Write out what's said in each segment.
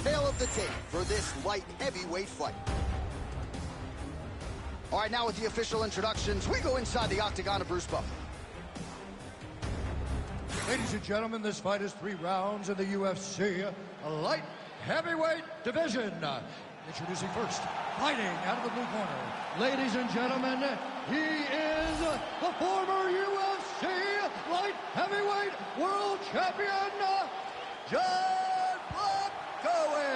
tale of the tape for this light heavyweight fight. All right, now with the official introductions, we go inside the octagon of Bruce Buffer. Ladies and gentlemen, this fight is 3 rounds in the UFC light heavyweight division. Introducing first, fighting out of the blue corner. Ladies and gentlemen, he is the former UFC light heavyweight world champion, John Blachowicz.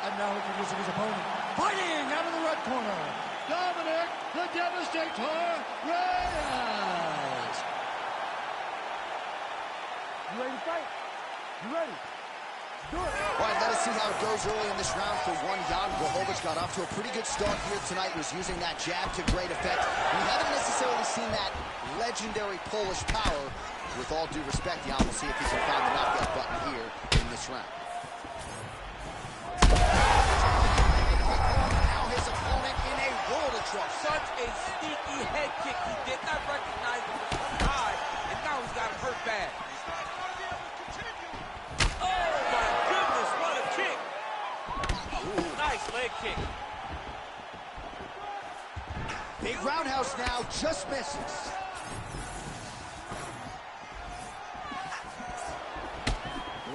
And now introducing his opponent, fighting out of the red corner, Dominic the Devastator Reyes. You ready to fight? You ready? Do it. All right, let us see how it goes early in this round for one. Jan Blachowicz got off to a pretty good start here tonight, was using that jab to great effect. We haven't necessarily seen that legendary Polish power. With all due respect, Jan, we'll see if he can find the knockout button here in this round. Now his opponent in a world of trouble. Such a sneaky head kick. He did not recognize it was coming high, and now he's got him hurt bad. Leg kick. Big roundhouse now, just misses.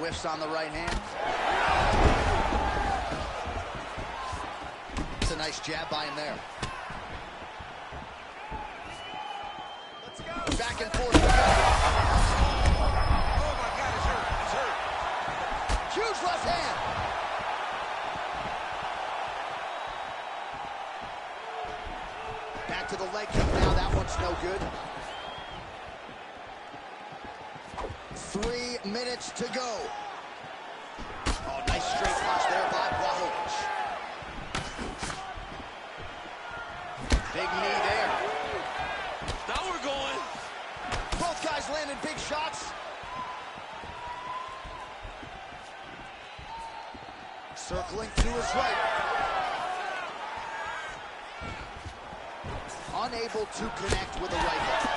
Whiffs on the right hand. It's a nice jab by him there. Let's go. Back and forth. Oh my God, he's hurt. He's hurt. Huge left hand. Back to the leg kick now. That one's no good. 3 minutes to go. Oh, nice straight punch there by Blachowicz. Big knee there. Now we're going. Both guys landing big shots. Circling to his right. Unable to connect with a right hook.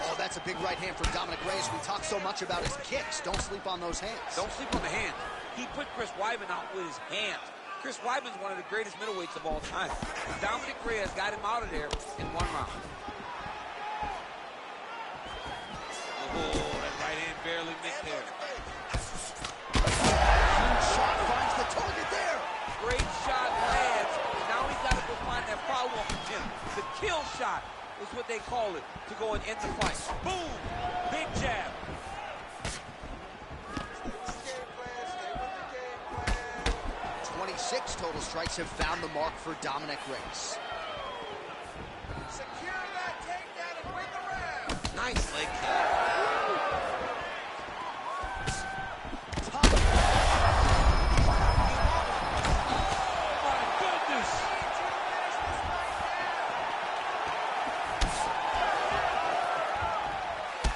Oh, that's a big right hand from Dominic Reyes. We talk so much about his kicks. Don't sleep on those hands. Don't sleep on the hand. He put Chris Weidman out with his hands. Chris Weidman's one of the greatest middleweights of all time. Dominic Reyes got him out of there in 1 round. Oh, that right hand barely missed there. Shot finds the target there. Great shot lands. Now he's got to go find that follow-up from Jim. The kill shot is what they call it to go and end the fight. Boom! Big jab. 26 total strikes have found the mark for Dominic Reyes. Secure that takedown and win the round. Nice leg kick.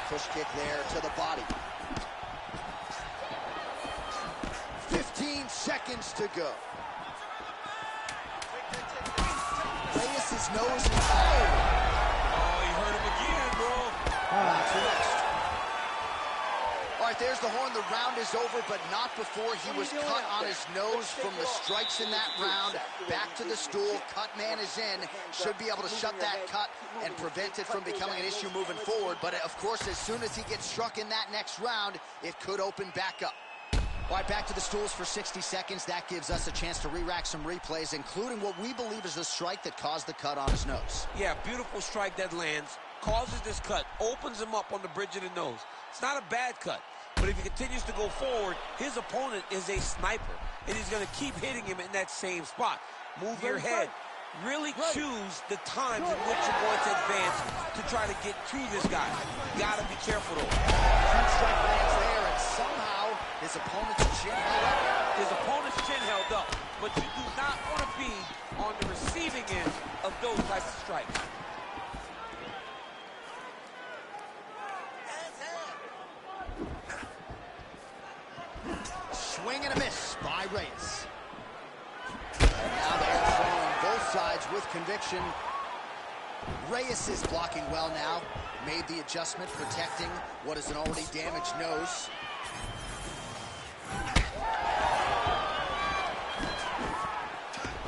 Push kick there to the body. 15 seconds to go. Reyes' nose is high. Oh, you hurt him again, bro. To next. All right, there's the horn. The round is over, but not before he was cut on his nose from the strikes in that round. Back to the stool. Cut man is in. Should be able to shut that cut and prevent it from becoming an issue moving forward. But, of course, as soon as he gets struck in that next round, it could open back up. All right, back to the stools for 60 seconds. That gives us a chance to re-rack some replays, including what we believe is the strike that caused the cut on his nose. Yeah, beautiful strike that lands, causes this cut, opens him up on the bridge of the nose. It's not a bad cut, but if he continues to go forward, his opponent is a sniper, and he's going to keep hitting him in that same spot. Move your head. Really choose the times in which you're going to advance to try to get to this guy. Got to be careful, though. Huge strike lands there, and somehow his opponent's chin held up. His opponent's chin held up, but you do not want to be on the receiving end of those types of strikes. Swing and a miss by Reyes. And now they're throwing both sides with conviction. Reyes is blocking well now. made the adjustment, protecting what is an already damaged nose.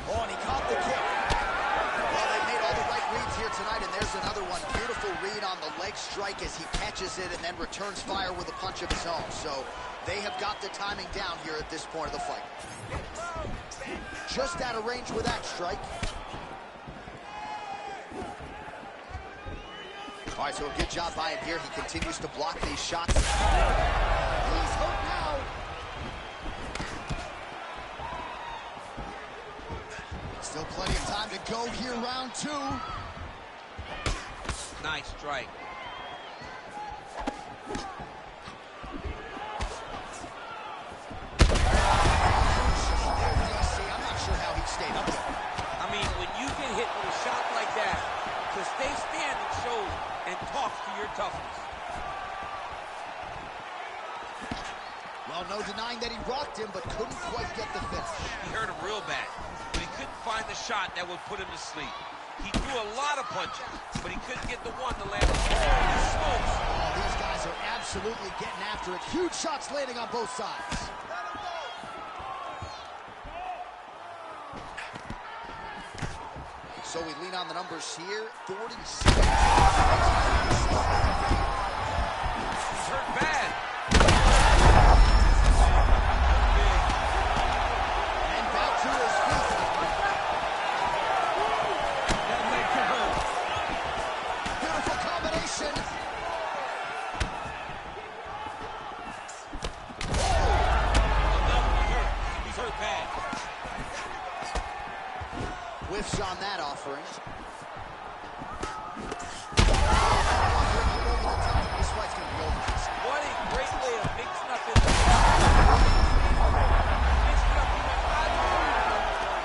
Oh, and he caught the kick. Well, they made all the right reads here tonight, and there's another one. Beautiful read on the leg strike as he catches it and then returns fire with a punch of his own. So they have got the timing down here at this point of the fight. Just out of range with that strike. All right, so a good job by him here. He continues to block these shots. He's hurt now. Still plenty of time to go here, round two. Nice strike. I'm not sure how he stayed up there. I mean, when you get hit with a shot like that, to stay standing shows and talks to your toughness. Well, no denying that he rocked him, but couldn't quite get the finish. He hurt him real bad, but he couldn't find the shot that would put him to sleep. He threw a lot of punches, but he couldn't get the one to land. Holy smokes! Oh, these guys are absolutely getting after it. Huge shots landing on both sides. So we lean on the numbers here. 46. He's hurt bad. And back to his feet. That leg can hurt. Beautiful combination. He's hurt bad. Whiffs on that offering. This fight's gonna be over. What a great way of mixing up his mixing up, he went high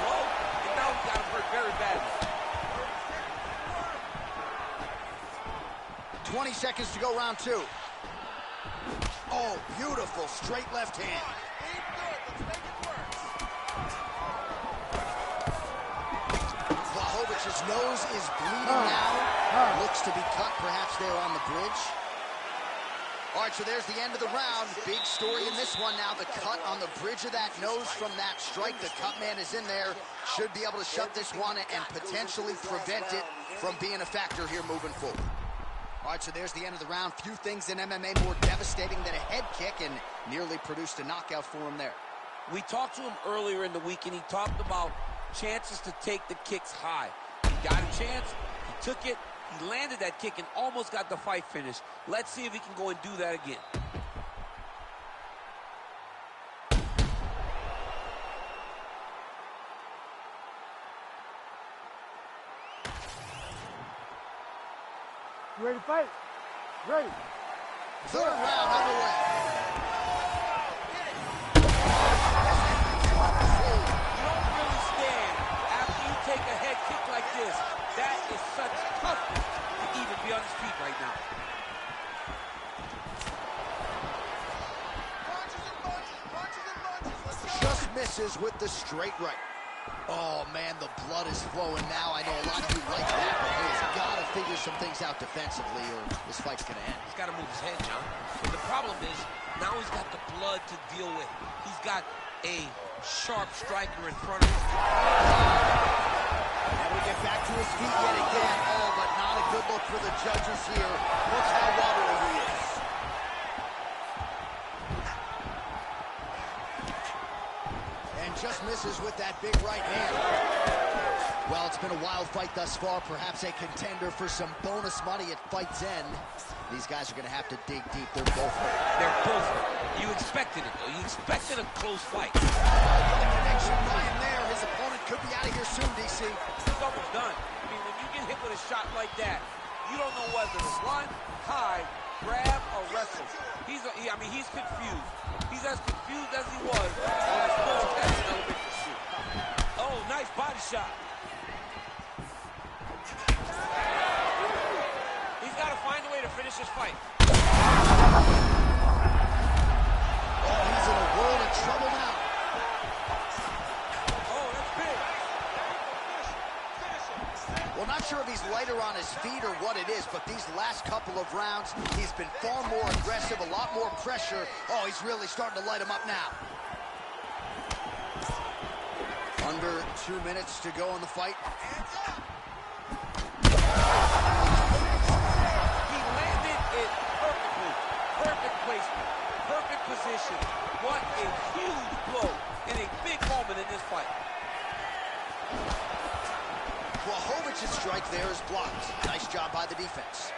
low, and now he got him hurt very badly. 20 seconds to go, round two. Oh, beautiful straight left hand. His nose is bleeding now. Looks to be cut, perhaps there on the bridge. All right, so there's the end of the round. Big story in this one now. The cut on the bridge of that nose from that strike. The cut man is in there. Should be able to shut this one and potentially prevent it from being a factor here moving forward. All right, so there's the end of the round. Few things in MMA more devastating than a head kick, and nearly produced a knockout for him there. We talked to him earlier in the week, and he talked about chances to take the kicks high. Got a chance, he took it, he landed that kick and almost got the fight finished. Let's see if he can go and do that again. You ready to fight? Ready. Third round underway. Take a head kick like this. That is such toughness to even be on his feet right now. Just misses with the straight right. Oh, man, the blood is flowing now. I know a lot of you like that, but he has got to figure some things out defensively or this fight's going to end. He's got to move his head, John. But the problem is, now he's got the blood to deal with. He's got a sharp striker in front of him. And we get back to his feet yet again. Oh, but not a good look for the judges here. Look how watery he is. And just misses with that big right hand. Well, it's been a wild fight thus far. Perhaps a contender for some bonus money at fight's end. These guys are going to have to dig deep. They're both hurt. They're both hurt. You expected it, though. You expected a close fight. The connection by him there. His opponent could be out of here soon, DC. He's almost done. I mean, when you get hit with a shot like that, you don't know whether to run, hide, grab, or wrestle. He's confused. He's as confused as he was when his first test in elementary school. Oh, nice body shot. He's got to find a way to finish this fight. Oh, he's in a world of trouble now. Oh, that's big. Well, not sure if he's lighter on his feet or what it is, but these last couple of rounds, he's been far more aggressive, a lot more pressure. Oh, he's really starting to light him up now. Under 2 minutes to go in the fight. He landed it perfectly. Perfect placement. Perfect position. What a huge blow in a big moment in this fight. Blachowicz' strike there is blocked. Nice job by the defense.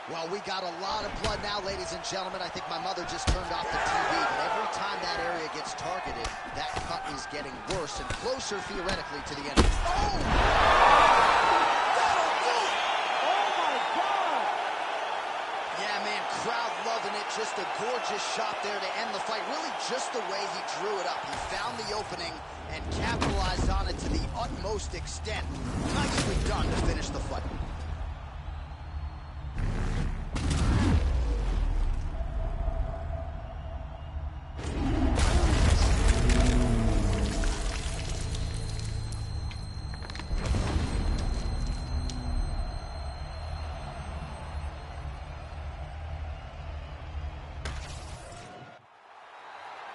Well, we got a lot of blood now, ladies and gentlemen. I think my mother just turned off the TV, but every time that area gets targeted, that cut is getting worse and closer, theoretically, to the end. Oh! That'll do it! Oh, my God! Yeah, man, crowd loving it. Just a gorgeous shot there to end the fight. Really just the way he drew it up. He found the opening and capitalized on it to the utmost extent. Nicely done to finish the fight.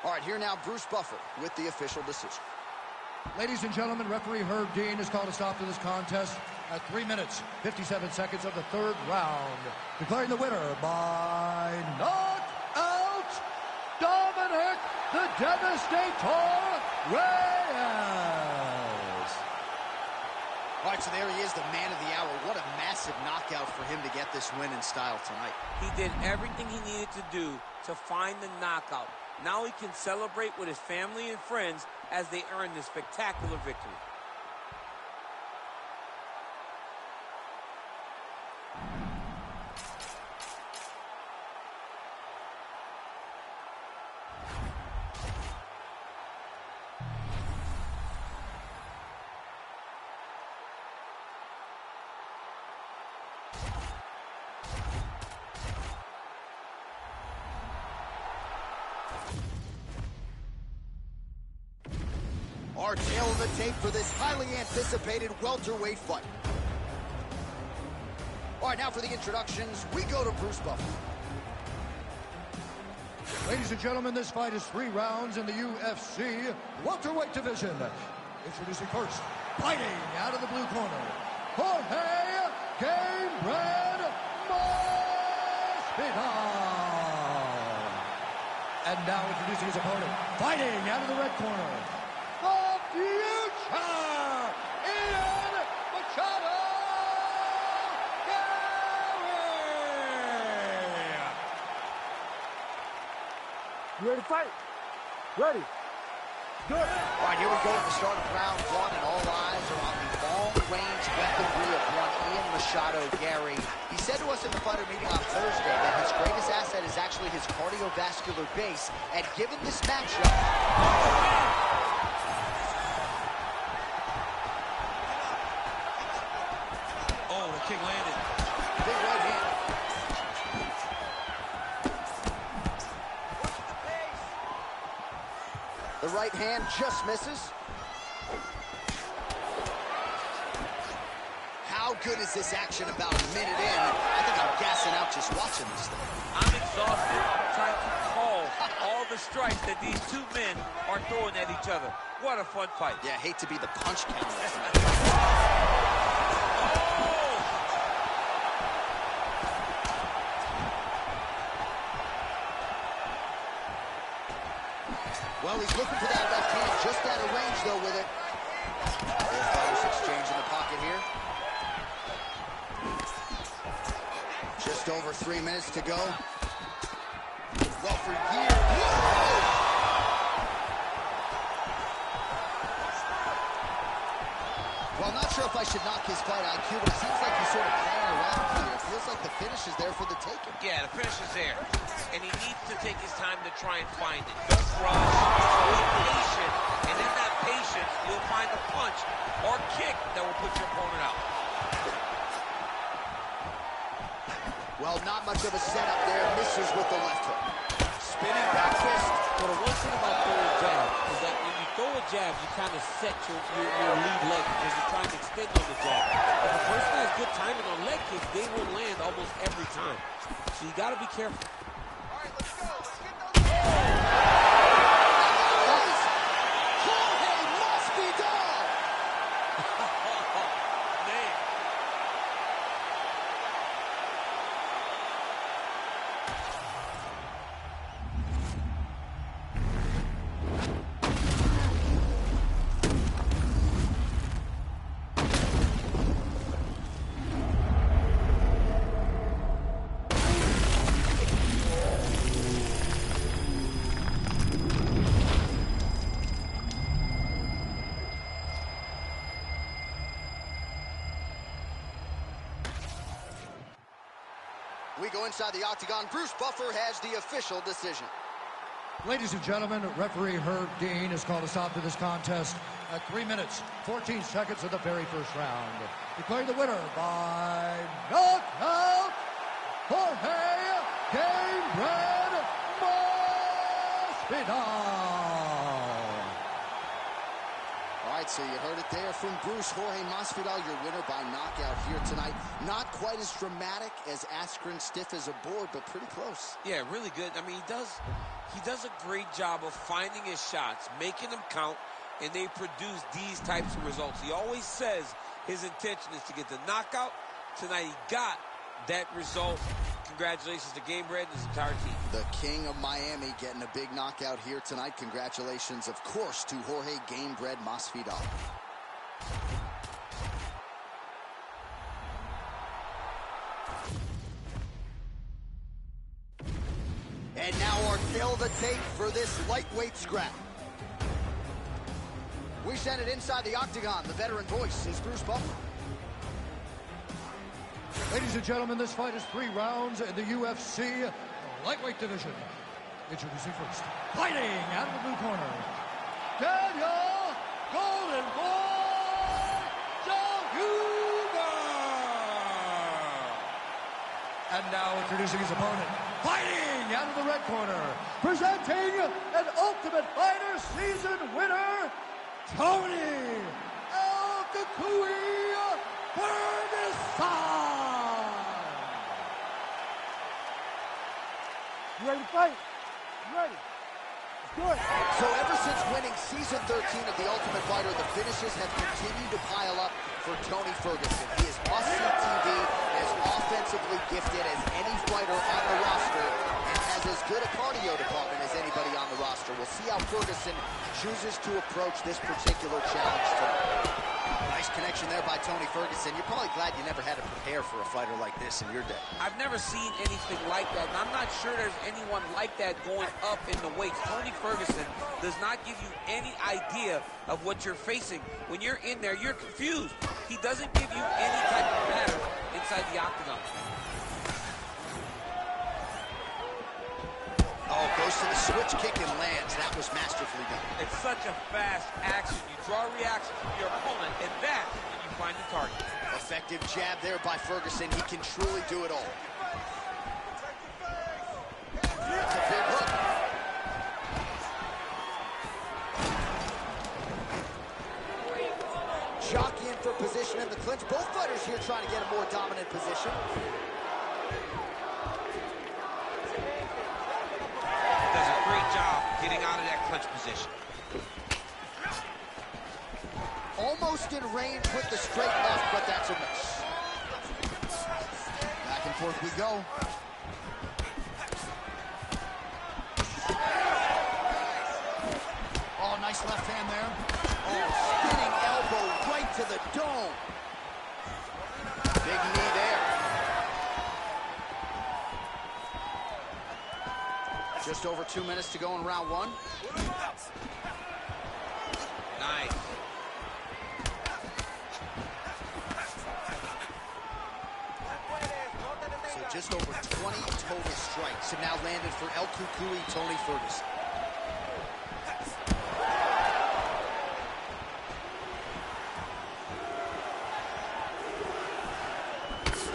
All right, here now, Bruce Buffer with the official decision. Ladies and gentlemen, referee Herb Dean has called a stop to this contest at 3 minutes, 57 seconds of the third round. Declaring the winner by knockout, Dominic the Devastator Reyes. All right, so there he is, the man of the hour. What a massive knockout for him to get this win in style tonight. He did everything he needed to do to find the knockout. Now he can celebrate with his family and friends as they earn this spectacular victory. Our tail of the tape for this highly anticipated welterweight fight. All right, now for the introductions, we go to Bruce Buffer. Ladies and gentlemen, this fight is 3 rounds in the UFC welterweight division. Introducing first, fighting out of the blue corner, Jorge Gamebred Masvidal. And now introducing his opponent, fighting out of the red corner, the future, Ian Machado Gary. You ready to fight? Ready. Good. All right, here we go at the start of round 1, and all eyes are on the long-range weaponry of one Ian Machado Gary. He said to us in the fighter meeting on Thursday that his greatest asset is actually his cardiovascular base, and given this matchup... Kick landed. Big right hand. The right hand just misses. How good is this action about a minute in? I think I'm gassing out just watching this thing. I'm exhausted trying to call all the strikes that these two men are throwing at each other. What a fun fight. Yeah, hate to be the punch counter. Well, he's looking for that left hand, just out of range, though, with it. Both fighters exchange in the pocket here. Just over 3 minutes to go. Well, for years... Whoa! Well, I'm not sure if I should knock his fight IQ, but it seems like he's sort of playing around here. It feels like the finish is there for the taking. Yeah, the finish is there. And he needs to take his time to try and find it. Don't rush. Be patient. And in that patience, you'll find a punch or kick that will put your opponent out. Well, not much of a setup there. Misses with the left hook. Spinning back fist. Well, the one thing about throwing a jab is that when you throw a jab, you kind of set your lead leg because you're trying to extend on the jab. If the person got to be careful. All right, let's go. Let's get those. Jorge Masvidal. Man. We go inside the octagon. Bruce Buffer has the official decision. Ladies and gentlemen, referee Herb Dean has called a stop to this contest at 3 minutes, 14 seconds of the very first round. Declaring the winner by knockout, Jorge Gamebred Masvidal. All right, so you heard it there from Bruce. Jorge Masvidal, your winner by knockout here tonight. Not quite as dramatic as Askren stiff as a board, but pretty close. Yeah, really good. I mean, he does a great job of finding his shots, making them count, and they produce these types of results. He always says his intention is to get the knockout. Tonight he got that result. Congratulations to Gamebred and his entire team. The king of Miami getting a big knockout here tonight. Congratulations, of course, to Jorge Gamebred Masvidal. And now our tale of the tape for this lightweight scrap. We send it inside the octagon. The veteran voice is Bruce Buffer. Ladies and gentlemen, this fight is 3 rounds in the UFC lightweight division. Introducing first, fighting out of the blue corner, Daniel Golden Boy Johuber. And now introducing his opponent, fighting out of the red corner, presenting an Ultimate Fighter season winner, Tony El Kukui Ferguson. You ready to fight? You ready? Let's do it. So ever since winning season 13 of The Ultimate Fighter, the finishes have continued to pile up for Tony Ferguson. He is must-see TV, as offensively gifted as any fighter on the roster, and has as good a cardio department as anybody on the roster. We'll see how Ferguson chooses to approach this particular challenge tonight. Nice connection there by Tony Ferguson. You're probably glad you never had to prepare for a fighter like this in your day. I've never seen anything like that, and I'm not sure there's anyone like that going up in the weights. Tony Ferguson does not give you any idea of what you're facing. When you're in there, you're confused. He doesn't give you any type of pattern inside the octagon. Oh, goes to the switch kick and lands. That was masterfully done. It's such a fast action. You draw reaction from your opponent, and that's when you find the target. Effective jab there by Ferguson. He can truly do it all. That's a big hook. Jockeying for position in the clinch. Both fighters here trying to get a more dominant position. Does a great job getting out of that clinch position. Almost in range with the straight left, but that's a miss. Back and forth we go. Oh, nice left hand there. Oh, spinning elbow right to the dome. Big knee there. Just over 2 minutes to go in round 1. Nice. So just over 20 total strikes have now landed for El Kukui, Tony Ferguson.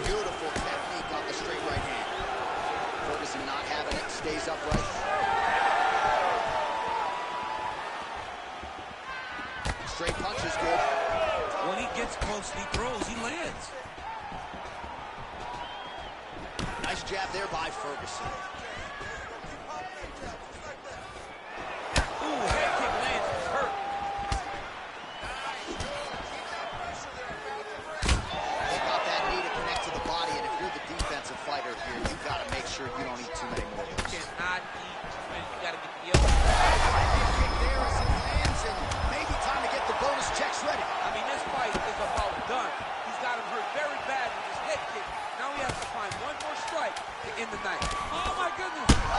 Beautiful technique on the straight right hand. Ferguson not having it, stays upright. Straight punch is good. When he gets close and he throws, he lands. Nice jab there by Ferguson. Ooh, head kick lands. He's hurt. He got that knee to connect to the body, and if you're the defensive fighter here, you've got to make sure you don't eat too many more of those. You cannot eat too many. You got to get the other. Head kick there as it lands, and maybe time to get the bonus checks ready. I mean, this fight is about done. He's got him hurt very bad with his head kick. Now he has to find one more strike to end the night. Oh, my goodness. All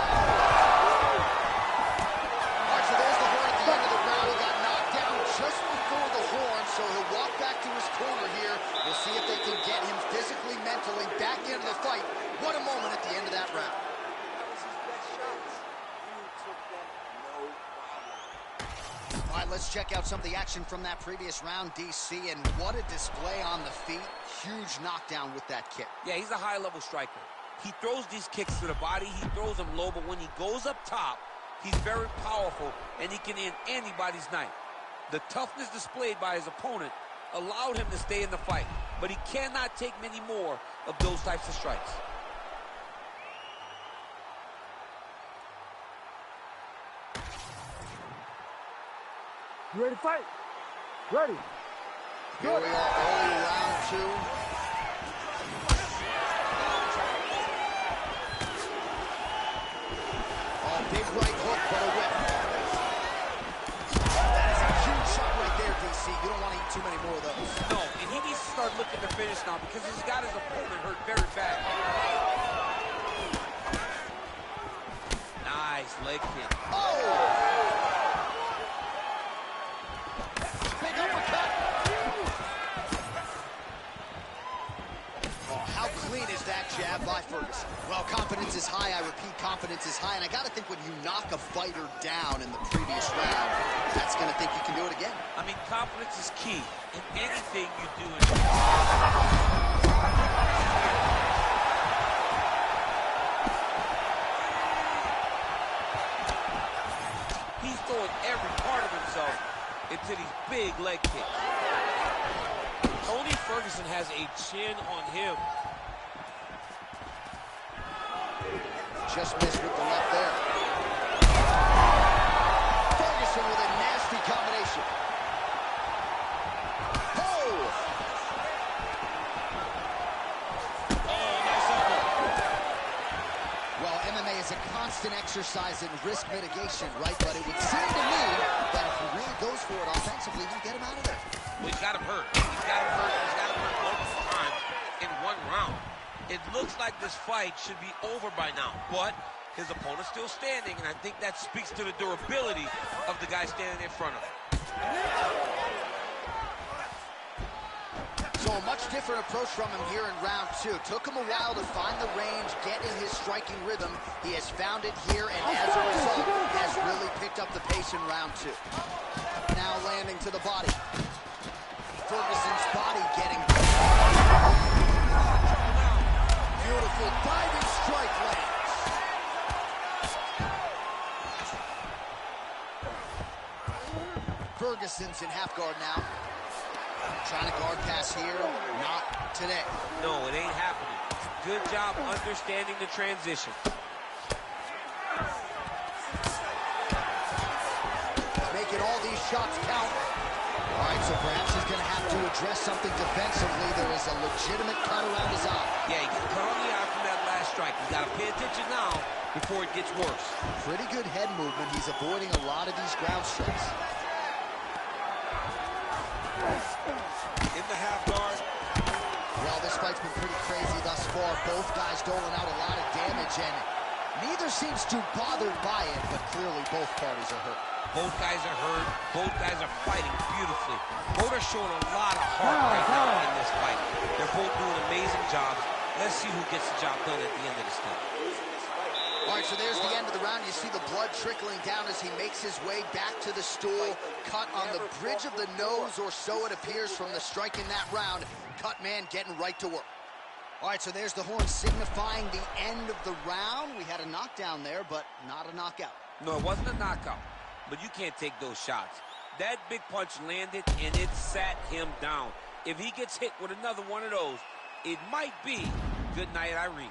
right, so there's the horn at the end of the round. He got knocked down just before the horn, so he'll walk back to his corner here. We'll see if they can get him physically, mentally back into the fight. What a moment at the end of that round. All right, let's check out some of the action from that previous round, DC, and what a display on the feet. Huge knockdown with that kick. Yeah, he's a high-level striker. He throws these kicks to the body. He throws them low, but when he goes up top, he's very powerful, and he can end anybody's night. The toughness displayed by his opponent allowed him to stay in the fight, but he cannot take many more of those types of strikes. You ready to fight? Ready. Here we are, early round two. Oh, big right hook, but a whip. That is a huge shot right there, DC. You don't want to eat too many more of those. No, and he needs to start looking to finish now because he's got his opponent hurt very bad. Nice leg kick. Oh! Big uppercut. Oh, how clean is that jab by Ferguson? Well, confidence is high. I repeat, confidence is high. And I got to think when you knock a fighter down in the previous round, that's going to think you can do it again. I mean, confidence is key in anything you do. He's throwing every part of himself into these big leg kicks. Tony Ferguson has a chin on him. Just missed with the left there. Ferguson with a nasty combination. Oh! Nice elbow. Well, MMA is a constant exercise in risk mitigation, right? But it would seem to me that if he really goes for it offensively, you get him out of there. Well, he's got him hurt. He's got him hurt. He's got him hurt multiple times in one round. It looks like this fight should be over by now, but his opponent's still standing, and I think that speaks to the durability of the guy standing in front of him. So a much different approach from him here in round two. Took him a while to find the range, get in his striking rhythm. He has found it here, and as a result, has really picked up the pace in round two. Now landing to the body. Ferguson's body getting... Beautiful diving strike lands. Ferguson's in half guard now. Trying to guard pass here. Not today. No, it ain't happening. Good job understanding the transition. Making all these shots count. All right, so perhaps he's going to have to address something defensively. There is a legitimate cut around his eye. Yeah, he got cut on the eye from that last strike. He's got to pay attention now before it gets worse. Pretty good head movement. He's avoiding a lot of these ground strikes. In the half guard. Well, this fight's been pretty crazy thus far. Both guys doling out a lot of damage, and neither seems too bothered by it, but clearly both parties are hurt. Both guys are hurt. Both guys are fighting beautifully. Both are showing a lot of heart right now in this fight. They're both doing amazing jobs. Let's see who gets the job done at the end of this thing. All right, so there's the end of the round. You see the blood trickling down as he makes his way back to the stool. Cut on the bridge of the nose, or so it appears from the strike in that round. Cut man getting right to work. All right, so there's the horn signifying the end of the round. We had a knockdown there, but not a knockout. No, it wasn't a knockout, but you can't take those shots. That big punch landed, and it sat him down. If he gets hit with another one of those, it might be good night, Irene.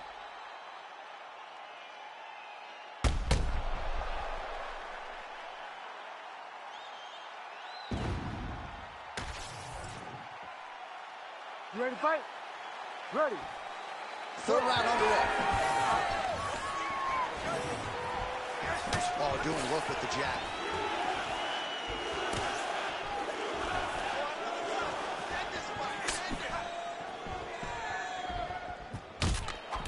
You ready to fight? Ready. Third round underway. Oh, doing work with the jab.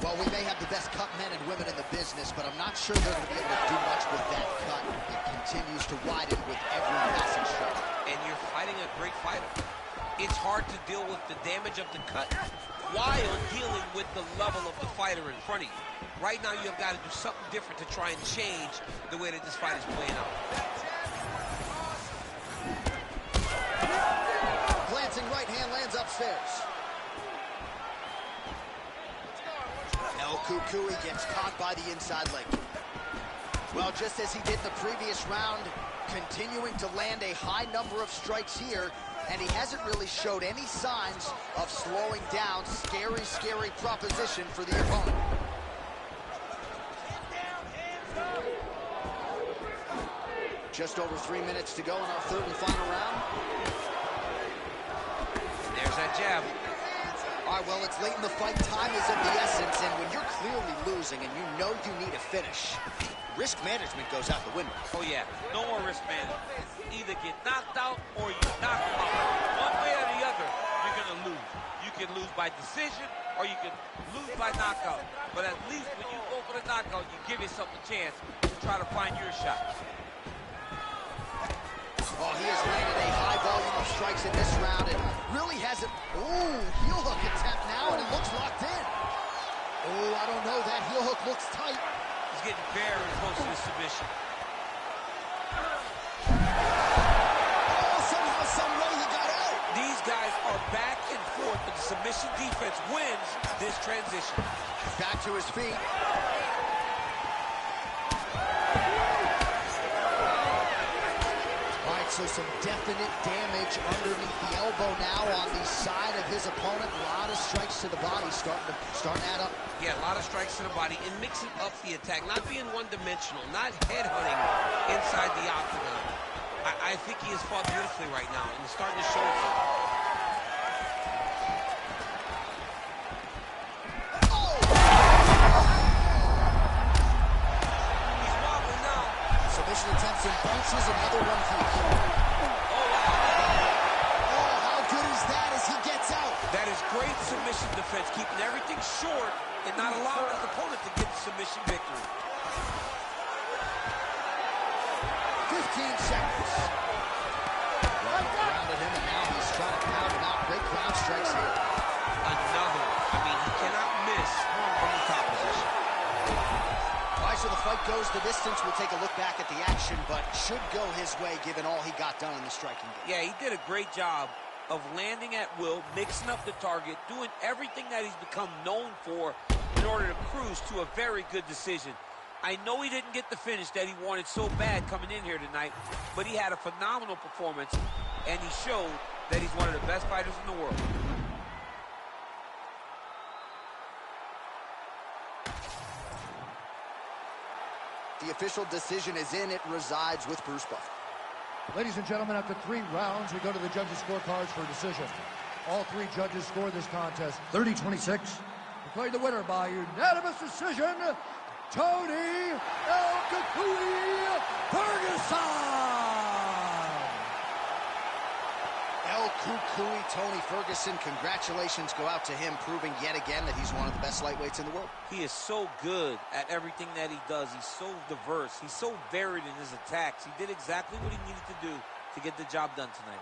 Well, we may have the best cut men and women in the business, but I'm not sure they're going to be able to do much with that cut. It continues to widen with every passing strike. And you're fighting a great fighter. It's hard to deal with the damage of the cut while dealing with the level of the fighter in front of you. Right now, you've got to do something different to try and change the way that this fight is playing out. Glancing right hand lands upstairs. El Cucuy gets caught by the inside leg. Well, just as he did in the previous round, continuing to land a high number of strikes here, and he hasn't really showed any signs of slowing down. Scary, scary proposition for the opponent. Just over 3 minutes to go in our third and final round. There's that jab. All right, well, it's late in the fight. Time is of the essence, and when you're clearly losing and you know you need a finish, risk management goes out the window. Oh, yeah. No more risk management. Either get knocked out or you knock them out. One way or the other, you're going to lose. You can lose by decision or you can lose by knockout. But at least when you go for the knockout, you give yourself a chance to try to find your shot. Oh, he has landed a high volume of strikes in this round and really hasn't... Ooh, heel hook attempt now, and it looks locked in. Oh, I don't know. That heel hook looks tight. He's getting very close to the submission. Oh, somehow, some way he got out. These guys are back and forth, but the submission defense wins this transition. Back to his feet. So some definite damage underneath the elbow now on the side of his opponent. A lot of strikes to the body starting to add up. Yeah, a lot of strikes to the body and mixing up the attack, not being one-dimensional, not headhunting inside the octagon. I think he has fought beautifully right now, and it's starting to show itself. Submission attempts and bunches, another one here. Oh, how good is that as he gets out? That is great submission defense, keeping everything short and not allowing his opponent to get the submission victory. 15 seconds. Well, grounded him, and now he's trying to pound him out. Great ground strikes here. Another. I mean, he cannot miss from the top position. So the fight goes the distance. We'll take a look back at the action, but should go his way given all he got done in the striking game. Yeah, he did a great job of landing at will, mixing up the target, doing everything that he's become known for in order to cruise to a very good decision. I know he didn't get the finish that he wanted so bad coming in here tonight, but he had a phenomenal performance, and he showed that he's one of the best fighters in the world. The official decision is in. It resides with Bruce Buffer. Ladies and gentlemen, after 3 rounds, we go to the judges' scorecards for a decision. All 3 judges scored this contest 30-26. Declared the winner by unanimous decision, Tony El Cucuy Ferguson. El Cucuy, Tony Ferguson, congratulations go out to him, proving yet again that he's one of the best lightweights in the world. He is so good at everything that he does. He's so diverse. He's so varied in his attacks. He did exactly what he needed to do to get the job done tonight.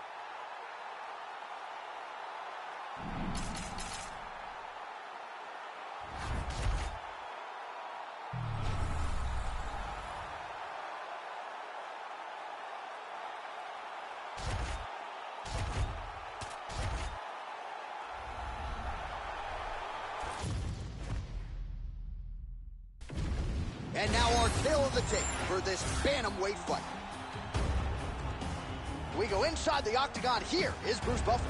And now our tale of the tape for this bantamweight fight. We go inside the octagon. Here is Bruce Buffer.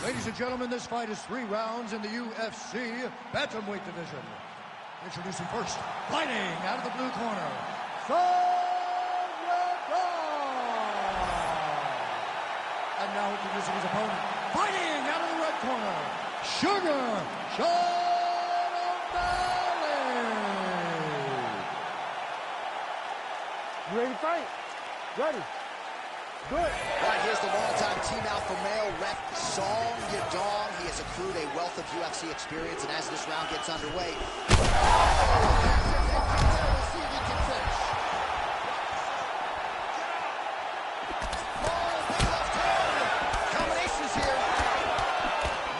Ladies and gentlemen, this fight is 3 rounds in the UFC bantamweight division. Introducing first, fighting out of the blue corner, and now introducing his opponent, fighting Sean O'Malley. You ready to fight? Ready. Good. All right, here's the longtime Team Alpha male ref, Song Yadong. He has accrued a wealth of UFC experience, and as this round gets underway, we'll see if he can finish. Oh, big left hand. Combinations here.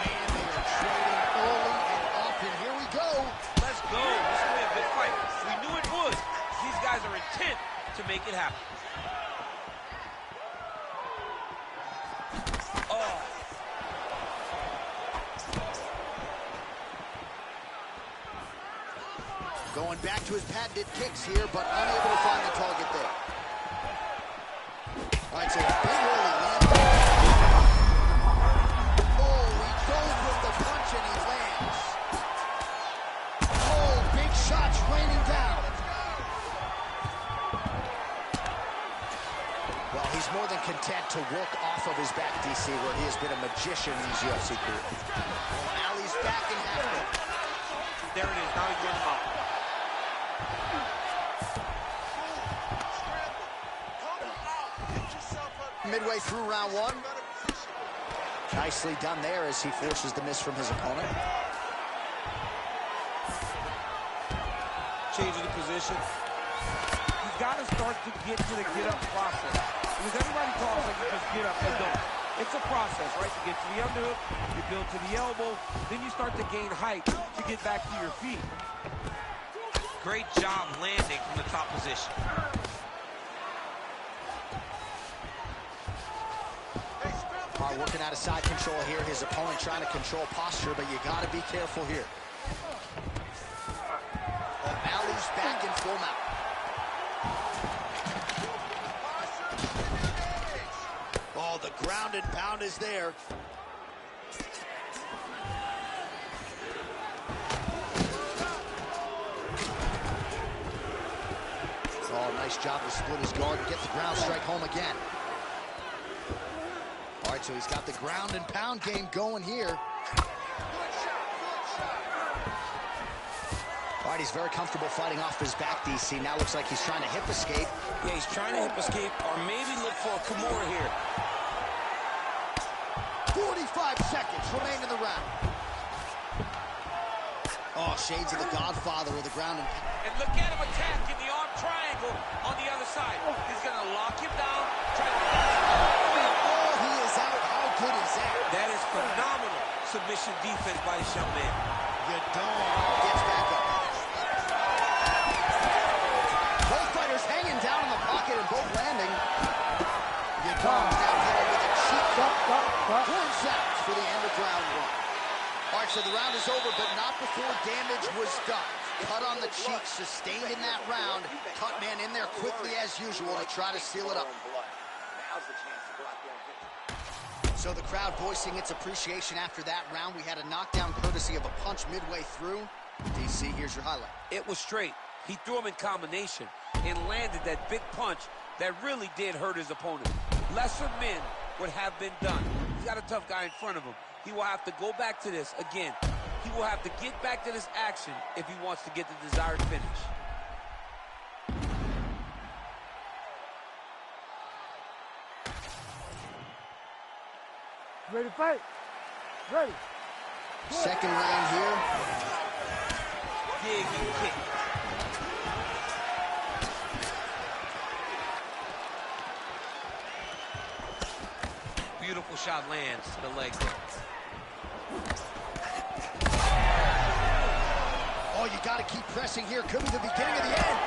Man, they are trading early and often. Here we go. Let's go. This is going to be a good fight. We knew it would. These guys are intent to make it happen. Going back to his patented kicks here, but unable to find the target there. All right, so big early land. Oh, he goes with the punch and he lands. Oh, big shots raining down. Well, he's more than content to work off of his back, DC, where he has been a magician in his UFC career. Ali's back in half. There it is. Now he's getting him out. Midway through round one. Nicely done there as he forces the miss from his opponent. Changing the position. You've got to start to get to the get-up process. Because everybody talks like you just get up and don't. It's a process, right? You get to the underhook, you build to the elbow, then you start to gain height to get back to your feet. Great job landing from the top position. All right, working out of side control here. His opponent trying to control posture, but you got to be careful here. O'Malley's back in full mount. Oh, the ground and pound is there. Oh, nice job to split his guard and get the ground strike home again. All right, so he's got the ground and pound game going here. All right, he's very comfortable fighting off his back, DC. Now looks like he's trying to hip escape. Yeah, he's trying to hip escape or maybe look for a Kimura here. 45 seconds remain in the round. Oh, shades of the Godfather with the ground and pound. And look at him attacking the arm triangle on the other side. He's going to lock him down. Try to... Oh, he is out. How good is that? That is phenomenal submission defense by this young man. Yadong gets back up. Both fighters hanging down in the pocket and both landing. Yadong's now hit with a cheek shot. 4 seconds for the end of round one. All right, so the round is over, but not before damage was done. Cut on the cheek, sustained in that round. Cut man in there quickly as usual to try to seal it up. So the crowd voicing its appreciation after that round. We had a knockdown courtesy of a punch midway through. DC, here's your highlight. It was straight. He threw him in combination and landed that big punch that really did hurt his opponent. Lesser men would have been done. He's got a tough guy in front of him. He will have to go back to this again. He will have to get back to this action if he wants to get the desired finish. Ready to fight? Ready. Second round here. Dig and kick. Beautiful shot lands to the leg there. Oh, you got to keep pressing here. Could be the beginning of the end.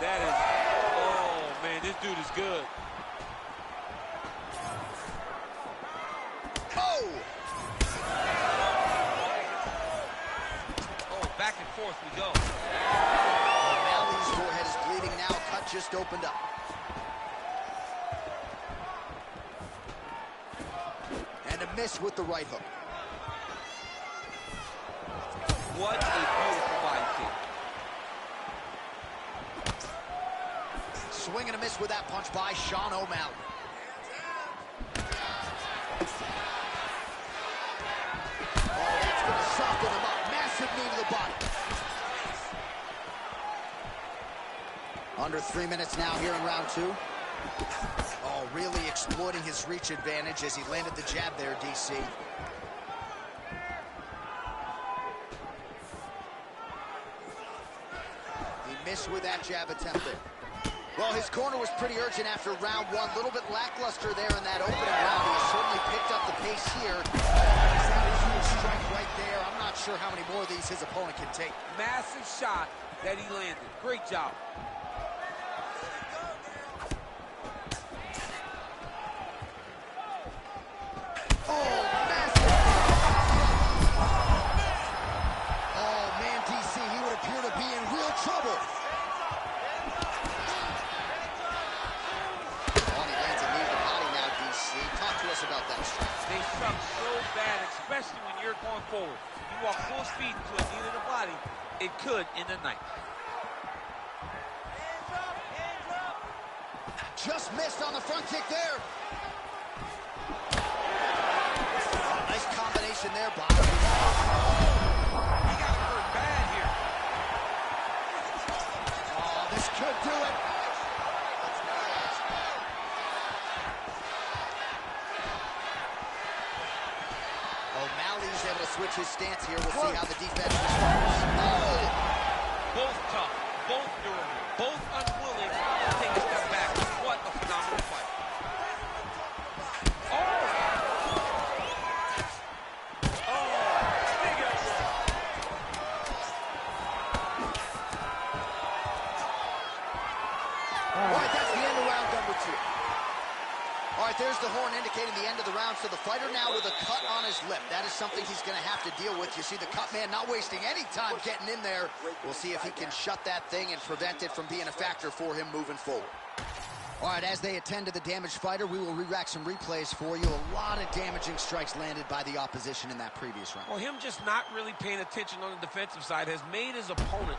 That is, oh man, this dude is good. Oh! Oh, back and forth we go. O'Malley's forehead is bleeding now. Cut just opened up. And a miss with the right hook. What a beautiful body kick. Swing and a miss with that punch by Sean O'Malley. Oh, that's going to soften him up. Massive knee to the body. Under 3 minutes now here in round 2. Oh, really exploiting his reach advantage as he landed the jab there, DC. He missed with that jab attempt there. Well, his corner was pretty urgent after round 1. A little bit lackluster there in that opening round. He has certainly picked up the pace here. He's had a huge strike right there. I'm not sure how many more of these his opponent can take. Massive shot that he landed. Great job. About that strike. They suck so bad, especially when you're going forward. You walk full speed to a knee to the body, it could end the night. Hands up. Just missed on the front kick there. Nice combination there, Bob. He got hurt bad here. Oh, this could do it. O'Malley's able to switch his stance here. We'll see how the defense responds. Oh! Both tough, both durable, both unwilling to take a step back. What a phenomenal fight. Oh! Oh! Big elbow. All right, that's the end of round number 2. All right, there's the horn indicating the end of the round. So the fighter now with a cut on his lip. That is something he's going to have to deal with. You see the cut man not wasting any time getting in there. We'll see if he can shut that thing and prevent it from being a factor for him moving forward. All right, as they attend to the damaged fighter, we will re-rack some replays for you. A lot of damaging strikes landed by the opposition in that previous round. Well, him just not really paying attention on the defensive side has made his opponent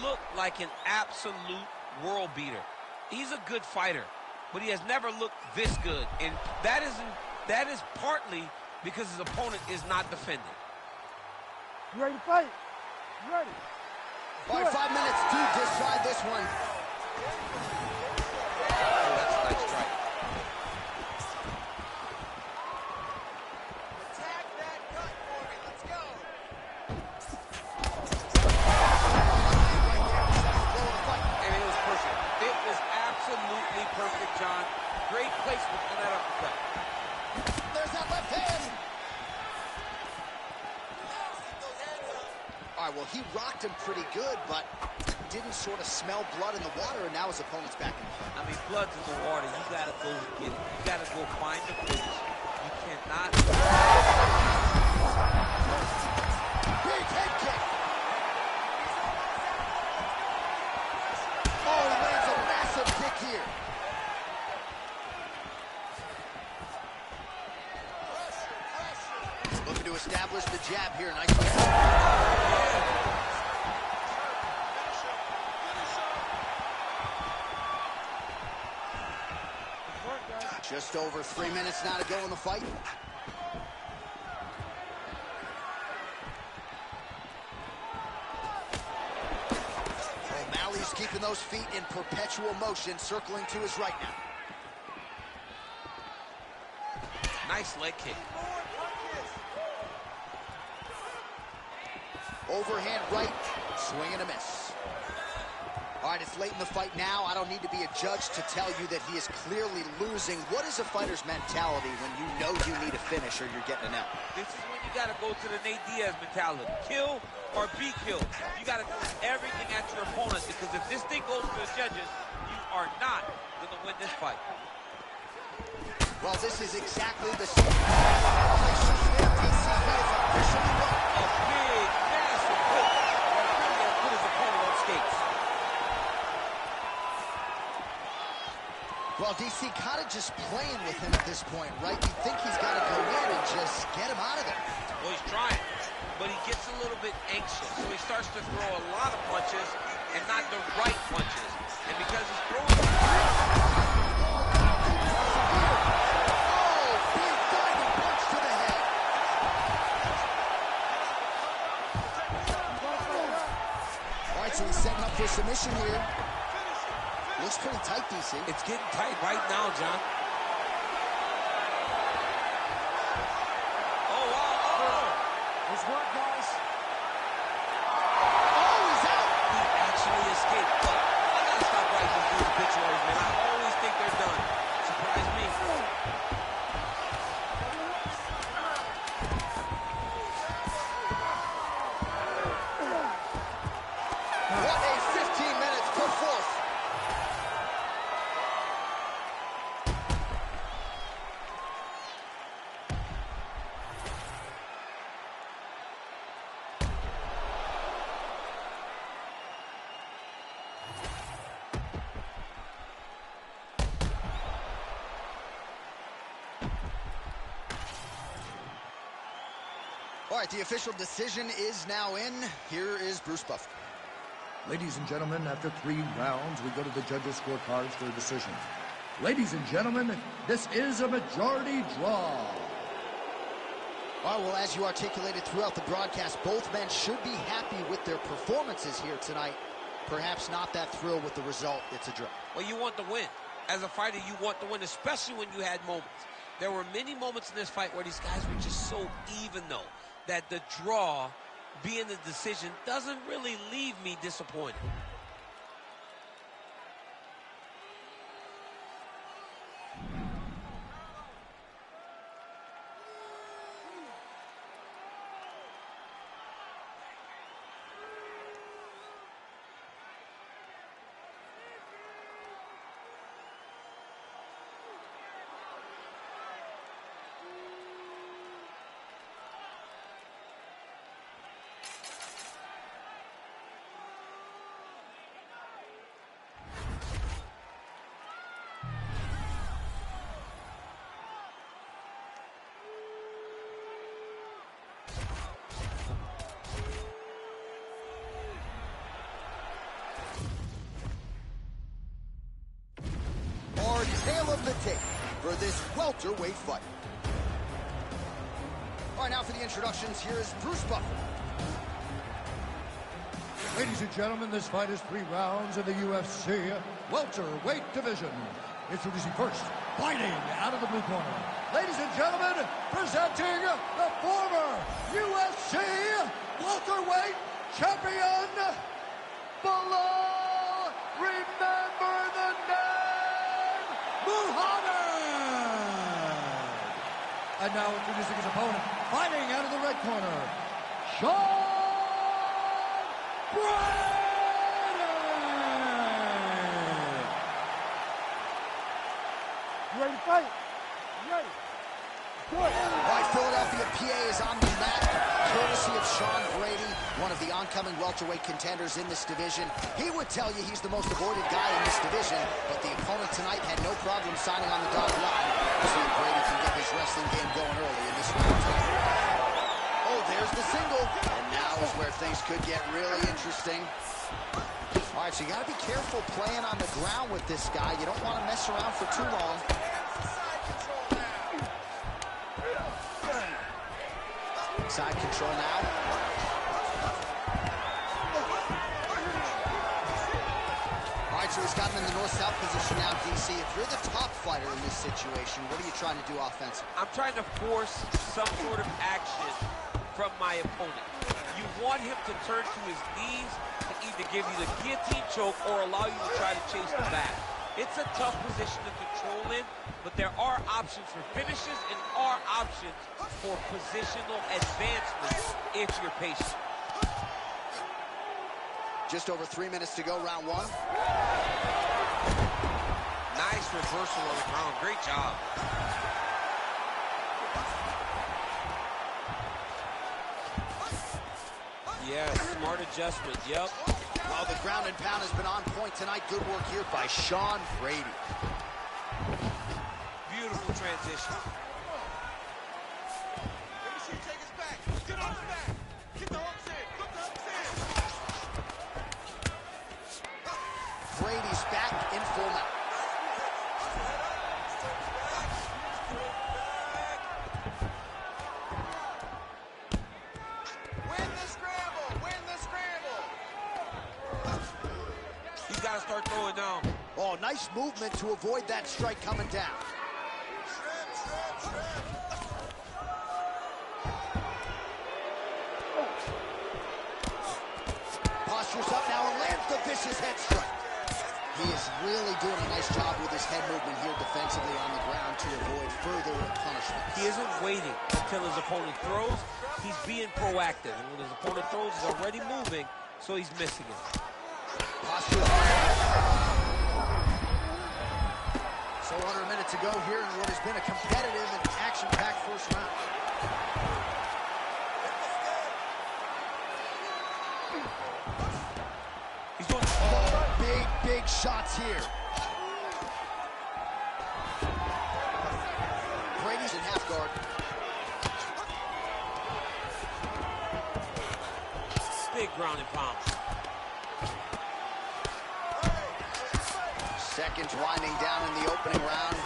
look like an absolute world beater. He's a good fighter, but he has never looked this good, and that is partly because his opponent is not defending. You ready to fight? You ready? All right, 5 minutes to decide this one. Oh, that's a nice strike. Attack that gut for me. Let's go. And it was perfect. It was absolutely perfect, John. Great placement on that uppercut. There's that left hand. All right, well, he rocked him pretty good, but didn't sort of smell blood in the water, and now his opponent's back in the fight. I mean, blood's in the water. You got to go get it. You got to go find the finish. You cannot. Big head kick. Oh, he lands a massive kick here. Looking to establish the jab here. Nice. Just over 3 minutes now to go in the fight. O'Malley's keeping those feet in perpetual motion, circling to his right now. Nice leg kick. Overhand right, swing and a miss. All right, it's late in the fight now. I don't need to be a judge to tell you that he is clearly losing. What is a fighter's mentality when you know you need a finish or you're getting an L? This is when you got to go to the Nate Diaz mentality. Kill or be killed. You got to do everything at your opponent, because if this thing goes to the judges, you are not going to win this fight. Well, this is exactly the same. DC, he is officially won. A big, massive hook that really has put his opponent on skates. Well, DC kind of just playing with him at this point, right? You think he's got to go in and just get him out of there. Well, he's trying, but he gets a little bit anxious, so he starts to throw a lot of punches and not the right punches. And because he's throwing submission here. Looks pretty tight, DC. It's getting tight right now, John. Oh, wow. Oh. Nice work, guys. Oh, he's out. He actually escaped. But I gotta stop writing these obituaries, man. I always think they're done. Surprise me. What a 15 minutes put forth. All right, the official decision is now in. Here is Bruce Buffer. Ladies and gentlemen, after 3 rounds, we go to the judges' scorecards for a decision. Ladies and gentlemen, this is a majority draw. All right, well, as you articulated throughout the broadcast, both men should be happy with their performances here tonight. Perhaps not that thrilled with the result. It's a draw. Well, you want to win. As a fighter, you want to win, especially when you had moments. There were many moments in this fight where these guys were just so even, though, that the draw being the decision doesn't really leave me disappointed. Tail of the tape for this welterweight fight. All right, now for the introductions, here is Bruce Buffer. Ladies and gentlemen, this fight is 3 rounds in the UFC welterweight division. Introducing first, fighting out of the blue corner. Ladies and gentlemen, presenting the former UFC welterweight champion, Bilal, remember the name, Muhammad. And now introducing his opponent, fighting out of the red corner, Sean Brady. You ready to fight? You ready? Good. All right, Philadelphia, PA is on the mat, courtesy of Sean Brady, one of the oncoming welterweight contenders in this division. He would tell you he's the most avoided guy in this division, but the opponent tonight had no problem signing on the dotted line. See if Brady can get his wrestling game going early in this round. Oh, there's the single, and now is where things could get really interesting. All right, so you got to be careful playing on the ground with this guy. You don't want to mess around for too long. Side control now. All right, so he's got him in the north-south position now, DC. If you're the top fighter in this situation, what are you trying to do offensively? I'm trying to force some sort of action from my opponent. You want him to turn to his knees to either give you the guillotine choke or allow you to try to chase the back. It's a tough position to control in, but there are options for finishes and are options for positional advancement if you're patient. Just over 3 minutes to go, round 1. Nice reversal on the ground. Great job. Yes, smart adjustment. Yep. Well, the ground and pound has been on point tonight. Good work here by Sean Brady. Beautiful transition. Let me see you take his back. Get on his back. Get the hooks in. Put the hooks in. Brady's back in full mount. Win the scramble. Win the scramble. going down. Oh, nice movement to avoid that strike coming down. Postures up now and lands the vicious head strike. He is really doing a nice job with his head movement here defensively on the ground to avoid further punishment. He isn't waiting until his opponent throws. He's being proactive. And when his opponent throws, he's already moving, so he's missing it. Posture. So under a minute to go here in what has been a competitive and action-packed first round. He's doing Big shots here. Brady's in half guard. big ground and pound. Seconds winding down in the opening round.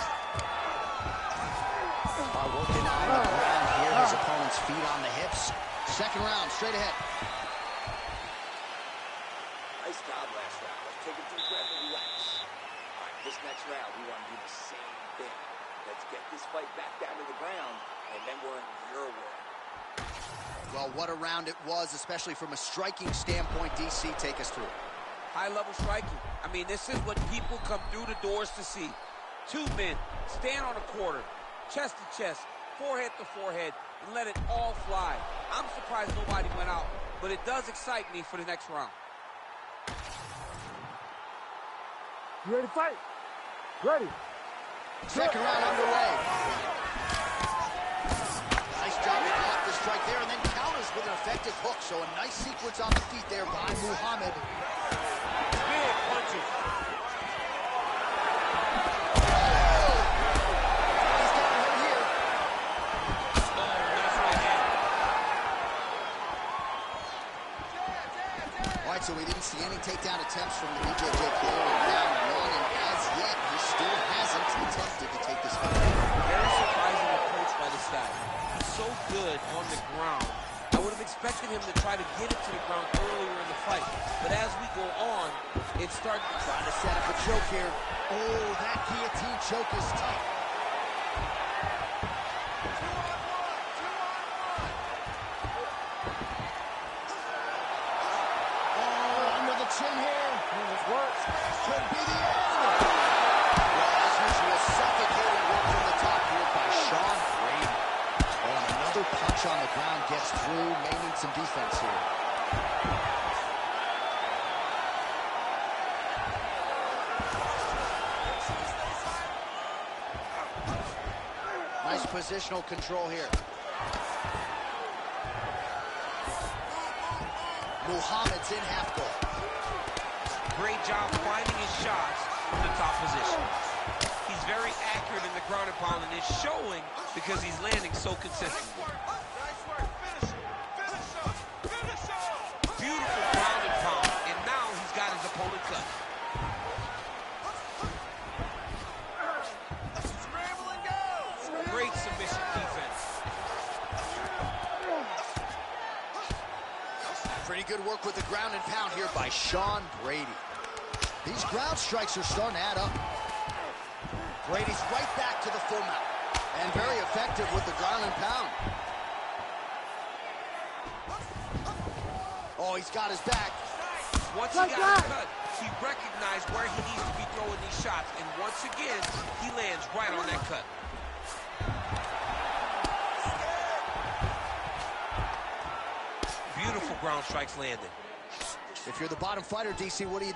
While working on the ground here, his opponent's feet on the hips. Second round, straight ahead. Nice job last round. Let's take a deep breath and relax. All right, this next round, we want to do the same thing. Let's get this fight back down to the ground, and then we're in your world. Well, what a round it was, especially from a striking standpoint. DC, take us through it. High-level striking. I mean, this is what people come through the doors to see. Two men stand on a quarter, chest to chest, forehead to forehead, and let it all fly. I'm surprised nobody went out, but it does excite me for the next round. You ready to fight? Ready. Second round underway. Nice job to block the strike there, and then counters with an effective hook. So a nice sequence on the feet there by Muhammad. Big punches. He's got him here. Oh, nice right hand. All right, so we didn't see any takedown attempts from the BJJ player in round one, and as yet, he still hasn't attempted to take this fight. Very surprising approach by this guy. He's so good on the ground. I would have expected him to try to get it to the ground earlier in the fight. But as we go on, it starts Trying to set up a choke here. Oh, that guillotine choke is tight. Oh, under the chin here. This works. Could be the end. Well, as usual, suffocating work from the top here by Sean Brady. Oh, and another punch on the ground gets through. May need some defense here. Nice positional control here. Muhammad's in half guard. great job finding his shots from the top position. He's very accurate in the ground and pound, and it's showing because he's landing so consistently. Nice work. Finish him. Finish him. Finish him. Beautiful ground and pound, and now he's got his opponent cut. Scramble and go. Great submission defense. Pretty good work with the ground and pound here by Sean Brady. These ground strikes are starting to add up. Brady's right back to the full mount. And very effective with the ground and pound. Oh, he's got his back. Once he got his cut, he recognized where he needs to be throwing these shots, and once again, he lands right on that cut. Beautiful ground strikes landed. If you're the bottom fighter, DC, what do?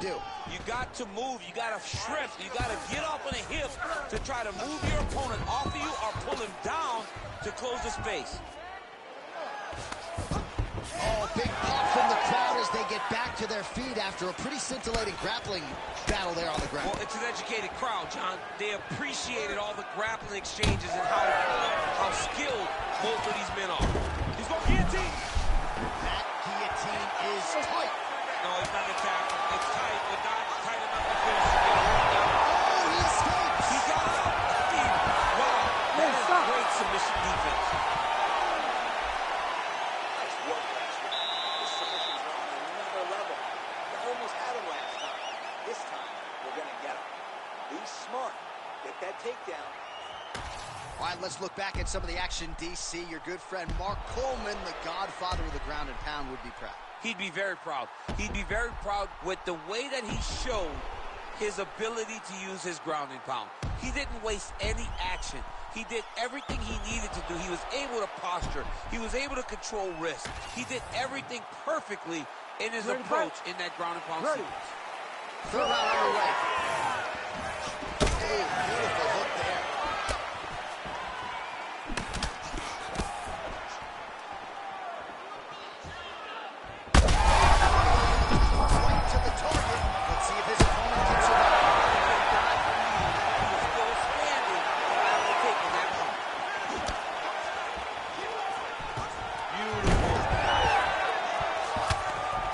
You got to move, you got to strip, you got to get off on the hip to try to move your opponent off of you or pull him down to close the space. Oh, big pop from the crowd as they get back to their feet after a pretty scintillating grappling battle there on the ground. Well, it's an educated crowd, John. They appreciated all the grappling exchanges and how skilled both of these men are. He's going to guillotine. That guillotine is tight. No, it's not a tackle. It's tight, but not tight enough to finish. Oh, he escapes. He got out. Wow, that is great submission defense. Nice work last round. The submissions are on another level. You almost had him last time. This time, we're going to Be smart. Get that takedown. All right, let's look back at some of the action, DC. Your good friend Mark Coleman, the godfather of the ground and pound, would be proud. He'd be very proud. He'd be very proud with the way that he showed his ability to use his ground and pound. He didn't waste any action. He did everything he needed to do. He was able to posture. He was able to control risk. He did everything perfectly in his approach in that ground and pound sequence. Third round underway. Oh, beautiful hook there. Right to the target. Let's see if his opponent can survive. He was still standing after taking that one. Beautiful.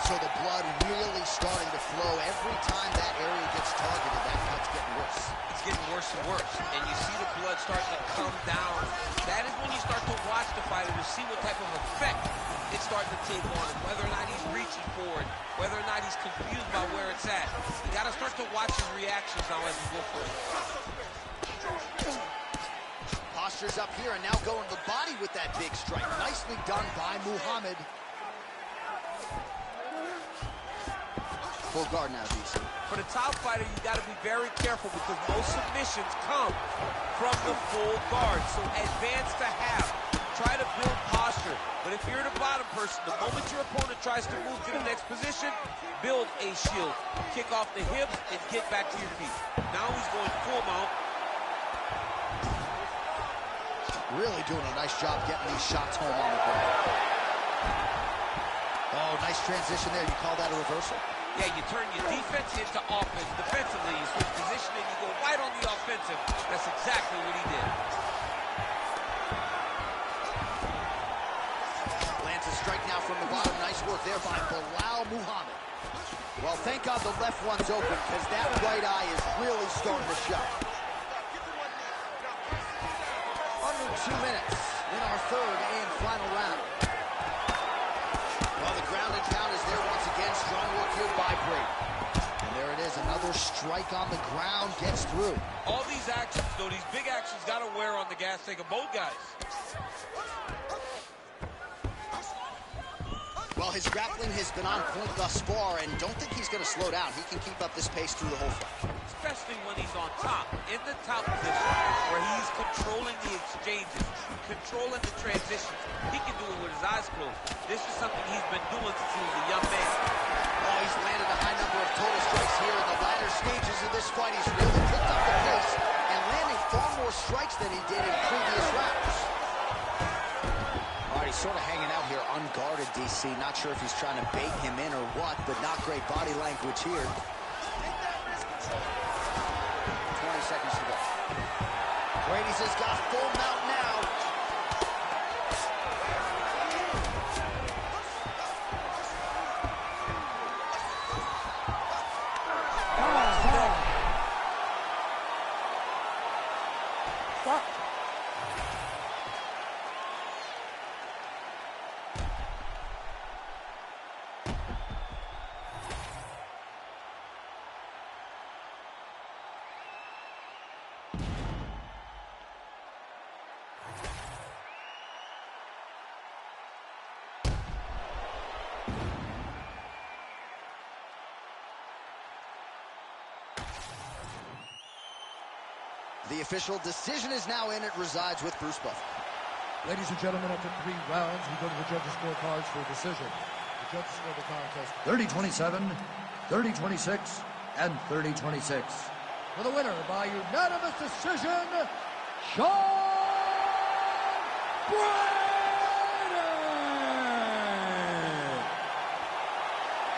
So the blood really starting to flow. Every time that area gets targeted, that cut's getting worse. It's getting worse and worse. And you see the blood starting to come down. That is when you start to watch the fighter to see what type of effect it's starting to take on him. Whether or not he's reaching for it, whether or not he's confused by where it's at. You got to start to watch his reactions now as you go for it. Posture's up here and now going to the body with that big strike. Nicely done by Muhammad. Full guard now, DC. For the top fighter, you got to be very careful because most submissions come from the full guard. So advance to half. Try to build posture. But if you're the bottom person, the moment your opponent tries to move to the next position, build a shield. Kick off the hips and get back to your feet. Now he's going full mount. Really doing a nice job getting these shots home on the ground. Oh, nice transition there. You call that a reversal? Yeah, you turn your defense into offense. Defensively, you switch position and you go right on the offensive. That's exactly what he did. Lands a strike now from the bottom. Nice work there by Bilal Muhammad. Well, thank God the left one's open because that right eye is really starting to show. Under 2 minutes in our third and final round. Well, the ground and pound is there once again. Strong work here by Brady. And there it is. Another strike on the ground gets through. All these actions, though, these big actions got to wear on the gas tank of both guys. Well, his grappling has been on point thus far, and don't think he's going to slow down. He can keep up this pace through the whole fight. Especially when he's on top, in the top position, where he's controlling the exchanges, controlling the transitions. He can do it with his eyes closed. This is something he's been doing since he was a young man. Oh, he's landed a high number of total strikes here in the latter stages of this fight. He's really picked up the pace and landing far more strikes than he did in previous rounds. All right, he's sort of hanging out here unguarded, DC. Not sure if he's trying to bait him in or what, but not great body language here. 20 seconds to go. Brady's has got full mount now. Stop. The official decision is now in. It resides with Bruce Buffer. Ladies and gentlemen, after 3 rounds, we go to the judges' scorecards for a decision. The judges score the contest 30-27, 30-26, and 30-26. For the winner by unanimous decision, Sean Brady!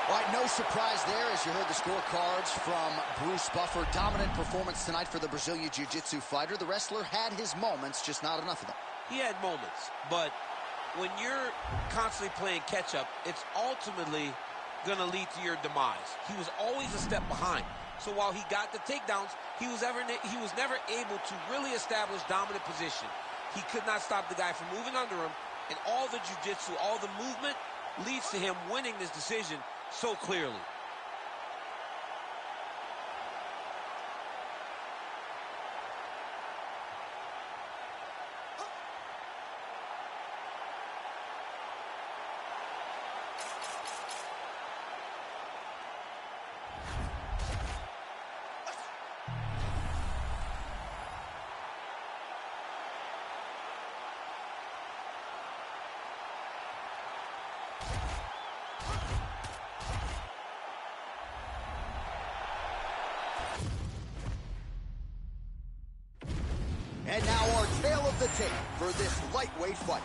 All right, no surprise there as you heard the scorecards from Bruce Buffer. Dominant performance tonight for the Brazilian Jiu-Jitsu fighter. The wrestler had his moments, just not enough of them. He had moments, but when you're constantly playing catch-up, it's ultimately going to lead to your demise. He was always a step behind. So while he got the takedowns, he was never able to really establish dominant position. He could not stop the guy from moving under him, and all the jiu-jitsu, all the movement leads to him winning this decision so clearly. the tape for this lightweight fight.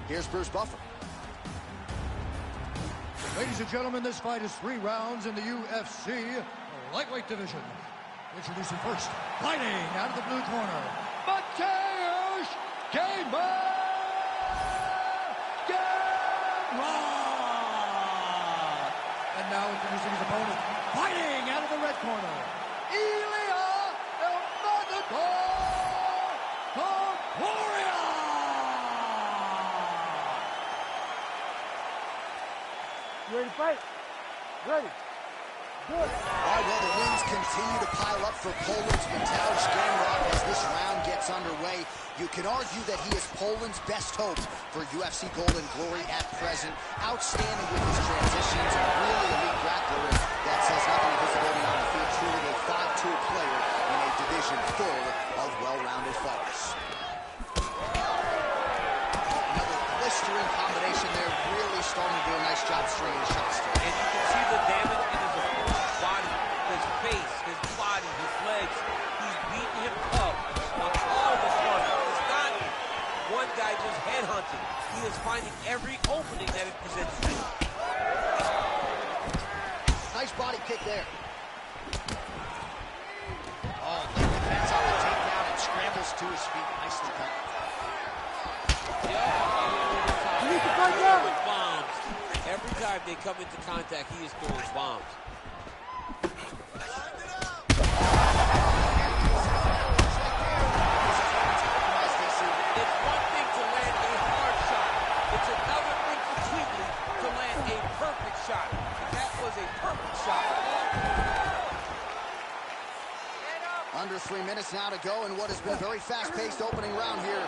Here's Bruce Buffer. Ladies and gentlemen, this fight is 3 rounds in the UFC lightweight division. Introducing first, fighting out of the blue corner, Mateusz Gamrot. And now introducing his opponent, fighting out of the red corner, Ilya Topuria. You ready to fight? Ready. Good. All right, well, the wins continue to pile up for Poland's Mateusz Gamrot as this round gets underway. You can argue that he is Poland's best hope for UFC Golden Glory at present. Outstanding with his transitions, a really elite grappler, and that says nothing of his ability on the field. Truly a 5-tool player in a division full of well-rounded fighters. Another blistering combination there, really starting to do a nice job stringing shots together. And you can see the damage in his opponent's body, his face, his body, his legs. He's beating him up on all the fronts. It's not one guy just headhunting. He is finding every opening that it presents to him. Nice body kick there. Oh, good defense on the takedown and scrambles to his feet. Nicely done. You need to fight now. With bombs. Every time they come into contact, he is throwing bombs. It's one thing to land a hard shot. It's another thing for Tweedley to land a perfect shot. And that was a perfect shot. Under 3 minutes now to go in what has been a very fast-paced opening round here.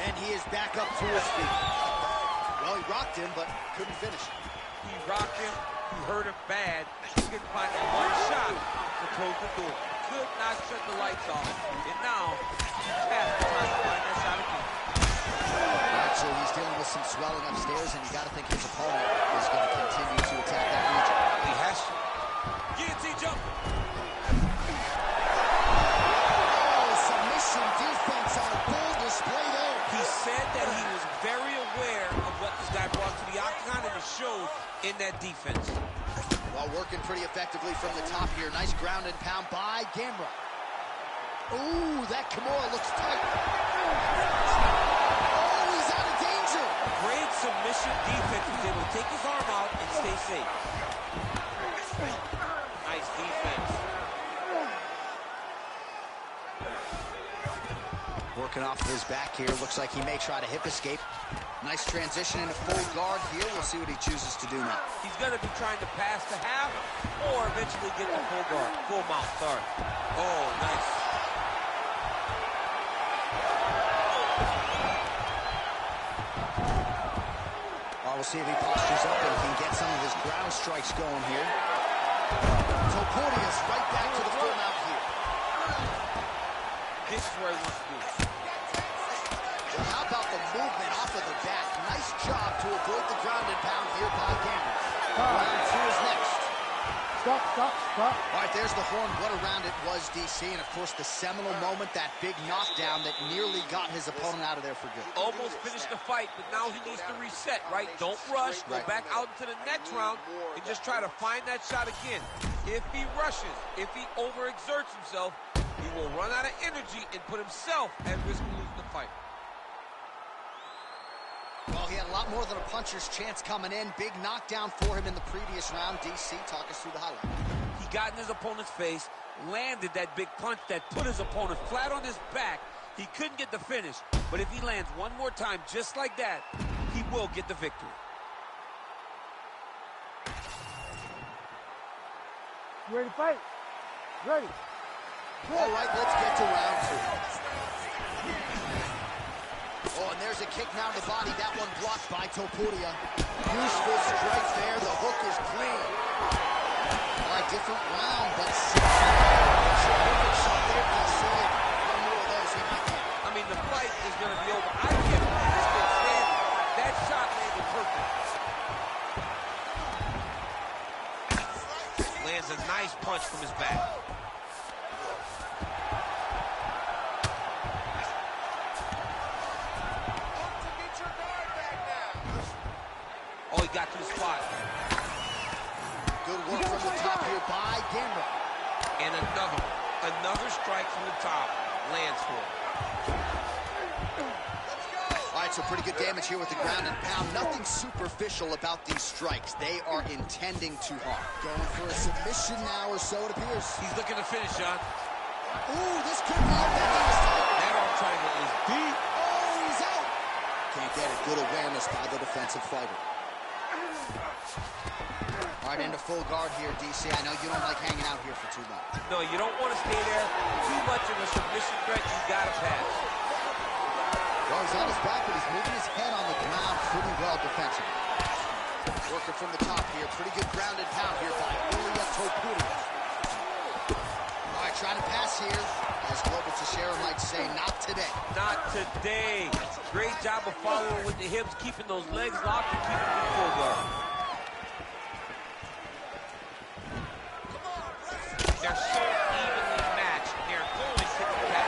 And he is back up to his feet. Well, he rocked him, but couldn't finish. He rocked him. He hurt him bad. He couldn't find one shot to close the door. Could not shut the lights off. And now, he's past the time to find that shot again. Actually, he's dealing with some swelling upstairs, and you got to think his opponent is going to continue to attack that region. He has to. Guillotine jump. Oh, submission defense on full display there. He said that he was very aware of what this guy brought to the octagon, and it showed in that defense. Well, working pretty effectively from the top here. Nice ground and pound by Gamrot. Ooh, that Kimura looks tight. Oh, he's out of danger. Great submission defense. He was able to take his arm out and stay safe. Nice defense. Working off of his back here. Looks like he may try to hip escape. Nice transition into full guard here. We'll see what he chooses to do now. He's going to be trying to pass the half or eventually get the full guard. Full mount, sorry. Oh, nice. We'll see if he postures up and can get some of his ground strikes going here. Topuria's right back to the full mount here. This is where he wants to be. Well, how about the movement off of the back? Nice job to avoid the ground and pound here by Gamrot. Round 2 is next. Stop, stop, stop. All right, there's the horn. What a round it was, DC. And, of course, the seminal moment, that big knockdown that nearly got his opponent out of there for good. Almost finished the fight, but now he needs to reset, right? Don't rush. Go back out into the next round and just try to find that shot again. If he rushes, if he overexerts himself, he will run out of energy and put himself at risk of losing the fight. Well, he had a lot more than a puncher's chance coming in. Big knockdown for him in the previous round. DC, talk us through the highlight. He got in his opponent's face, landed that big punch that put his opponent flat on his back. He couldn't get the finish, but if he lands one more time just like that, he will get the victory. You ready to fight? Ready. All right, let's get to round 2. Oh, and there's a kick now to the body. That one blocked by Topuria. Useful strike there. The hook is clean. All right, different round, but perfect shot there. One more of those, he might get. I mean, the fight is going to be over. I can't believe this kid standing. That shot landed perfect. Lands a nice punch from his back. got to the spot. Good work from the top here by Gamrot. And another strike from the top lands for him. All right, so pretty good damage here with the ground and pound. Nothing superficial about these strikes. They are intending to harm. Going for a submission now or so, it appears. He's looking to finish, John. Ooh, this could be a That arm triangle is deep. Oh, he's out. Can't get it. Good awareness by the defensive fighter. All right, into full guard here, DC. I know you don't like hanging out here for too long. No, you don't want to stay there too much of a submission threat. You got to pass. Well, he's on his back, but he's moving his head on the ground pretty well defensively. Working from the top here. Pretty good grounded pound here by Ilya Topuria. All right, trying to pass here. As Global Teixeira might say, not today. Not today. Great job of following with the hips, keeping those legs locked and keeping them in full guard. They're so evenly matched. They're going tit-for-tat.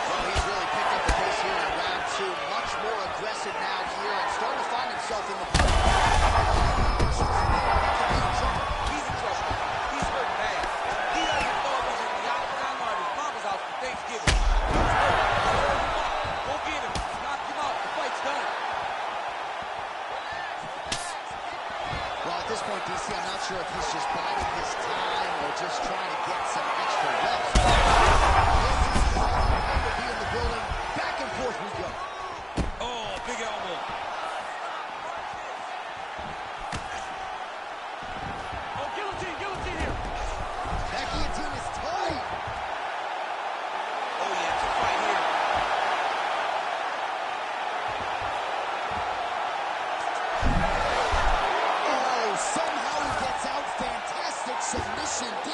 Well, he's really picked up the pace here in round two. Much more aggressive now here and starting to find himself in the fight. He's in trouble. He's hurt bad. He doesn't know if he's in the octagon or at his mama's house for Thanksgiving. Go get him. Knock him out. The fight's done. Well, at this point, DC, I'm not sure if he's just biding his time or just trying to get some extra reps. To be in the building. Back and forth we go. Oh, big elbow. Oh, guillotine here. That guillotine is tight. Oh, yeah, it's a fight here. Oh, somehow he gets out. Fantastic submission, D.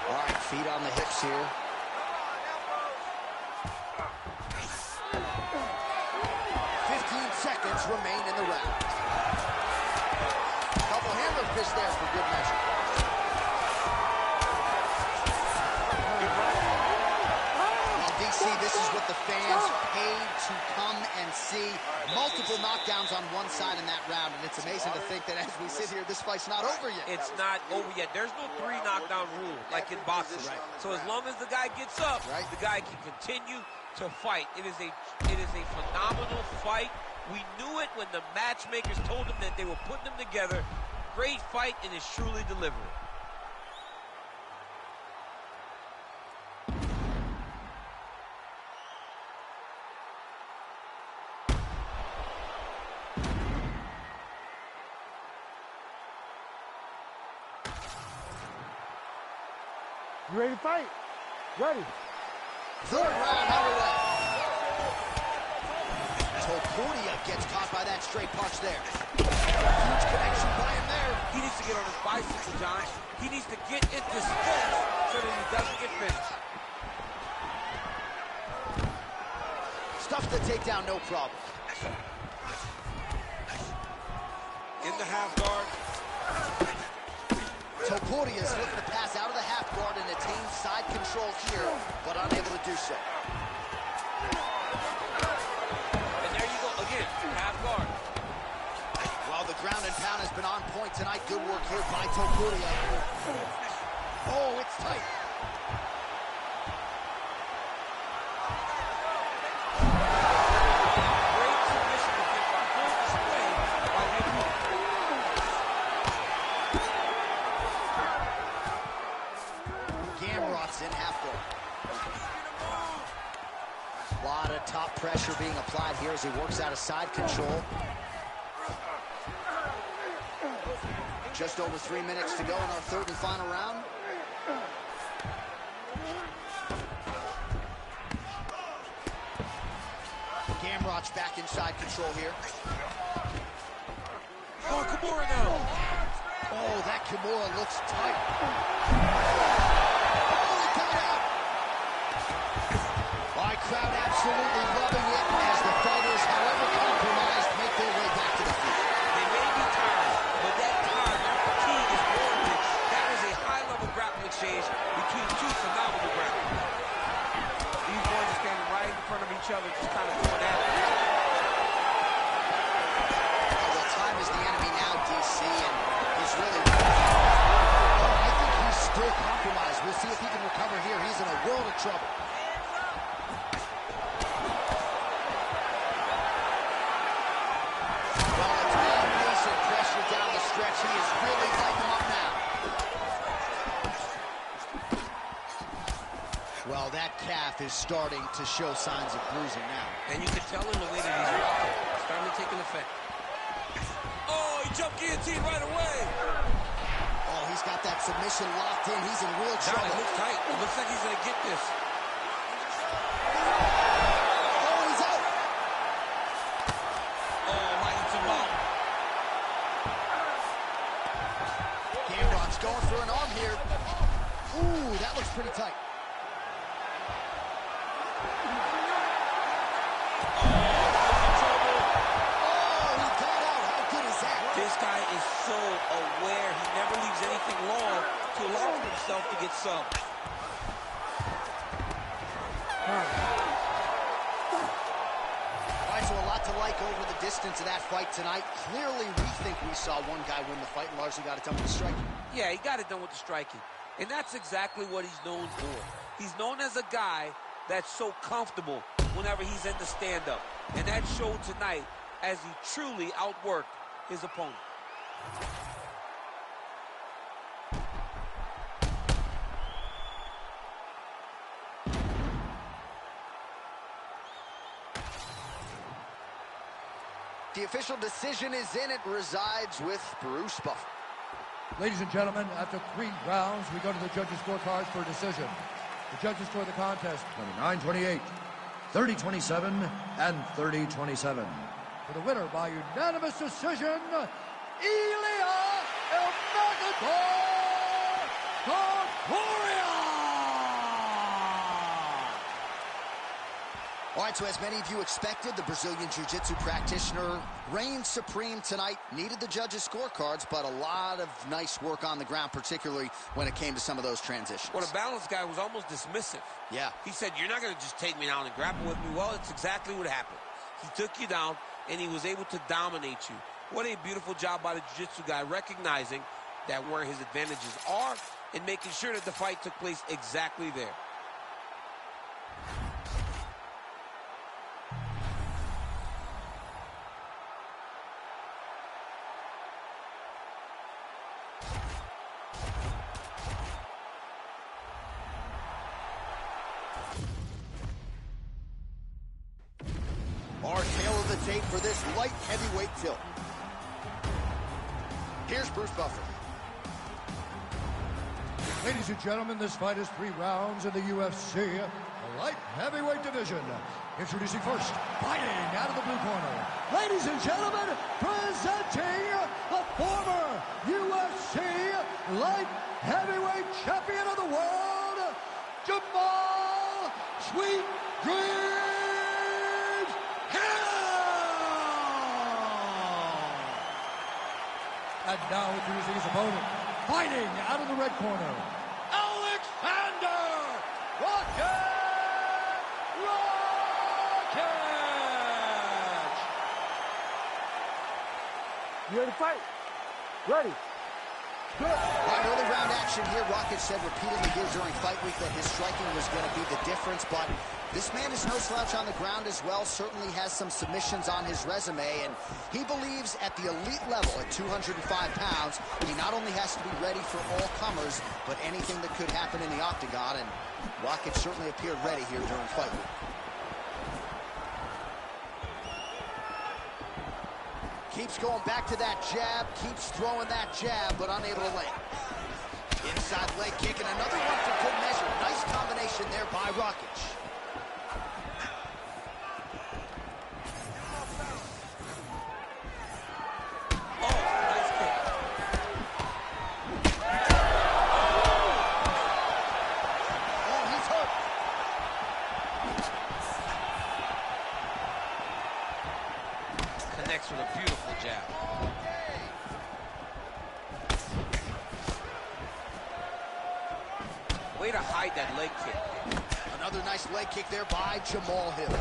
All right, feet on the hips here. 15 seconds remain in the round. Double hammer fist there for good measure. Well, DC, this is what the fans paid to come and see. Multiple knockdowns on one side in that round, and it's amazing to think that as we sit here, this fight's not over yet. It's not over yet. There's no 3 knockdown rule like in boxing. Right. So as long as the guy gets up, the guy can continue to fight. It is a phenomenal fight. We knew it when the matchmakers told them that they were putting them together. Great fight, and it's truly delivered. You ready to fight? Ready. Third round underway. Topuria gets caught by that straight punch there. Huge connection by him there. He needs to get on his bicycle, John. He needs to get into space so that he doesn't get finished. Stuff the takedown, no problem. In the half guard. Topuria is looking to pass out of the half guard and attain side control here, but unable to do so. And there you go, again, half guard. Well, the ground and pound has been on point tonight. Good work here by Topuria. Oh, it's tight. Great submission defense on full display by the opponent. Gamrot's in half guard. A lot of top pressure being applied here as he works out of side control. Just over 3 minutes to go in our third and final round. Gamrot's back inside control here. Oh, Kimura now. Oh, that Kimura looks tight. Oh, he got out. My crowd absolutely loving it as the fighters, however compromised, make their way back to the field. They may be tired, but that time, that fatigue is warranted. That was a high-level grappling exchange between two phenomenal grapplers. These boys are standing right in front of each other, just kind of going at it. Well, time is calf is starting to show signs of bruising now. And you can tell in the way that he's walking. It's starting to take an effect. Oh, he jumped guillotine right away. Oh, he's got that submission locked in. He's in real trouble. It looks tight. It looks like he's going to get this. Oh, he's out. Oh, lightens him up. Cameron's going for an arm here. Ooh, that looks pretty tight. This guy is so aware. He never leaves anything long to allow himself to get subbed. All right, so a lot to like over the distance of that fight tonight. Clearly, we think we saw one guy win the fight and largely got it done with the striking. Yeah, he got it done with the striking. And that's exactly what he's known for. He's known as a guy that's so comfortable whenever he's in the stand-up. And that showed tonight as he truly outworked his opponent. The official decision is in. It resides with Bruce Buffer. Ladies and gentlemen, after 3 rounds, we go to the judges' scorecards for a decision. The judges score the contest 29-28, 30-27, and 30-27. For the winner by unanimous decision, Ilya Ilmagador. All right, so as many of you expected, the Brazilian Jiu-Jitsu practitioner reigned supreme tonight. Needed the judges' scorecards, but a lot of nice work on the ground, particularly when it came to some of those transitions. Well, the balance guy was almost dismissive. Yeah. He said, you're not going to just take me down and grapple with me. Well, it's exactly what happened. He took you down, and he was able to dominate you. What a beautiful job by the Jiu-Jitsu guy, recognizing that where his advantages are and making sure that the fight took place exactly there. Our tail of the tape for this light heavyweight tilt. Here's Bruce Buffer. Ladies and gentlemen, this fight is 3 rounds in the UFC, the light heavyweight division. Introducing first, fighting out of the blue corner. Ladies and gentlemen, presenting the former UFC light heavyweight champion of the world, Jamal Sweet Dreams Hill! And now introducing his opponent, fighting out of the red corner, Alexander Rocket! You ready to fight? Ready. Good. All right, early round action here. Rocket said repeatedly here during fight week that his striking was going to be the difference, but this man is no slouch on the ground as well, certainly has some submissions on his resume, and he believes at the elite level at 205 pounds, he not only has to be ready for all comers, but anything that could happen in the octagon, and Rocket certainly appeared ready here during fight week. Keeps going back to that jab, keeps throwing that jab, but unable to land. Inside leg kick, and another one for good measure. Nice combination there by Rocket. With a beautiful jab. Way to hide that leg kick. Another nice leg kick there by Jamal Hill.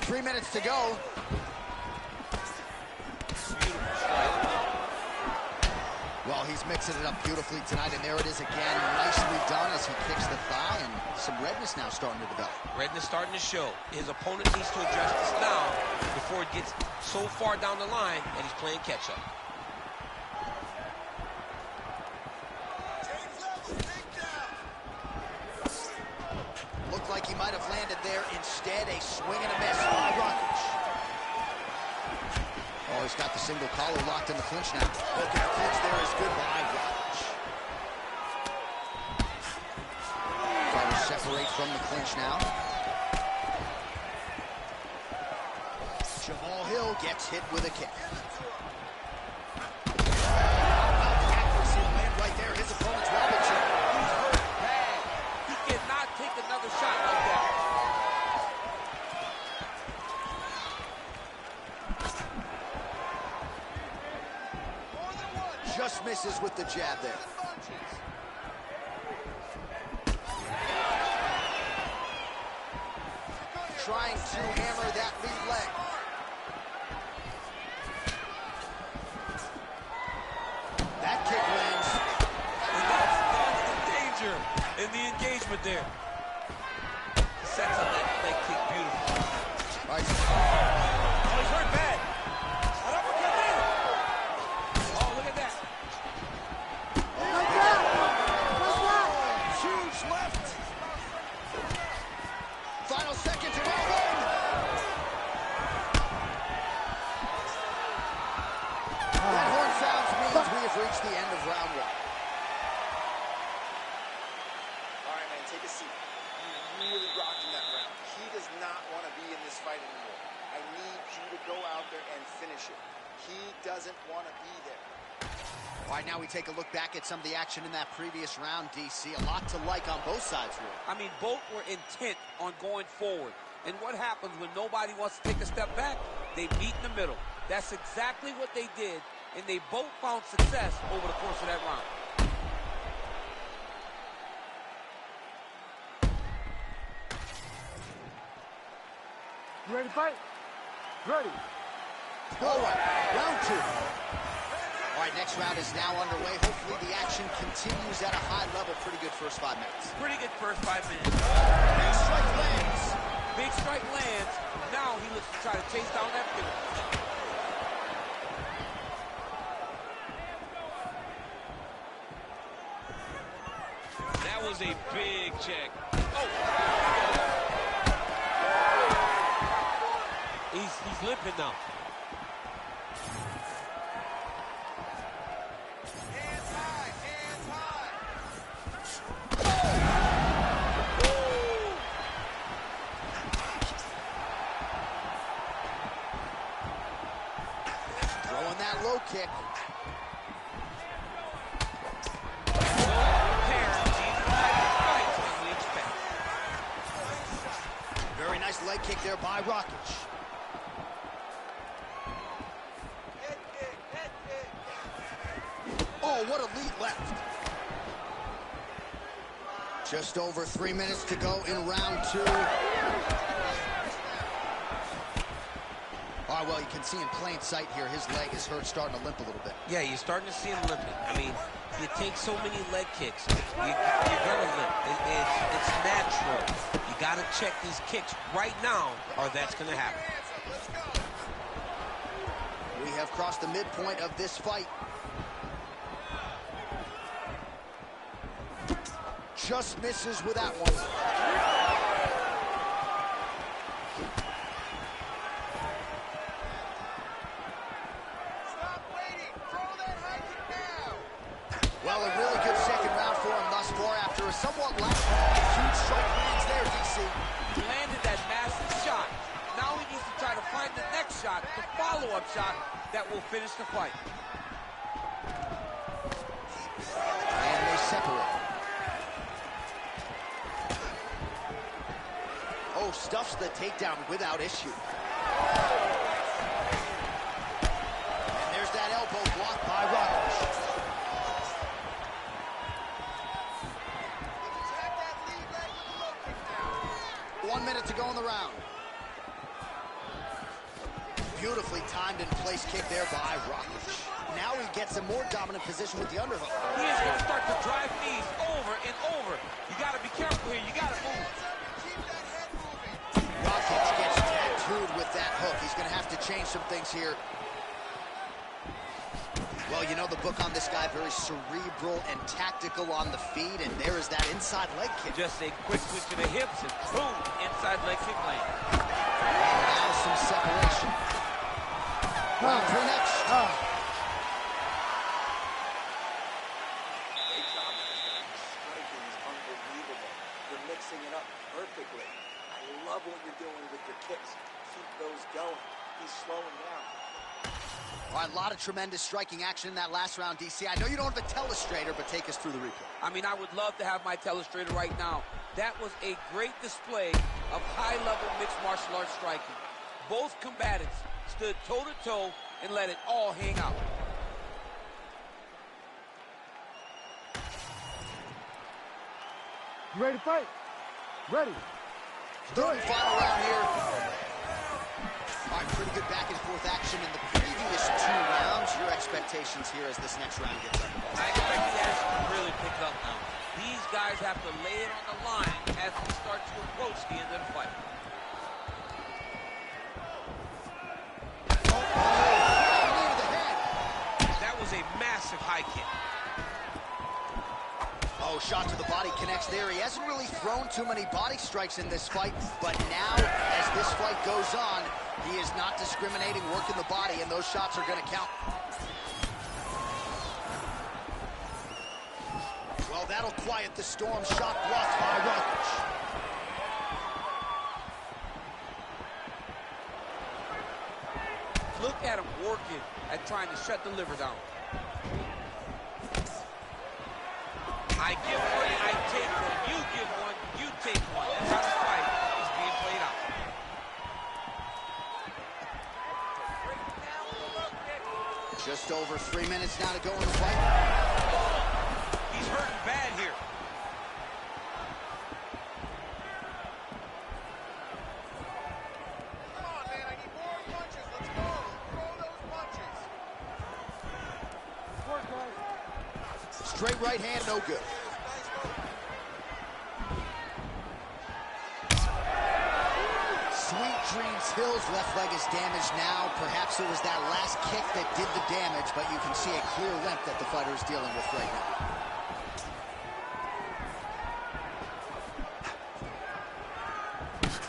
3 minutes to go. Beautiful strike. Well, he's mixing it up beautifully tonight, and there it is again. Nicely done as he kicks the thigh, and some redness now starting to develop. Redness starting to show. His opponent needs to address this now before it gets so far down the line that he's playing catch-up. he might have landed there. Instead, a swing and a miss by Rakic. Oh, he's got the single collar locked in the clinch now. Look at the clinch there is good by Rakic. Fighters separate from the clinch now. Jamal Hill gets hit with a kick. Accuracy to land right there. His opponent's wobble check. He's hurt bad. He cannot take another shot like that. Just misses with the jab there. Trying to hammer that lead leg. That kick lands. And that's the danger in the engagement there. Sets up that leg kick beautifully. All right. Oh, he's hurt bad. An uppercut in. Oh, look at that. Huge left. Final seconds to roll in. That horn sounds means we have reached the end of round one. All right, man, take a seat. You really rocked in that round. He does not want to be in this fight anymore. I need you to go out there and finish it. He doesn't want to be there. All right, now we take a look back at some of the action in that previous round, DC. A lot to like on both sides, really. I mean, both were intent on going forward. And what happens when nobody wants to take a step back? They meet in the middle. That's exactly what they did, and they both found success over the course of that round. You ready to fight? Ready. All right, round two. All right, next round is now underway. Hopefully the action continues at a high level. Pretty good first 5 minutes. Pretty good first 5 minutes. Big strike lands. Big strike lands. Now he looks to try to chase down that finish. That was a big check. Oh! He's limping now. Hands high, hands high. Throwing that low kick. Very nice leg kick there by Rakic. Head kick, head kick. Oh, what a lead left. Just over 3 minutes to go in round two. All right, well, you can see in plain sight here, his leg is hurt, starting to limp a little bit. Yeah, you're starting to see him limping. I mean, you take so many leg kicks, you're gonna limp. It's natural. You gotta check these kicks right now, or that's gonna happen. Let's go. We have crossed the midpoint of this fight. Just misses with that one. Stop waiting. Throw that high kick now. Well, a really good second round for him thus far after a somewhat huge strike lands there, DC. He landed that massive shot. Now he needs to try to find the next shot, the follow-up shot that will finish the fight. And they separate. Oh, stuffs the takedown without issue. And there's that elbow blocked by Rakic. Attack that lead leg with a low kick now. 1 minute to go in the round. Beautifully timed and placed kick there by Rakic. Now he gets a more dominant position with the underhook. He is going to start to drive knees over and over. You got to be careful here. You got to move. Keep that head moving. Rakic gets tattooed with that hook. He's going to have to change some things here. Well, you know the book on this guy, very cerebral and tactical on the feet, and there is that inside leg kick. Just a quick switch to the hips, and boom, inside leg kick land. And now some separation. Round 3 next. Great job, man. Striking is unbelievable. You're mixing it up perfectly. I love what you're doing with your kicks. Keep those going. He's slowing down. All right, a lot of tremendous striking action in that last round, DC. I know you don't have a telestrator, but take us through the replay. I mean, I would love to have my telestrator right now. That was a great display of high-level mixed martial arts striking. Both combatants stood toe-to-toe and let it all hang out. You ready to fight? Ready. Third and final round here. All right, pretty good back and forth action in the previous 2 rounds. Your expectations here as this next round gets underway? I expect the action to really pick up now. These guys have to lay it on the line as we start to approach the end of the fight. That was a massive high kick. Oh, shot to the body connects there. He hasn't really thrown too many body strikes in this fight, but now, as this fight goes on, he is not discriminating, working the body, and those shots are going to count. Well, that'll quiet the storm. Shot blocked by Rockich. Look at him working at trying to shut the liver down. I give one, I take one. You give one, you take one. That's how the fight is being played out. Just over 3 minutes now to go in the fight. He's hurting bad here. Come on, man. I need more punches. Let's go. Throw those punches. Work, guys. Straight right hand, no good. Sweet Dreams Hill's left leg is damaged now. Perhaps it was that last kick that did the damage, but you can see a clear limp that the fighter is dealing with right now.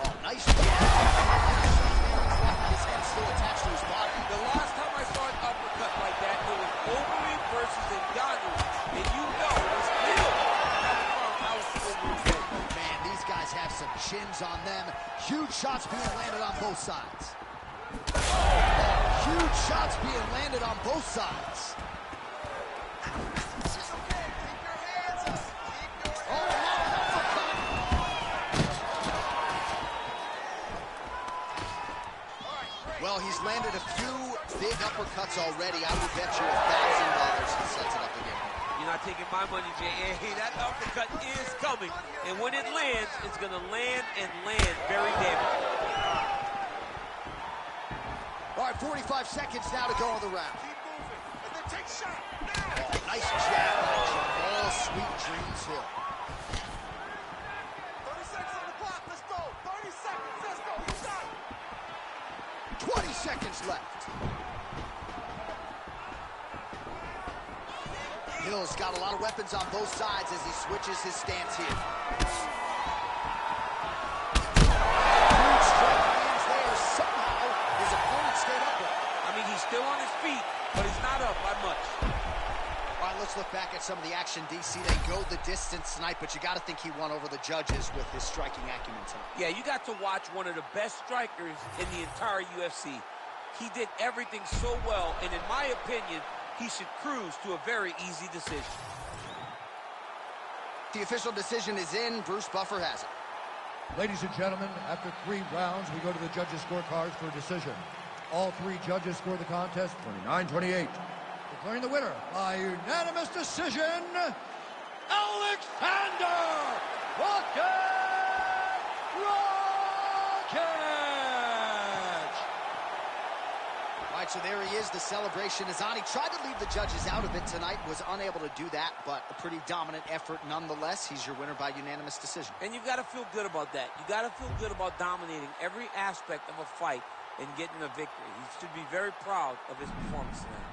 Oh, nice jab. His head still attached to his body. The last time I saw an uppercut like that, it was Overeem versus Ngannou, and you know it's still coming from House Overeem's head. Man, these guys have some chins on them. Huge shots being landed on both sides. Huge shots being landed on both sides. It's okay. Keep your hands up. Keep your Oh, hands up. All right, great. well, he's landed a few big uppercuts already. I would bet you $1,000 he sets it up again. You're not taking my money, Jay. Hey, that uppercut is coming. And when it lands, it's going to land and land very damaging. All right, 45 seconds now to go in the round. Keep moving. And then take shot. Now. Oh, nice jab by Jamal Sweet Dreams Hill. 30 seconds on the clock. Let's go. 30 seconds. Let's go. You got it. 20 seconds left. Hill's got a lot of weapons on both sides as he switches his stance here. Huge strike lands there. Somehow, his opponent stayed upright. I mean, he's still on his feet, but he's not up by much. All right, let's look back at some of the action, DC. They go the distance tonight, but you got to think he won over the judges with his striking acumen tonight. Yeah, you got to watch one of the best strikers in the entire UFC. He did everything so well, and in my opinion, he should cruise to a very easy decision. The official decision is in. Bruce Buffer has it. Ladies and gentlemen, after 3 rounds, we go to the judges' scorecards for a decision. All 3 judges score the contest 29-28. Declaring the winner by unanimous decision, Alexander Rockich! All right, so there he is. The celebration is on. He tried to leave the judges out of it tonight, was unable to do that, but a pretty dominant effort nonetheless. He's your winner by unanimous decision. And you've got to feel good about that. You got to feel good about dominating every aspect of a fight and getting a victory. He should be very proud of his performance tonight.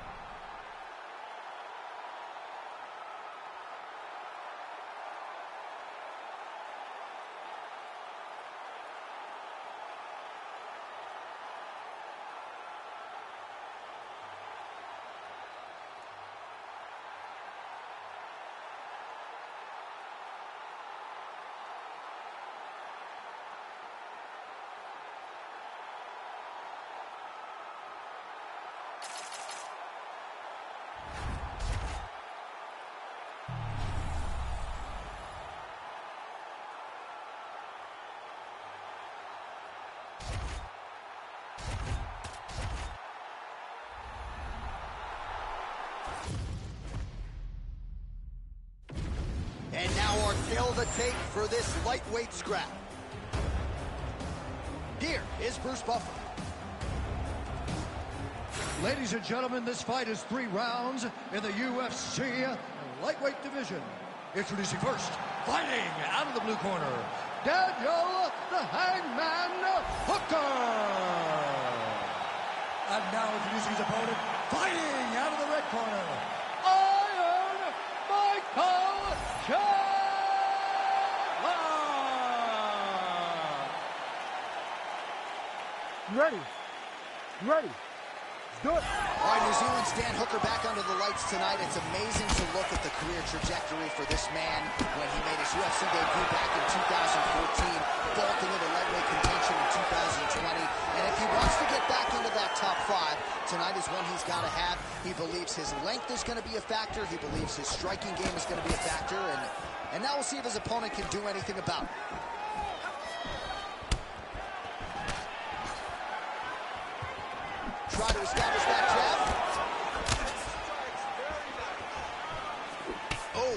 And now our tale of the tape for this lightweight scrap. Here is Bruce Buffer. Ladies and gentlemen, this fight is 3 rounds in the UFC lightweight division. Introducing first, fighting out of the blue corner, Daniel the Hangman Hooker. And now introducing his opponent, fighting out of the red corner, Iron Michael Chandler. You ready? You ready? Do it. All right, New Zealand's Dan Hooker back under the lights tonight. It's amazing to look at the career trajectory for this man when he made his UFC debut back in 2014, vaulting into lightweight contention in 2020. And if he wants to get back into that top 5, tonight is one he's got to have. He believes his length is going to be a factor. He believes his striking game is going to be a factor. And now we'll see if his opponent can do anything about it. Try to establish that jab. Oh.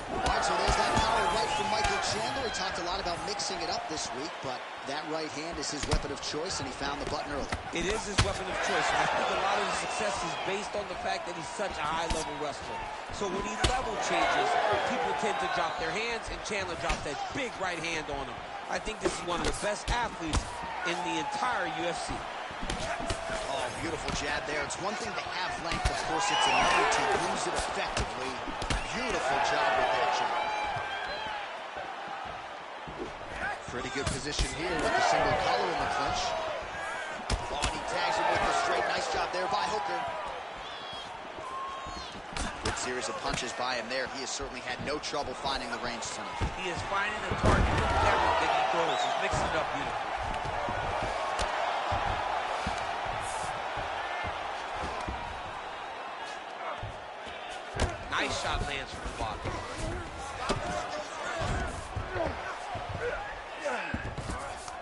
All right, so there's that power right from Michael Chandler. He talked a lot about mixing it up this week, but that right hand is his weapon of choice, and he found the button early. It is his weapon of choice, and I think a lot of his success is based on the fact that he's such a high-level wrestler. So when he level changes, people tend to drop their hands, and Chandler drops that big right hand on him. I think this is one of the best athletes in the entire UFC. Oh, beautiful jab there. It's one thing to have length. Of course, it's another to use it effectively. Beautiful job with that jab. Pretty good position here with the single collar in the clinch. Oh, and he tags him with the straight. Nice job there by Hooker. Good series of punches by him there. He has certainly had no trouble finding the range tonight. He is finding the target with everything he throws. He's mixing it up beautifully. Nice shot lands from the bottom.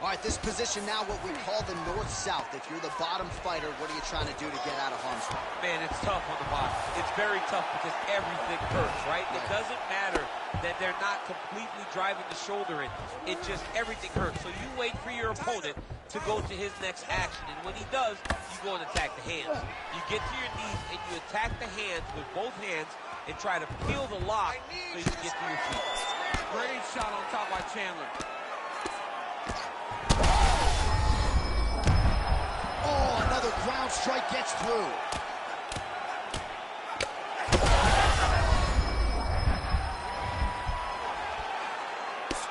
All right, this position now what we call the north-south. If you're the bottom fighter, what are you trying to do to get out of harm's way? Man, it's tough on the bottom. It's very tough because everything hurts, right? It doesn't matter that they're not completely driving the shoulder in. It just, everything hurts. So you wait for your opponent to go to his next action. And when he does, you go and attack the hands. You get to your knees and you attack the hands with both hands and try to peel the lock so you can get to your feet. Great shot on top by Chandler. Oh, another ground strike gets through.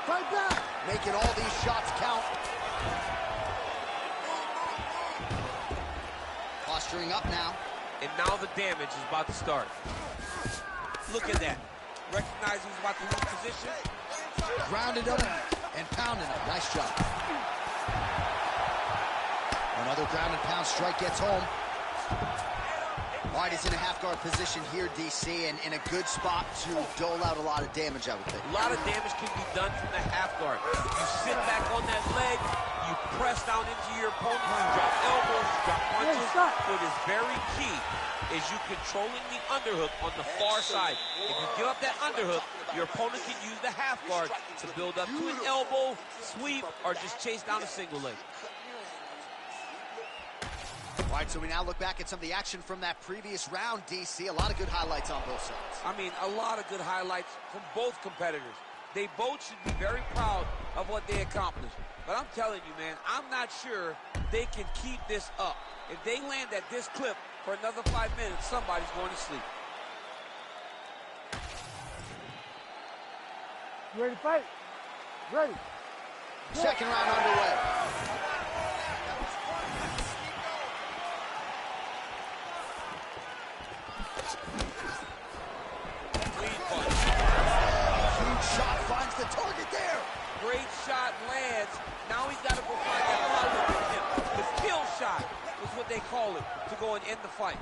Fight back. Making all these shots count. Posturing up now. And now the damage is about to start. Look at that. Recognize he's about to lose position. Grounded him and pounding him. Nice job. Another ground and pound strike gets home. All right, he's in a half-guard position here, DC, and in a good spot to dole out a lot of damage, I would think. A lot of damage can be done from the half guard. You sit back on that leg, you press down into your opponent, you drop elbows, you drop punches. What is very key is you controlling the underhook on the far side. If you give up that underhook, your opponent can use the half guard to build up to an elbow, sweep, or just chase down a single leg. All right, so we now look back at some of the action from that previous round, DC. A lot of good highlights on both sides. I mean, a lot of good highlights from both competitors. They both should be very proud of what they accomplished. But I'm telling you, man, I'm not sure they can keep this up. If they land at this clip for another 5 minutes, somebody's going to sleep. You ready to fight? Ready. Second round underway. Huge shot finds the target there. Great shot lands. Now he's got to go find that follow with him. The kill shot is what they call it to go and end the fight.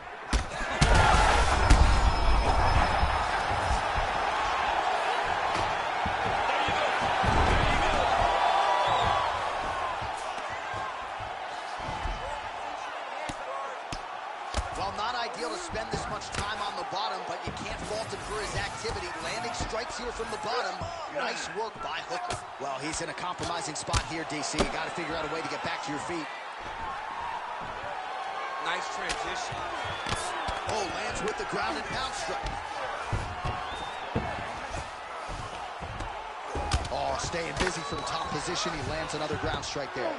Well, Well, not ideal to spend this much time on the bottom, but you can't fault him for his activity. Landing strikes here from the bottom. Nice work by Hooker. Well, he's in a compromising spot here, DC. You got to figure out a way to get back to your feet. Nice transition. Oh, lands with the ground and pound strike. Oh, staying busy from top position. He lands another ground strike there.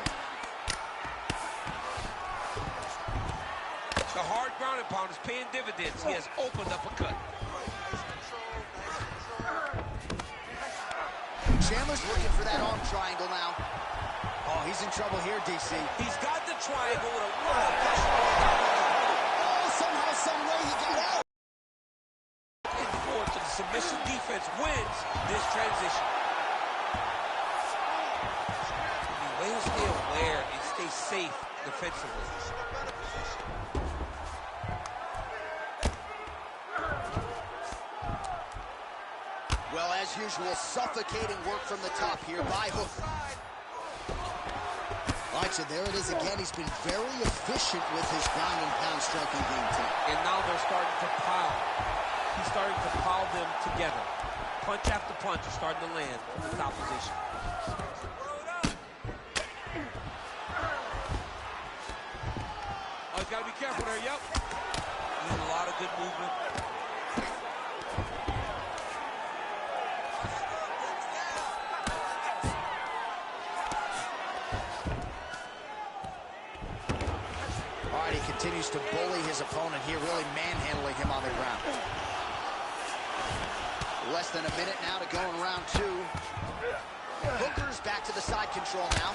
The hard ground and pound is paying dividends. He has opened up a cut. Chandler's looking for that arm triangle now. Oh, he's in trouble here, DC. He's got the triangle with a little pressure. Oh, somehow, some way he got out. Looking forward to the submission defense wins this transition. The way to stay aware and stay safe defensively. Well, as usual, suffocating work from the top here by Hooker. All right, so there it is again. He's been very efficient with his ground and pound striking game team. And now they're starting to pile. He's starting to pile them together. Punch after punch is starting to land from the top position. Oh, he's got to be careful there, yep. Using a lot of good movement. Continues to bully his opponent here, really manhandling him on the ground. Less than a minute now to go in round two. Hooker's back to the side control now.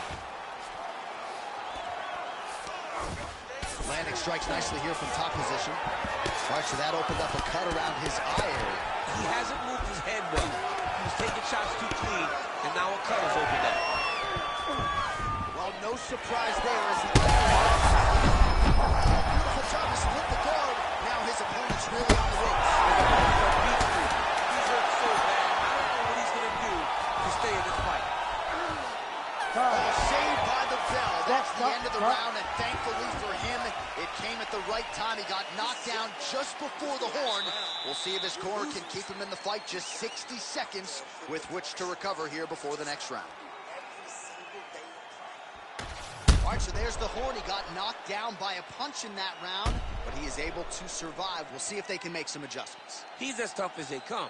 Landing strikes nicely here from top position. All right, so that opened up a cut around his eye area. He hasn't moved his head well. He was taking shots too clean, and now a cut is opened up. Well, no surprise there as he beautiful job to split the guard. Now his opponent's really on the ropes. He's hurt so bad. I don't know what he's going to do to stay in this fight. Oh, saved by the bell. That's the end of the round, and thankfully for him, it came at the right time. He got knocked down just before the horn. We'll see if his corner can keep him in the fight. Just 60 seconds with which to recover here before the next round. All right, so there's the horn. He got knocked down by a punch in that round, but he is able to survive. We'll see if they can make some adjustments. He's as tough as they come.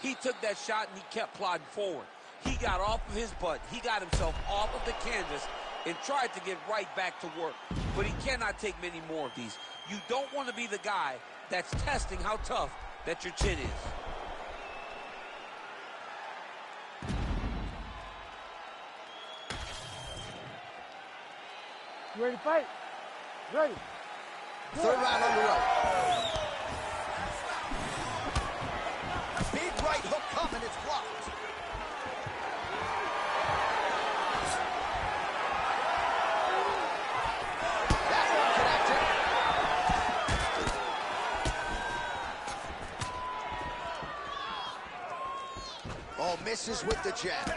He took that shot and he kept plodding forward. He got off of his butt. He got himself off of the canvas and tried to get right back to work. But he cannot take many more of these. You don't want to be the guy that's testing how tough that your chin is. You ready to fight? Ready. Third round underway. Big right hook coming, it's blocked. That one connected. Oh, misses with the jab.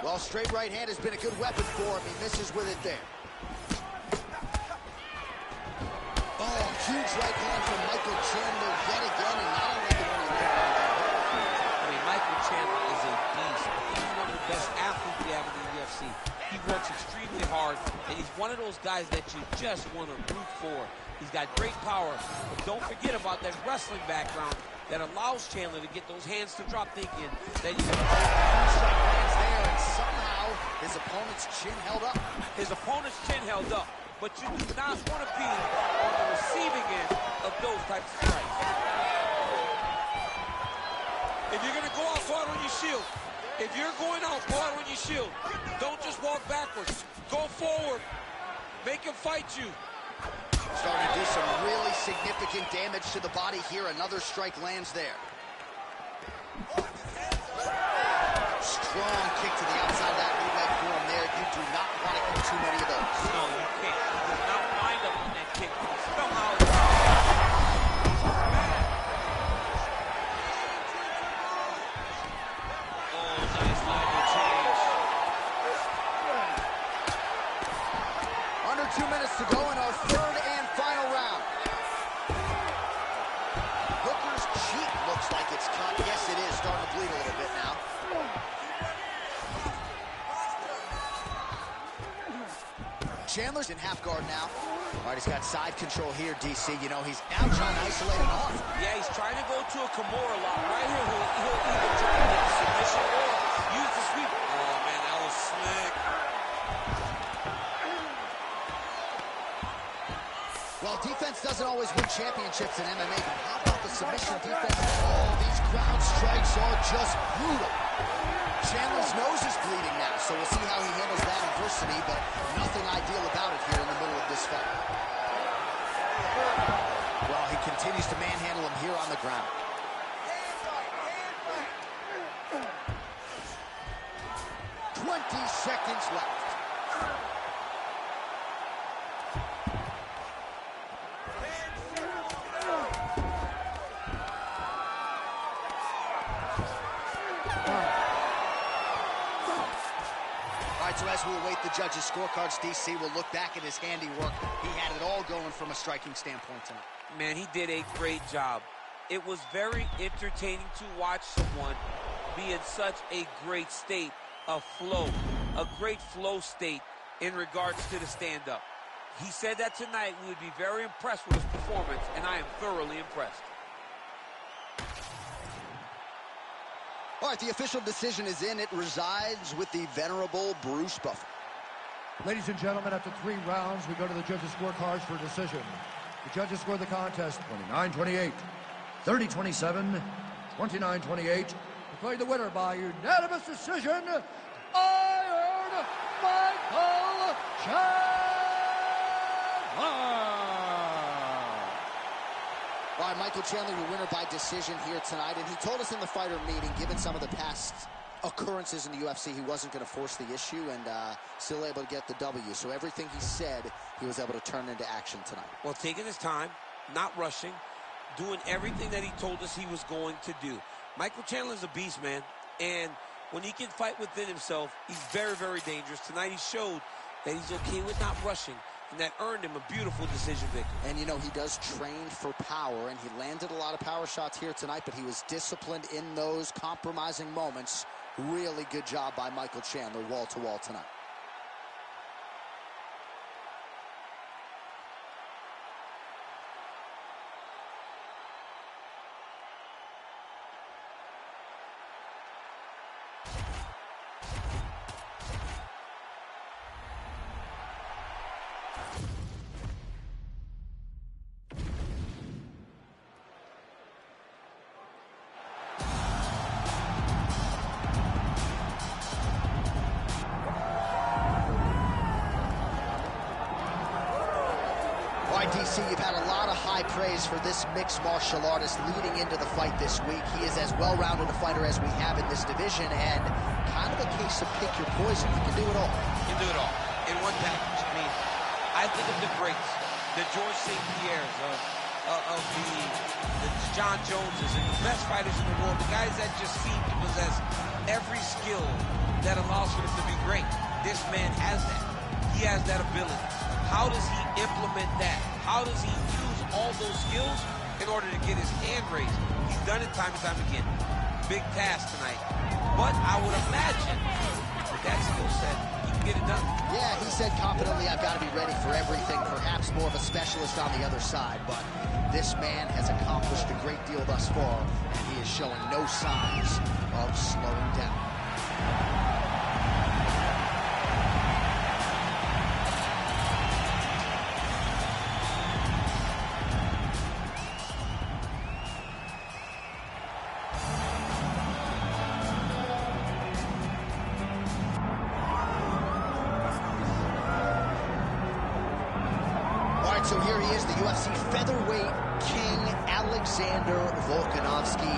Well, straight right hand has been a good weapon for him. He misses with it there. Oh, huge right hand from Michael Chandler yet again, and not only the one he I mean, Michael Chandler is a beast. He's one of the best athletes we have in the UFC. He works extremely hard, and he's one of those guys that you just want to root for. He's got great power, but don't forget about that wrestling background that allows Chandler to get those hands to drop, thinking that you can strike lands there, and somehow his opponent's chin held up. His opponent's chin held up, but you do not want to be on the receiving end of those types of strikes. If you're going to go out on your shield, if you're going out, go out on your shield. Don't just walk backwards. Go forward. Make him fight you. Starting to do some really significant damage to the body here. Another strike lands there. Strong kick to the outside of that bootleg form there. You do not want to get too many of those. No, you can't. He does not wind up on that kick. Somehow. Oh, Chandler's in half guard now. All right, he's got side control here, DC. You know, he's now trying to isolate an arm. Yeah, he's trying to go to a Kimura lock. Right here, he'll either try to get a submission or use the sweep. Oh, man, that was slick. Well, defense doesn't always win championships in MMA, but how about the submission defense? Oh, these ground strikes are just brutal. Chandler's nose is bleeding now, so we'll see how he handles that adversity, but nothing ideal about it here in the middle of this fight. Well, he continues to manhandle him here on the ground. 20 seconds left. So as we await the judges' scorecards, DC will look back at his handiwork. He had it all going from a striking standpoint tonight. Man, he did a great job. It was very entertaining to watch someone be in such a great state of flow, a great flow state in regards to the stand-up. He said that tonight we would be very impressed with his performance, and I am thoroughly impressed. All right, the official decision is in. It resides with the venerable Bruce Buffer. Ladies and gentlemen, after 3 rounds, we go to the judges' scorecards for a decision. The judges scored the contest 29-28, 30-27, 29-28. Declared the winner by unanimous decision, Iron Michael Chandler. All right, Michael Chandler, your winner by decision here tonight. And he told us in the fighter meeting, given some of the past occurrences in the UFC, he wasn't going to force the issue and still able to get the W. So everything he said, he was able to turn into action tonight. Well, taking his time, not rushing, doing everything that he told us he was going to do. Michael Chandler's a beast, man. And when he can fight within himself, he's very, very dangerous. Tonight he showed that he's okay with not rushing. And that earned him a beautiful decision victory. And, you know, he does train for power, and he landed a lot of power shots here tonight, but he was disciplined in those compromising moments. Really good job by Michael Chandler, wall-to-wall tonight. DC, you've had a lot of high praise for this mixed martial artist leading into the fight this week. He is as well-rounded a fighter as we have in this division, and kind of a case of pick your poison. He can do it all. He can do it all in one package. I mean, I think of the greats, the George St. Pierres, of the John Joneses, and the best fighters in the world, the guys that just seem to possess every skill that allows for them to be great. This man has that. He has that ability. How does he implement that? How does he use all those skills in order to get his hand raised? He's done it time and time again. Big task tonight. But I would imagine with that skill set, he can get it done. Yeah, he said confidently, I've got to be ready for everything. Perhaps more of a specialist on the other side, but this man has accomplished a great deal thus far, and he is showing no signs of slowing down. So here he is, the UFC featherweight king, Alexander Volkanovski.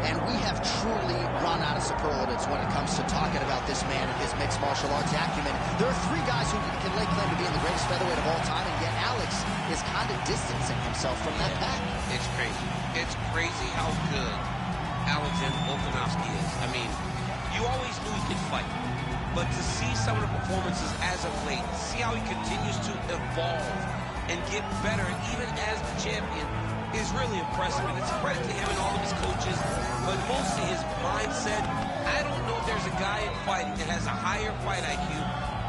And we have truly run out of superlatives when it comes to talking about this man and his mixed martial arts acumen. There are 3 guys who can lay claim to being the greatest featherweight of all time, and yet Alex is kind of distancing himself from that pack. It's crazy. It's crazy how good Alexander Volkanovski is. I mean, you always knew he could fight. But to see some of the performances as of late, see how he continues to evolve and get better, even as the champion, is really impressive. And it's a credit to him and all of his coaches, but mostly his mindset. I don't know if there's a guy in fighting that has a higher fight IQ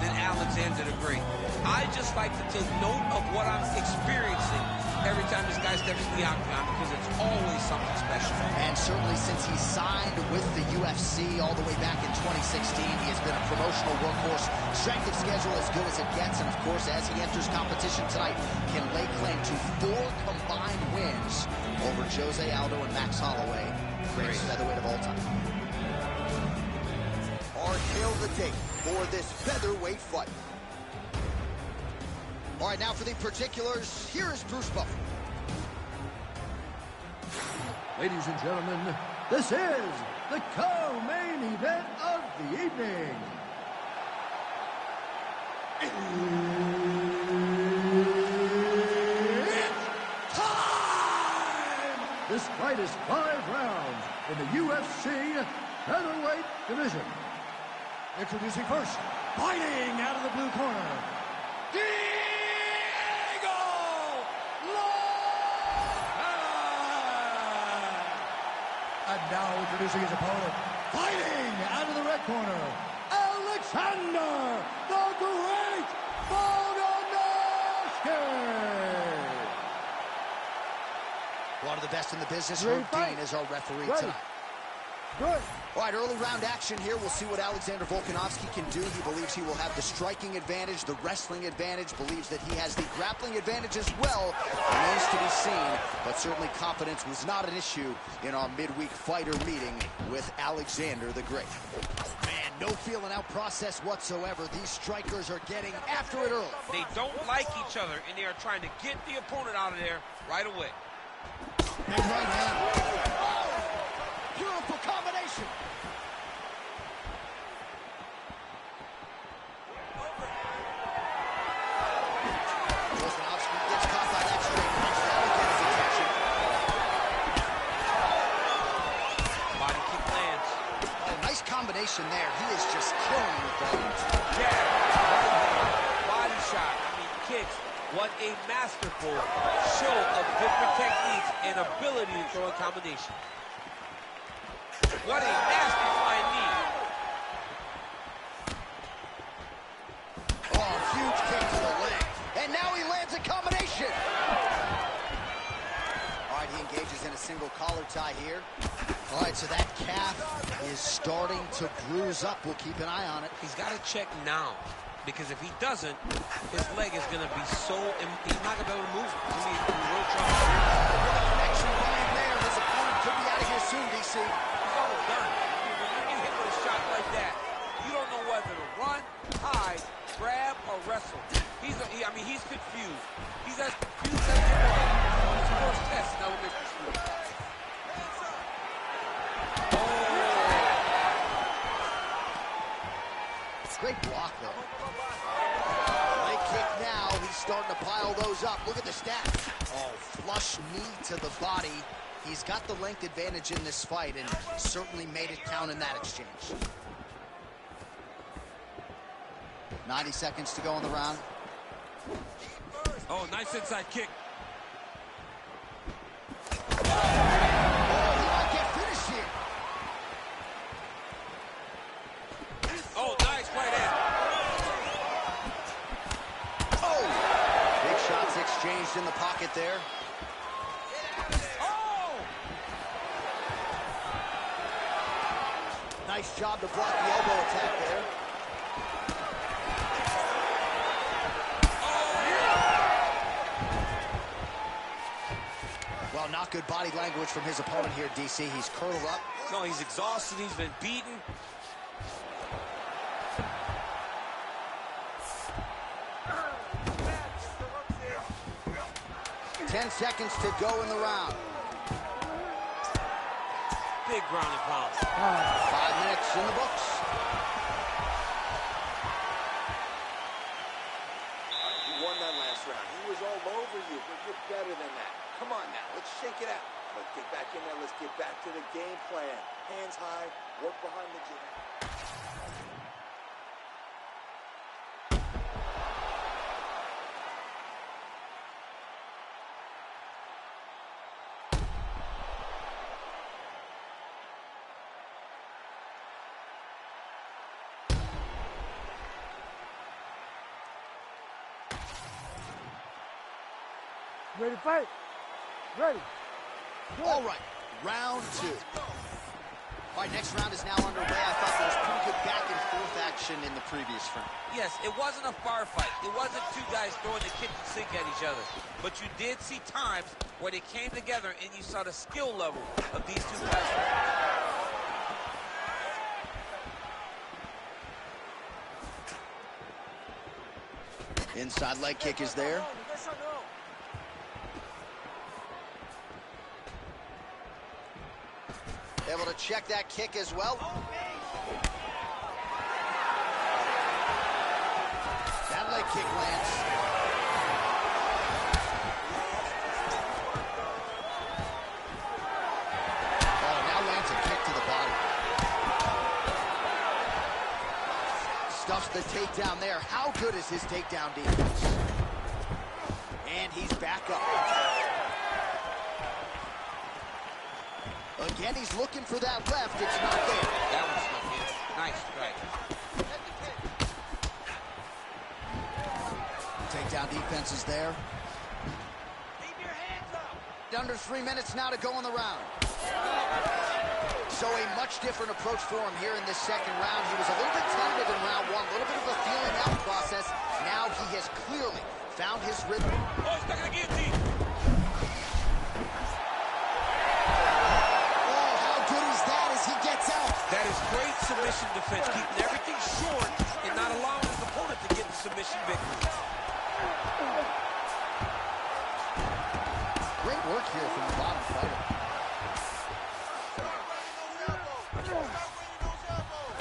than Alexander the Great. I just like to take note of what I'm experiencing every time this guy steps in the octagon, because it's always something special. And certainly since he signed with the UFC all the way back in 2016, he has been a promotional workhorse. Strength of schedule as good as it gets, and of course, as he enters competition tonight, can lay claim to 4 combined wins over Jose Aldo and Max Holloway, greatest featherweight of all time. Our kill the date for this featherweight fight. All right, now for the particulars, here is Bruce Buffer. Ladies and gentlemen, this is the co-main event of the evening. It's time! This fight is 5 rounds in the UFC featherweight division. Introducing first, fighting out of the blue corner, and now introducing his opponent, fighting out of the red corner, Alexander the Great Volkanovski. One of the best in the business, Herb Dean, is our referee tonight. Good. All right, early round action here. We'll see what Alexander Volkanovski can do. He believes he will have the striking advantage, the wrestling advantage, believes that he has the grappling advantage as well. Remains to be seen, but certainly confidence was not an issue in our midweek fighter meeting with Alexander the Great. Man, no feeling out process whatsoever. These strikers are getting after it early. They don't like each other, and they are trying to get the opponent out of there right away. Big right hand. Beautiful combination. Volkanovski gets caught by that straight punch. That'll get his attention. Body kick lands. Oh, nice combination there. He is just killing with those. Jab, right hand, body shot, kicks. What a masterful show of different techniques and ability to throw a combination. What a nasty flying knee. Oh, huge kick to the leg. And now he lands a combination. All right, he engages in a single collar tie here. All right, so that calf is starting to bruise up. We'll keep an eye on it. He's got to check now, because if he doesn't, his leg is going to be so... He's not going to be able to move. He's going to be in real trouble. With a connection going there, his opponent could be out of here soon, DC. He's almost done. When you get hit with a shot like that, you don't know whether to run, hide, grab, or wrestle. He's confused. He's as confused as he was on his first test. Now we're confused. Great block there. Leg kick now. He's starting to pile those up. Look at the stats. Oh, flush knee to the body. He's got the length advantage in this fight and certainly made it count in that exchange. 90 seconds to go in the round. Oh, nice inside kick. Oh, he might get finished here. Oh, nice right hand. Oh! Big shots exchanged in the pocket there. Oh! Nice job to block the elbow attack there. Well, not good body language from his opponent here, DC. He's curled up. No, he's exhausted. He's been beaten. 10 seconds to go in the round. Big ground and pound. 5 minutes in the books. You won that last round. He was all over you, but you're better than that. Come on now, let's shake it out. Let's get back in there. Let's get back to the game plan. Hands high, work behind the jab. Ready to fight? Ready. Good. All right, round 2. All right, next round is now underway. I thought there was pretty good back and forth action in the previous round. Yes, it wasn't a bar fight. It wasn't two guys throwing the kitchen sink at each other. But you did see times where they came together and you saw the skill level of these two guys. Inside leg kick is there. Able to check that kick as well. That leg kick lands. Oh, now lands a kick to the body. Stuffs the takedown there. How good is his takedown defense? And he's back up. Again, he's looking for that left. It's not there. That one's not in. Nice strike. Takedown defense is there. Keep your hands up. Under 3 minutes now to go in the round. So a much different approach for him here in this second round. He was a little bit tentative in round 1, a little bit of a feeling out process. Now he has clearly found his rhythm. Oh, he's stuck in the guillotine. That is great submission defense, keeping everything short and not allowing his opponent to get the submission victory. Great work here from the bottom fighter.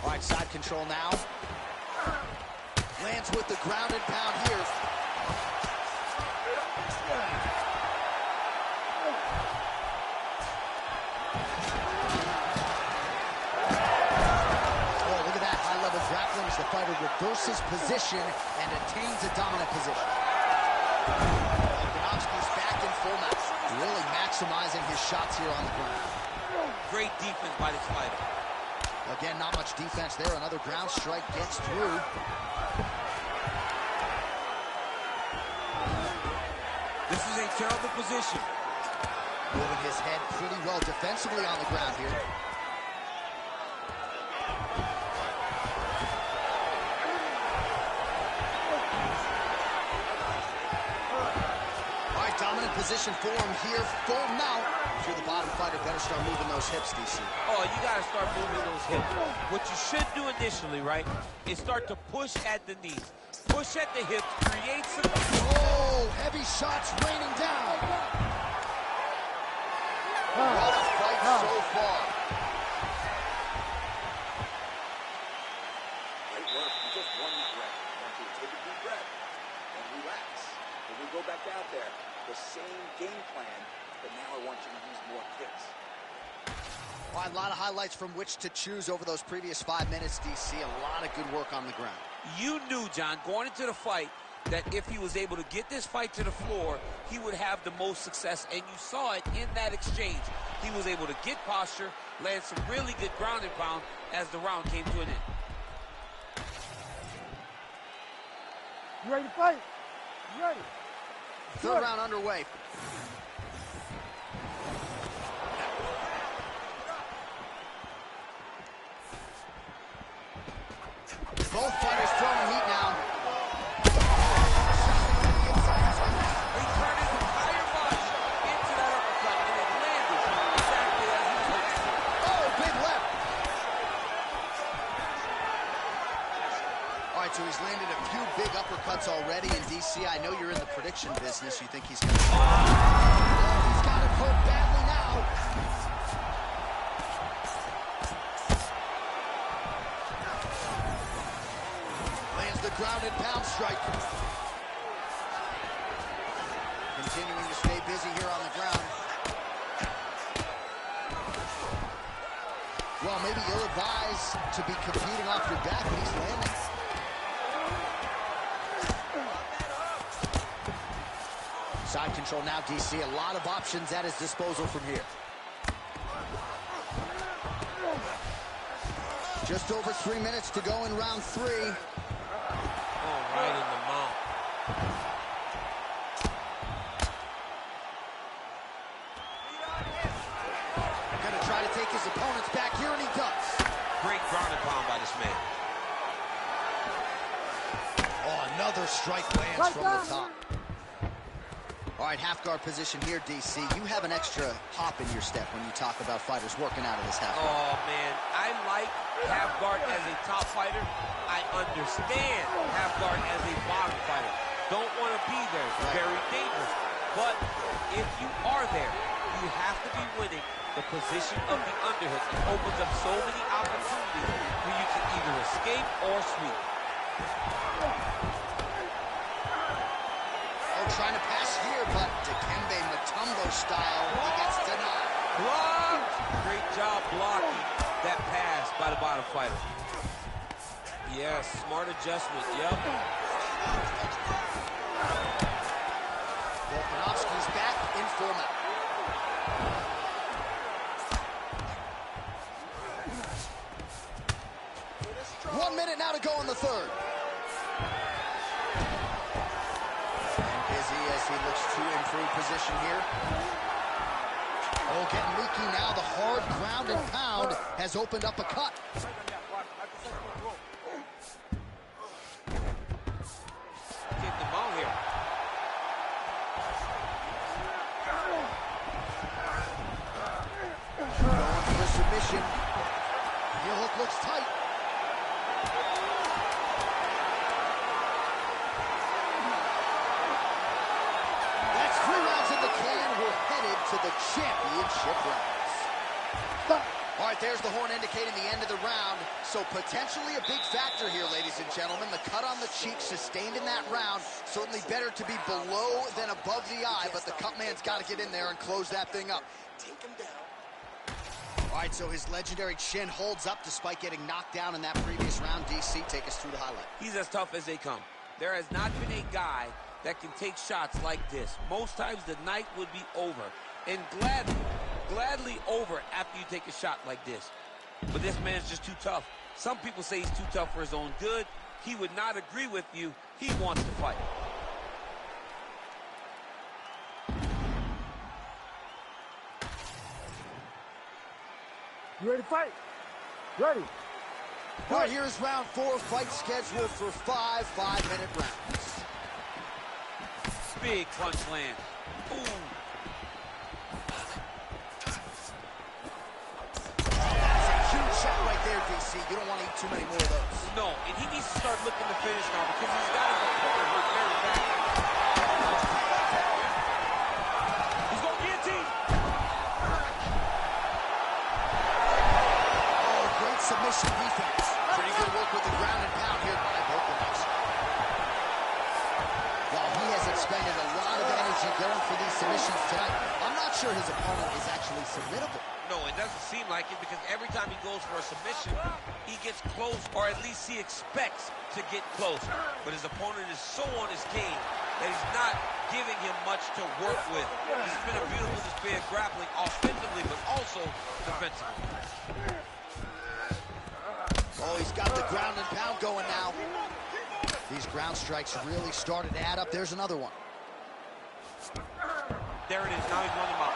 All right, side control now. Lands with the ground and pound here. As the fighter reverses position and attains a dominant position. Volkanovski's back in full mount, really maximizing his shots here on the ground. Great defense by this fighter. Again, not much defense there. Another ground strike gets through. This is a terrible position. Moving his head pretty well defensively on the ground here. Dominant position for him here, full mount. I'm sure the bottom fighter better start moving those hips, DC. Oh, you got to start moving those hips. What you should do initially, right, is start to push at the knees. Push at the hips, create some... Oh, heavy shots raining down. What a fight so far. Great work. You just won that round. I want you to take a deep breath and relax. When we go back out there, the same game plan, but now I want you to use more kicks. Well, a lot of highlights from which to choose over those previous 5 minutes, DC. A lot of good work on the ground. You knew, John, going into the fight, that if he was able to get this fight to the floor, he would have the most success, and you saw it in that exchange. He was able to get posture, land some really good ground and pound as the round came to an end. You ready to fight? You ready? Third round underway. Both fighters throwing heat now. He turned his entire body into that uppercut, and it landed exactly as he hoped. Oh, big left. All right, so he's landed a few big uppercuts already in DC. I know you're in the prediction business. You think he's going to... Oh, he's got it hurt badly now. Lands the ground and pound strike. Continuing to stay busy here on the ground. Well, maybe ill-advised to be competing off your back, but he's landing. Side control now, DC. A lot of options at his disposal from here. Just over 3 minutes to go in round 3. Oh, right in the mouth. his opponent's back here, and he does. Great ground and pound by this man. Oh, another strike lands from the top. All right, half guard position here, DC. You have an extra hop in your step when you talk about fighters working out of this half guard. Oh, man. I like half guard as a top fighter. I understand half guard as a bottom fighter. Don't want to be there. It's very dangerous. But if you are there, you have to be winning the position of the underhook. It opens up so many opportunities for you to either escape or sweep. Trying to pass here, but Dikembe Mutombo style, he gets denied. Blocked! Great job blocking that pass by the bottom fighter. Yes, smart adjustment, yep. Volkanovski's back in format. One minute now to go in the third. As he looks to improve position here. Oh, getting leaky now. The hard ground and pound has opened up a cut. Get them out here. Going for a submission. Heel hook looks tight. To the championship rounds. All right, there's the horn indicating the end of the round. So potentially a big factor here, ladies and gentlemen. The cut on the cheek sustained in that round. Certainly better to be below than above the eye, but the cut man's got to get in there and close that thing up. Take him down. All right, so his legendary chin holds up despite getting knocked down in that previous round. DC, take us through the highlight. He's as tough as they come. There has not been a guy that can take shots like this. Most times the night would be over. And gladly over after you take a shot like this. But this man's just too tough. Some people say he's too tough for his own good. He would not agree with you. He wants to fight. You ready to fight? Ready. All right, here's round 4. Fight scheduled for 5 5-minute rounds. Big punch land. Ooh. Shot right there, DC. You don't want to eat too many more of those. No, and he needs to start looking to finish now because he's got his opponent hurt very bad. He's going guillotine. Oh, great submission defense. Pretty good work with the ground and pound here by Volkanovski. Well, he has expended a lot of energy going for these submissions tonight. I'm not sure his opponent is actually submittable. No, it doesn't seem like it because every time he goes for a submission, he gets close, or at least he expects to get close. But his opponent is so on his game that he's not giving him much to work with. This has been a beautiful display of grappling offensively, but also defensively. Oh, he's got the ground and pound going now. These ground strikes really started to add up. There's another one. There it is. Now he's running out.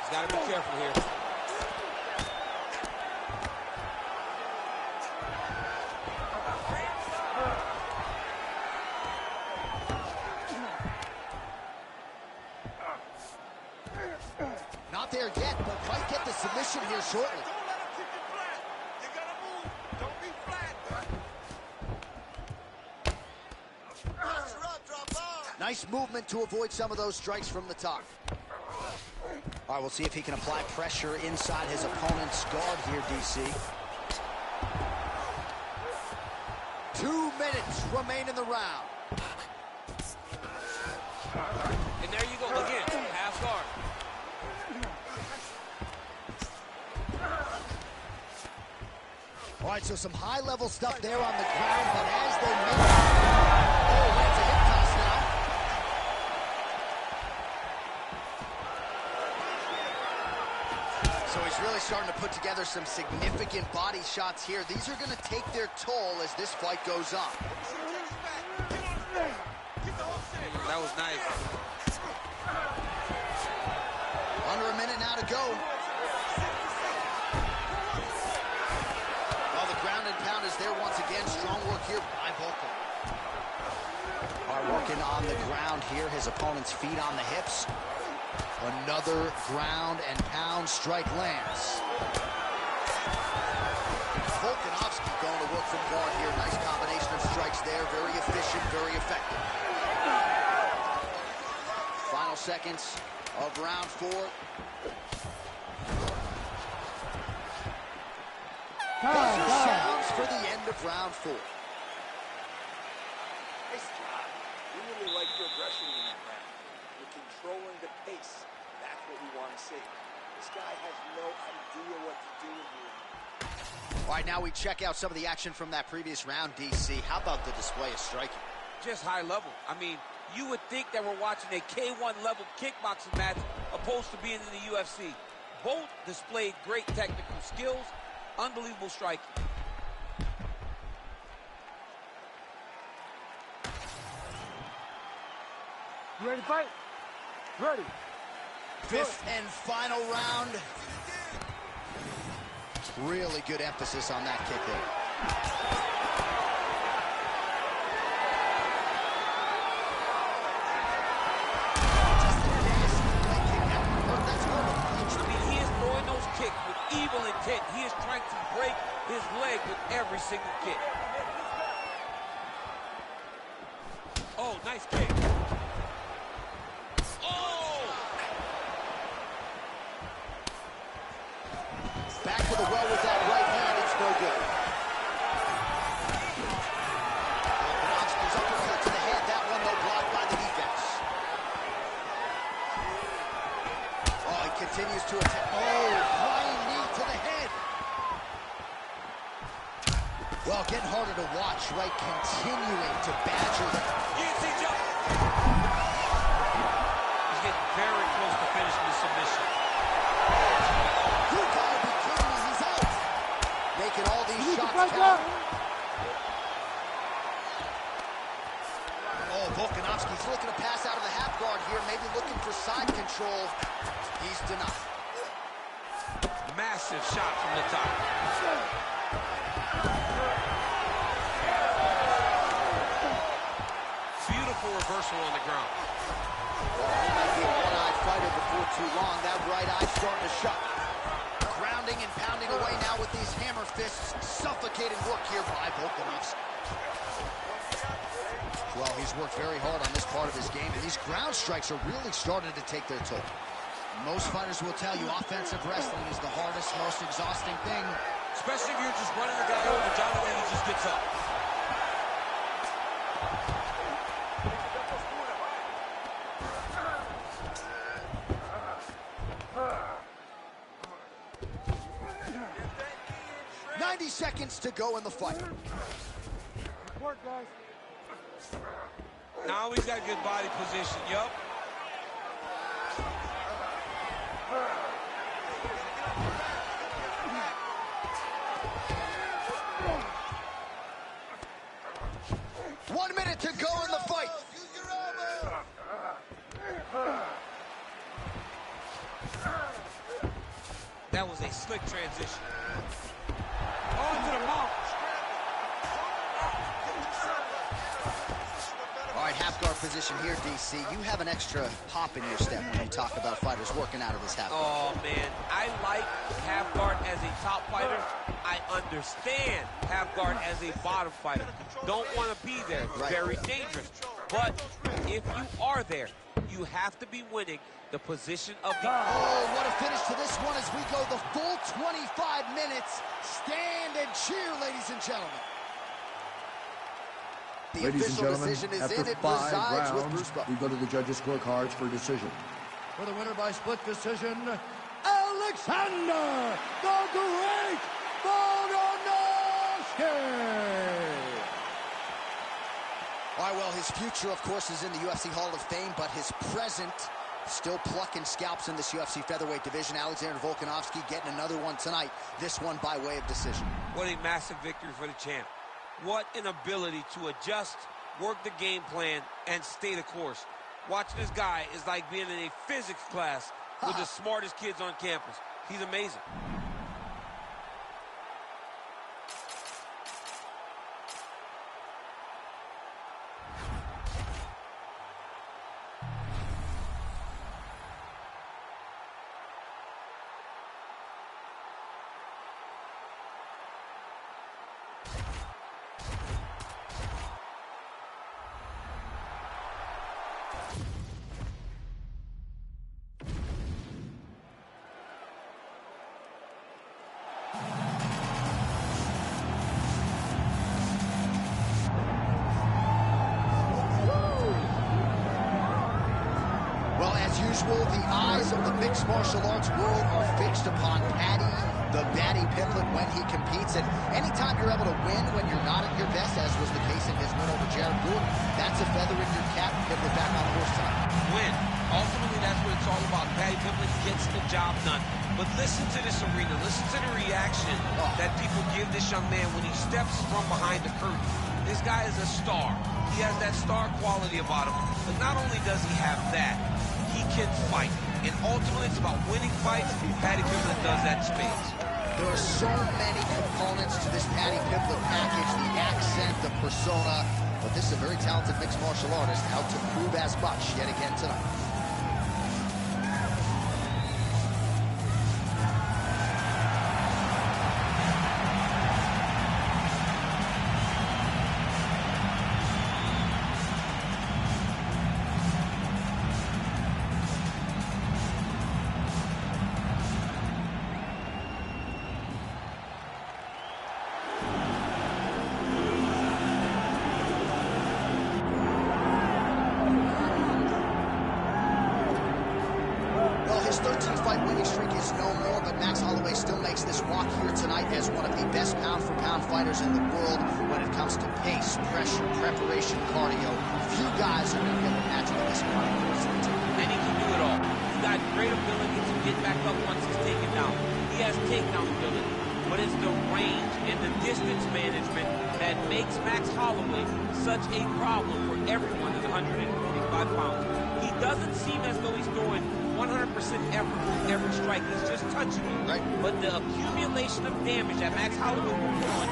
He's got to be careful here. Not there yet, but might get the submission here shortly. Don't let him keep you flat. You gotta move. Don't be flat. Pressure up, drop down. Nice movement to avoid some of those strikes from the top. All right, we'll see if he can apply pressure inside his opponent's guard here, DC. 2 minutes remain in the round. And there you go again, half guard. All right, so some high-level stuff there on the ground, but as they make it... Oh, that's a hip toss now. So he's really starting to put together some significant body shots here. These are going to take their toll as this fight goes on. That was nice. Under a minute now to go. ground and pound is there once again. Strong work here by Volkov. Working on the ground here. His opponent's feet on the hips. Another ground and pound strike lands. Volkanovski going to work from guard here. Nice combination of strikes there. Very efficient, very effective. Final seconds of round 4. Buzzer sounds for the end of round 4. Nice job. We really like your aggression in that round. You're controlling the pace. That's what we want to see. This guy has no idea what to do with you. All right, now we check out some of the action from that previous round, DC. How about the display of striking? Just high level. I mean, you would think that we're watching a K1 level kickboxing match opposed to being in the UFC. Both displayed great technical skills, unbelievable striking. You ready to fight? Ready. 5th and final round. Really good emphasis on that kick there. I mean, he is throwing those kicks with evil intent. He is trying to break his leg with every single kick. Oh, nice kick. Back to the well with that right hand. It's no good. Volkanovski's uppercut to the head. That one, though, blocked by the defense. Oh, he continues to attack. Oh, flying knee to the head. Well, getting harder to watch, right? Continuing to badger them. Easy jump. He's getting very close to finishing the submission. You gotta be kidding me, he's out. Making all these shots count. Oh, Volkanovski's looking to pass out of the half guard here, maybe looking for side control. He's denied. Massive shot from the top. Beautiful reversal on the ground. Well, he might be a one-eyed fighter before too long. That right eye starting to shut. Grounding and pounding away now with these hammer fists. Suffocating work here by Volkanovski. Well, he's worked very hard on this part of his game, and these ground strikes are really starting to take their toll. Most fighters will tell you offensive wrestling is the hardest, most exhausting thing. Especially if you're just running the guy over, Johnny, and he just gets up. Seconds to go in the fight. Good work, guys. Now he's got good body position. Yup. One minute to go in the fight. That was a slick transition. On to the mount. All right, half guard position here, DC. You have an extra hop in your step when you talk about fighters working out of this half guard. Oh, man. I like half guard as a top fighter. I understand half guard as a bottom fighter. Don't want to be there. Right. Very dangerous. But if you are there, you have to be winning the position of the... Oh, what a finish to this one as we go the full 25 minutes. Stand and cheer, ladies and gentlemen. The Ladies and official gentlemen, decision is after in. It 5 resides with rounds, Bruce Buffer. we go to the judges' scorecards for decision. For the winner by split decision, Alexander the Great Volkanovski! All right, well, his future, of course, is in the UFC Hall of Fame, but his present still plucking scalps in this UFC featherweight division. Alexander Volkanovski getting another one tonight, this one by way of decision. What a massive victory for the champ. What an ability to adjust, work the game plan, and stay the course. Watching this guy is like being in a physics class with the smartest kids on campus. He's amazing. usual, the eyes of the mixed martial arts world are fixed upon Paddy, the Batty Pimblett, when he competes. And anytime you're able to win when you're not at your best, as was the case in his win over Jared Gordon, that's a feather in your cap. Pimblett back on the horse tonight. Win. Ultimately, that's what it's all about. Paddy Pimblett gets the job done. But listen to this arena. Listen to the reaction that people give this young man when he steps from behind the curtain. This guy is a star. He has that star quality about him. But not only does he have that, he can fight. And ultimately, it's about winning fights. Paddy Pimblett does that in spades. There are so many components to this Paddy Pimblett package, the accent, the persona. But this is a very talented mixed martial artist out to prove as much yet again tonight. His 13-fight winning streak is no more, but Max Holloway still makes this walk here tonight as one of the best pound-for-pound fighters in the world when it comes to pace, pressure, preparation, cardio. Few guys are going to be able to match with this kind of force. And he can do it all. He's got great ability to get back up once he's taken down. He has takedown ability, but it's the range and the distance management that makes Max Holloway such a problem for everyone at 145 pounds. He doesn't seem as though he's throwing 100% effort with every strike. He's just touching you. Right. But the accumulation of damage that Max Holloway will put on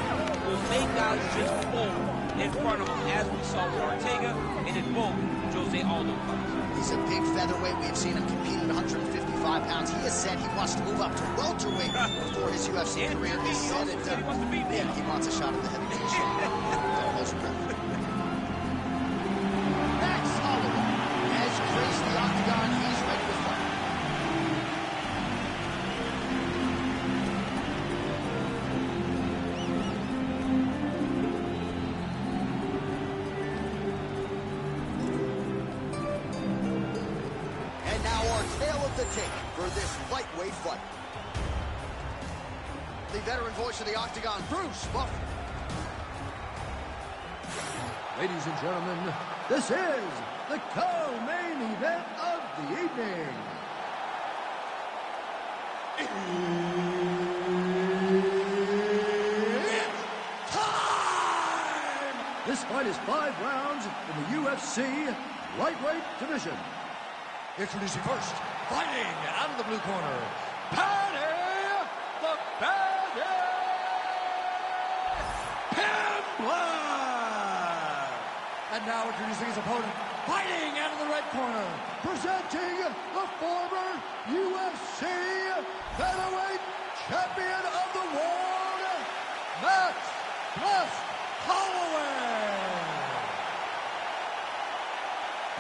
will make guys just fold in front of him, as we saw with Ortega and in both Jose Aldo fights. He's a big featherweight. We have seen him compete at 155 pounds. He has said he wants to move up to welterweight before his UFC career is said and done. He wants to beat me. Yeah, he wants a shot at the heavyweight championship. Max Holloway has graced the octagon. He's ready to fight. And now our tale of the tape for this lightweight fight. The veteran voice of the octagon, Bruce Buffer. Ladies and gentlemen, this is the co-main event of the evening. It's time! This fight is 5 rounds in the UFC lightweight division. Introducing first, fighting out of the blue corner, Paddy the Baddy Pimblett! And now introducing his opponent, fighting out of the red corner, presenting the former UFC featherweight champion of the world, Max Holloway!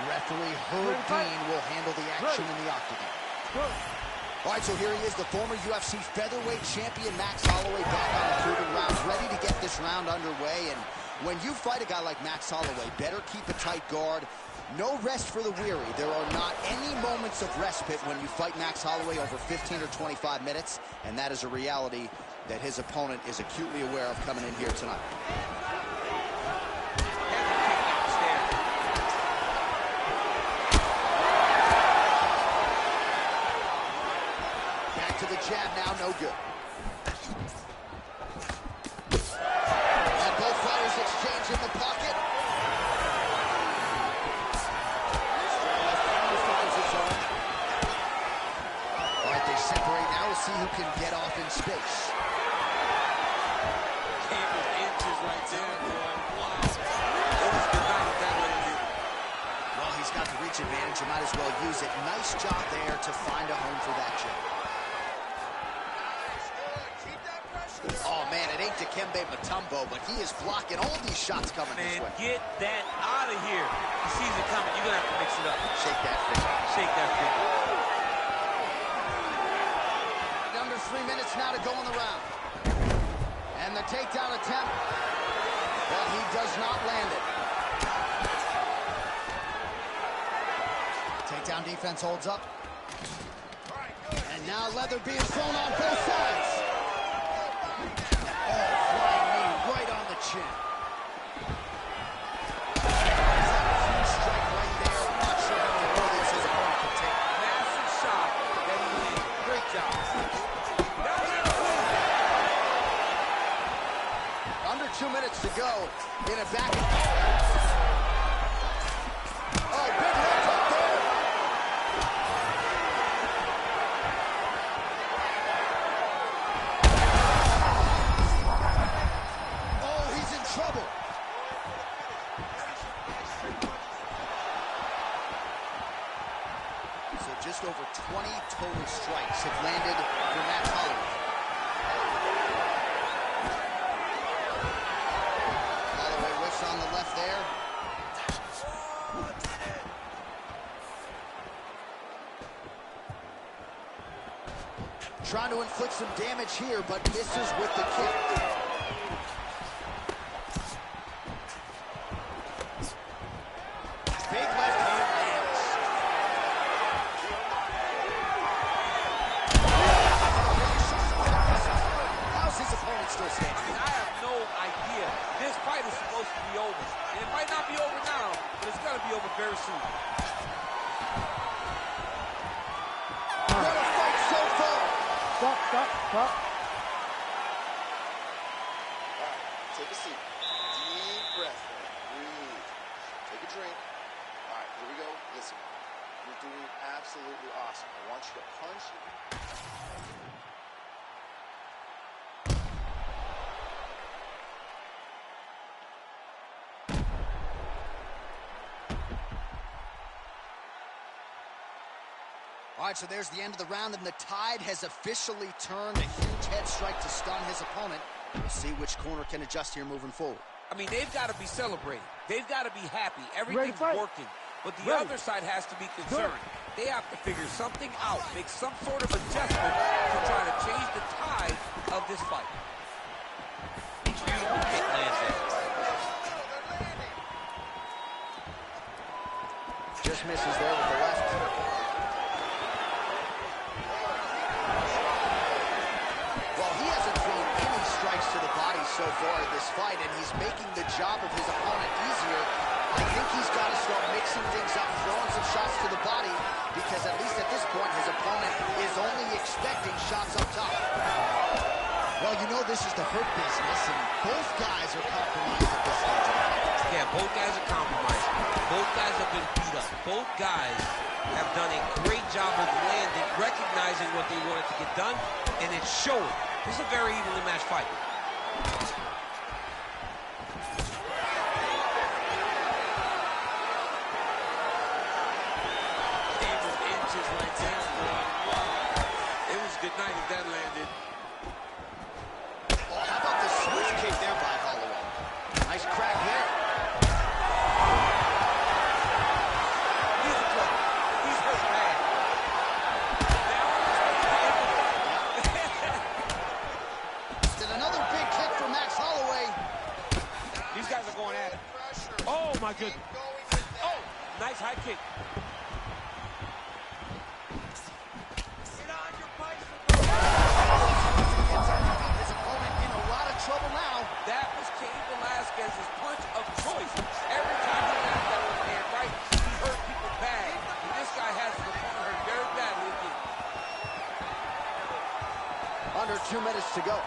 Referee Herb Dean will handle the action in the octagon. All right, so here he is, the former UFC featherweight champion, Max Holloway, back on the proving rounds, ready to get this round underway. And when you fight a guy like Max Holloway, better keep a tight guard. No rest for the weary. There are not any moments of respite when you fight Max Holloway over 15 or 25 minutes, and that is a reality that his opponent is acutely aware of coming in here tonight. Back to the jab now, no good. And both fighters exchange in the pocket. All right, they separate now. We'll see who can get off in space. Inches right there, boy. Wow. It was good night if that would have been. Well, he's got the reach advantage. You might as well use it. Nice job there to find a home for that jab. Oh, man, it ain't Dikembe Mutombo, but he is blocking all these shots coming this way. Get that out of here. He sees it coming. You're going to have to mix it up. Shake that finger. Shake that finger. Under 3 minutes now to go in the round. And the takedown attempt, but he does not land it. Takedown defense holds up. And now leather being thrown on both sides. Oh, flying knee right on the chin. Strike right there. I'm not sure how many more this his opponent can take. Massive shot that he landed. Great job. Under 2 minutes to go in a back. Oh, big left hook there. Oh, he's in trouble. So just over 20 total strikes have landed for Max Holloway. Holloway whiffs on the left there. Trying to inflict some damage here, but misses with the kick. Big left hand lands. How's his opponent still standing? I have no idea. This fight is supposed to be over. And it might not be over now, but it's going to be over very soon. What a fight so far! Stop. All right, take a seat. Deep breath. Breathe. Take a drink. All right, here we go. Listen, you're doing absolutely awesome. I want you to punch. All right, so there's the end of the round, and the tide has officially turned. A huge head strike to stun his opponent. We'll see which corner can adjust here moving forward. I mean, they've got to be celebrating. They've got to be happy. Everything's working. But the other side has to be concerned. They have to figure something out, make some sort of adjustment to try to change the tide of this fight. Beautiful kick lands there. Just misses there with the left. Well, he hasn't thrown any strikes to the body so far in this fight, and he's making the job of his opponent easier. I think he's got to start mixing things up, throwing some shots to the body, because at least at this point, his opponent is only expecting shots up top. Well, you know this is the hurt business, and both guys are compromised at this stage. Yeah, both guys are compromised. Both guys have been beat up. Both guys have done a great job of landing, recognizing what they wanted to get done, and it's showing. This is a very evenly matched fight. It was good night if that landed. Oh, how about the switch kick there by Holloway? Nice crack there. He's a pro. He's hurt bad. Then another big kick for Max Holloway. These guys are going at it. Oh, my goodness. Oh, nice high kick. His opponent in a lot of trouble now. That was Cain Velasquez's punch of choice. Every time he landed that overhand right, he hurt people bad. And this guy has his opponent hurt very badly again. Under 2 minutes to go.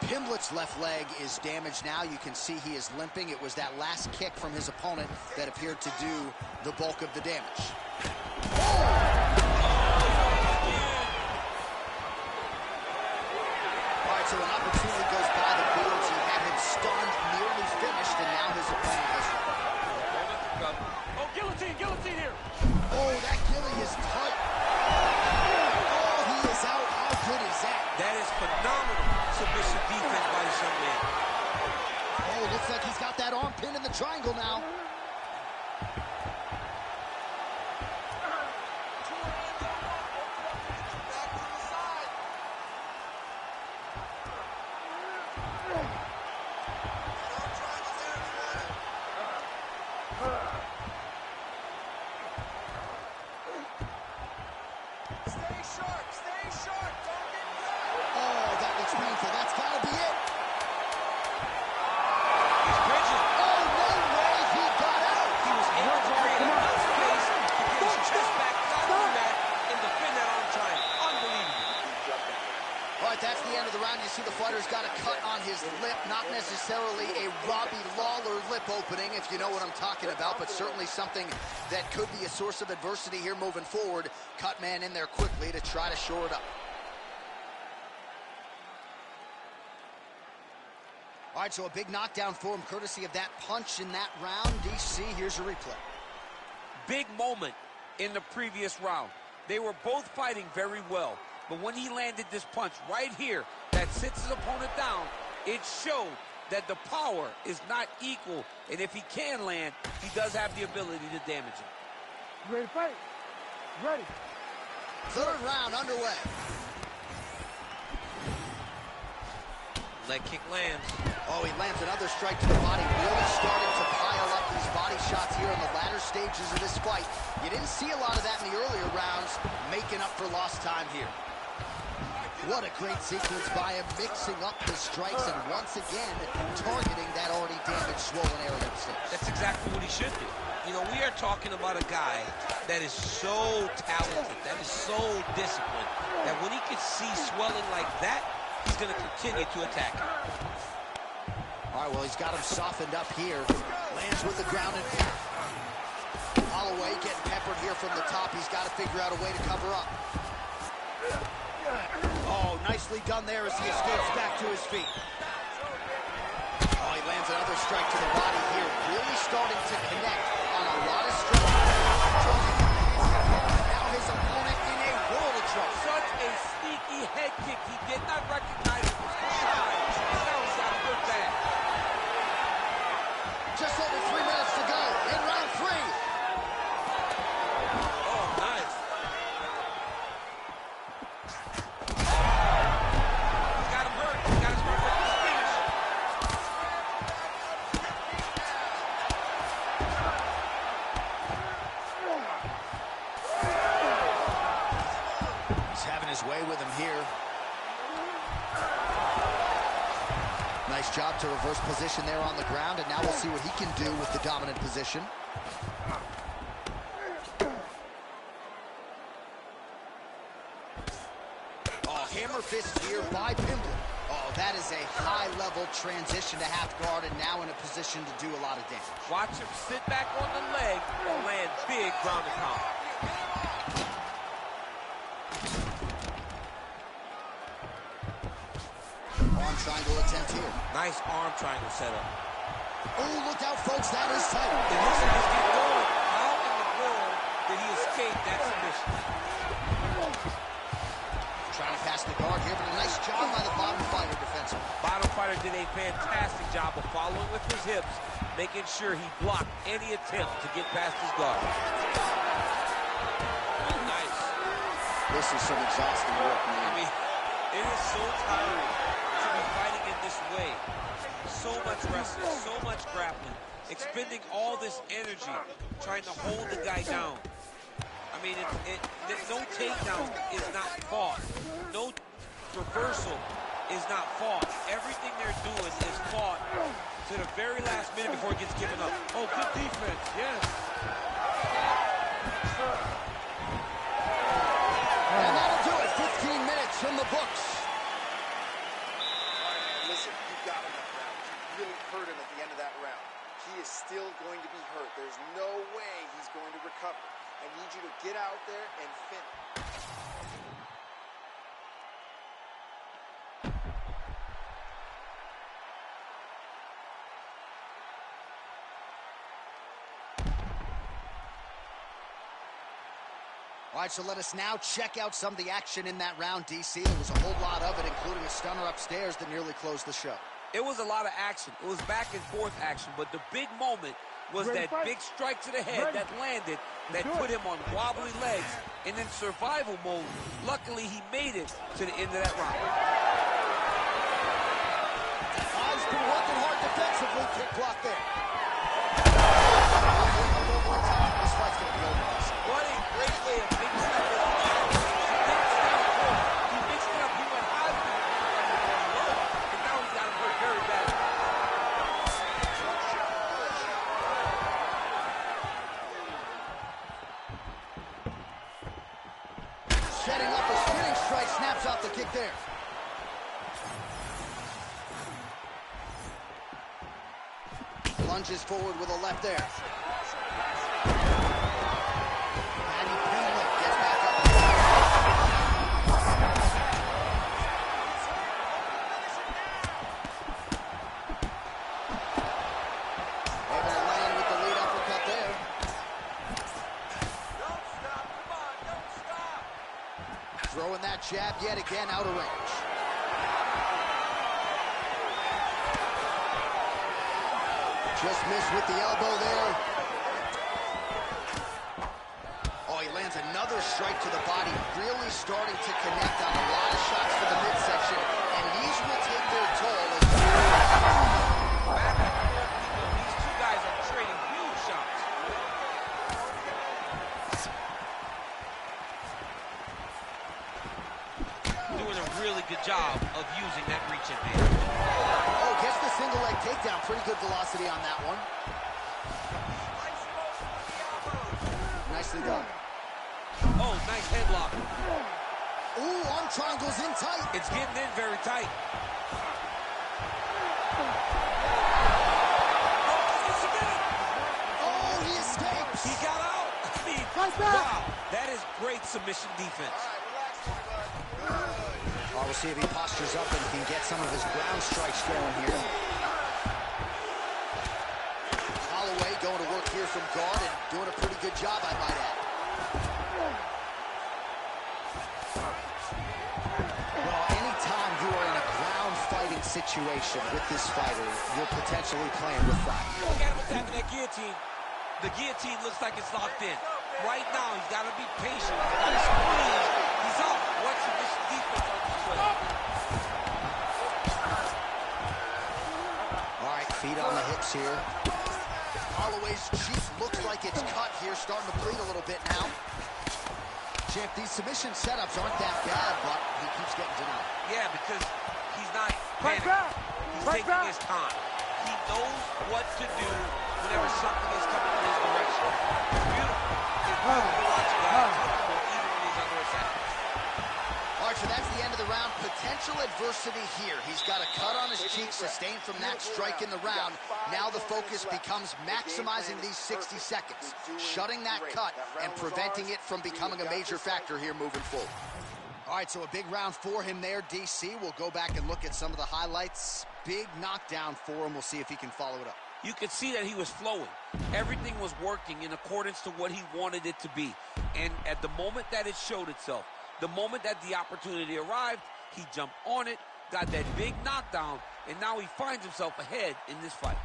Pimblett's left leg is damaged now. You can see he is limping. It was that last kick from his opponent that appeared to do the bulk of the damage. All right, so an opportunity goes by the Beals. He had him stunned, nearly finished, and now his opponent has run. Oh, guillotine here. Oh, that Gilly is tight. Oh, he is out. How good is that? That is phenomenal submission defense by this young man. Oh, looks like he's got that arm pinned in the triangle now. fighter's got a cut on his lip, not necessarily a Robbie Lawler lip opening, if you know what I'm talking about, but certainly something that could be a source of adversity here moving forward. Cut man in there quickly to try to shore it up. All right, so a big knockdown for him, courtesy of that punch in that round. DC, here's a replay. Big moment in the previous round. They were both fighting very well, but when he landed this punch right here that sits his opponent down, it showed that the power is not equal, and if he can land, he does have the ability to damage him. You ready to fight? Ready. Third round underway. Leg kick lands. Oh, he lands another strike to the body, really starting to pile up these body shots here in the latter stages of this fight. You didn't see a lot of that in the earlier rounds, making up for lost time here. What a great sequence by him, mixing up the strikes and once again targeting that already damaged, swollen area of the stage. That's exactly what he should do. You know, we are talking about a guy that is so talented, that is so disciplined, that when he can see swelling like that, he's going to continue to attack him. All right, well, he's got him softened up here. Lands with the ground and pound. Holloway getting peppered here from the top. He's got to figure out a way to cover up. Oh, nicely done there as he escapes back to his feet. Oh, he lands another strike to the body here. Really starting to connect on a lot of strikes. Now his opponent in a world of trouble. Such a sneaky head kick. He did not recognize it was behind. And now he's got a good bag. Just over 3 minutes to go in round 3. Oh, nice. He got him hurt. He got his hurt with his finish. He's having his way with him here. Nice job to reverse position there on the ground, and now we'll see what he can do with the dominant position. Oh, hammer fist here by Pimblett. Oh, that is a high-level transition to half guard, and now in a position to do a lot of damage. Watch him sit back on the leg and land big ground and pound. Arm triangle attempt here. Nice arm triangle setup. Oh, look out, folks, that is tight. If this can just get going, how in the world did he escape that submission? Trying to pass the guard here, but a nice job by the bottom fighter defensively. Bottom fighter did a fantastic job of following with his hips, making sure he blocked any attempt to get past his guard. Oh, nice. This is some exhausting work, man. I mean, it is so tiring to be fighting in this way. So much wrestling, so much grappling, expending all this energy trying to hold the guy down. I mean, no takedown is not fought. No reversal is not fought. Everything they're doing is fought to the very last minute before it gets given up. Oh, good defense, yes. And that'll do it. 15 minutes from the books. Listen, you got him that round. You really hurt him at the end of that round. He is still going to be hurt. There's no way he's going to recover. I need you to get out there and finish. All right, so let us now check out some of the action in that round, DC. There was a whole lot of it, including a stunner upstairs that nearly closed the show. It was a lot of action. It was back and forth action, but the big moment was that big strike to the head that landed, that put him on wobbly legs, and in survival mode. Luckily, he made it to the end of that round. He's been working hard defensively. Kick block there. This fight's going to be over. What a great way of mixing up his body. He mixed it up. He went high, low, and now he's got him hurt very bad. Setting up a spinning strike, snaps out the kick there. Lunges forward with a left there. Patty Pimlet gets back up. Able to land with the lead uppercut there. Don't stop. Come on, don't stop. Throwing that jab yet again out of range. Just missed with the elbow there. Oh, he lands another strike to the body, really starting to connect on a lot of shots for the midsection, and these will take their toll. Back and forth we go. These two guys are trading huge shots. Doing a really good job of using that reach advantage. Oh, gets the single leg takedown. Pretty good velocity on that one. Nicely done. Oh, nice headlock. Ooh, arm triangles in tight. It's getting in very tight. Oh, he escapes. He got out. I mean, wow, that is great submission defense. Oh, we'll see if he postures up and can get some of his ground strikes going here. Holloway going to work here from guard and doing a pretty good job, I might add. Well, anytime you are in a ground fighting situation with this fighter, you're potentially playing with fire. Look at him attacking that guillotine. The guillotine looks like it's locked in. Right now, he's got to be patient. He's got to squeeze. He's out. What's this defense on display? All right, feet on the hips here. Holloway's cheek looks like it's cut here, starting to bleed a little bit now. Champ, these submission setups aren't that bad, but he keeps getting denied. Yeah, because he's not panicking. He's taking his time. He knows what to do whenever something is coming in his direction. It's beautiful. It's beautiful to watch a guy comfortable even when he's under attack. All right, so that's the end of the round. Potential adversity here. He's got a cut on his cheek sustained from that strike in the round. Now the focus becomes maximizing these 60 seconds, shutting that cut and preventing it from becoming a major factor here moving forward. All right, so a big round for him there, DC. We'll go back and look at some of the highlights. Big knockdown for him. We'll see if he can follow it up. You could see that he was flowing. Everything was working in accordance to what he wanted it to be. And at the moment that it showed itself, the moment that the opportunity arrived, he jumped on it, got that big knockdown, and now he finds himself ahead in this fight.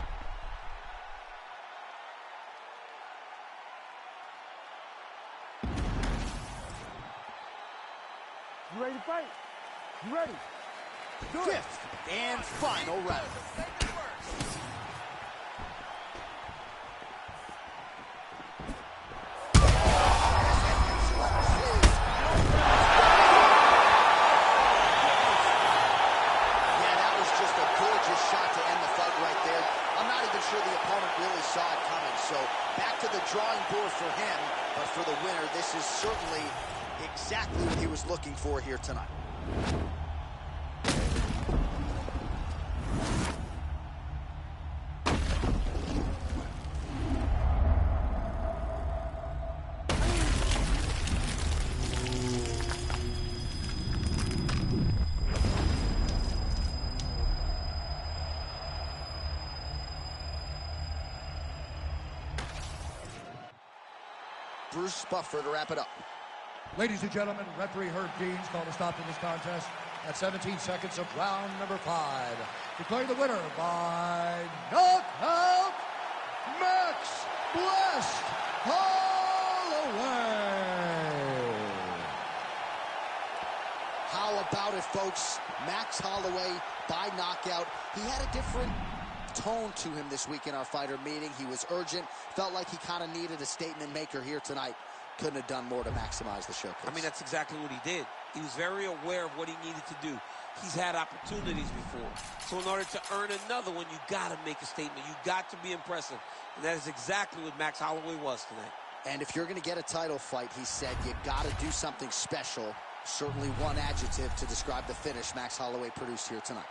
You ready to fight? You ready? Do it. Fifth and final round. Sure the opponent really saw it coming, so back to the drawing board for him, but for the winner, this is certainly exactly what he was looking for here tonight. Bruce Buffer to wrap it up. Ladies and gentlemen, referee Herb Dean's called a stop to this contest at 17 seconds of round number 5. Declaring the winner by knockout, Max Blessed Holloway. How about it, folks? Max Holloway by knockout. He had a different tone to him this week in our fighter meeting. He was urgent, felt like he kind of needed a statement maker here tonight. Couldn't have done more to maximize the showcase. I mean, that's exactly what he did. He was very aware of what he needed to do. He's had opportunities before. So in order to earn another one, you got to make a statement. You got to be impressive. And that is exactly what Max Holloway was tonight. And if you're going to get a title fight, he said, you got to do something special. Certainly one adjective to describe the finish Max Holloway produced here tonight.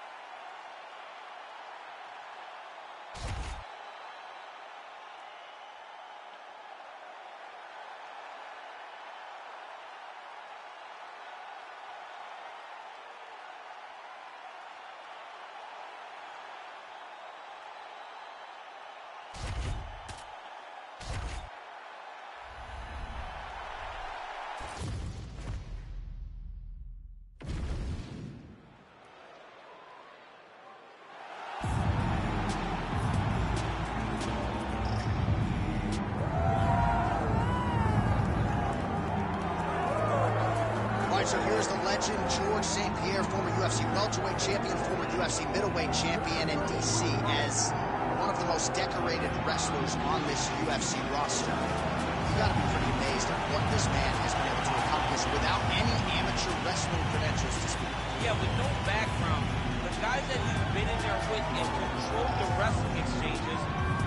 here's the legend, George St. Pierre, former UFC welterweight champion, former UFC middleweight champion, and DC as one of the most decorated wrestlers on this UFC roster. You gotta be pretty amazed at what this man has been able to accomplish without any amateur wrestling credentials to speak. Yeah, with no background, the guys that he's been in there with and controlled the wrestling exchanges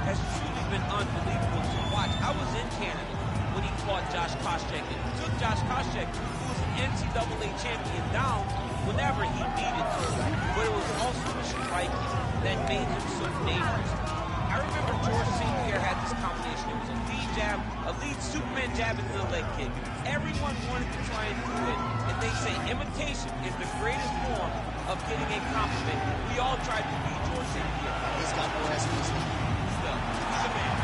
has truly been unbelievable to watch. I was in Canada when he fought Josh Koscheck, and took Josh Koscheck, who was an NCAA champion, down whenever he needed to. But it was also the striking that made him so dangerous. I remember George St. Pierre had this combination. It was a lead jab, a lead Superman jab into the leg kick. Everyone wanted to try and do it, and they say imitation is the greatest form of getting a compliment. We all tried to be George St. Pierre. He's got more as he's Still, he's a man.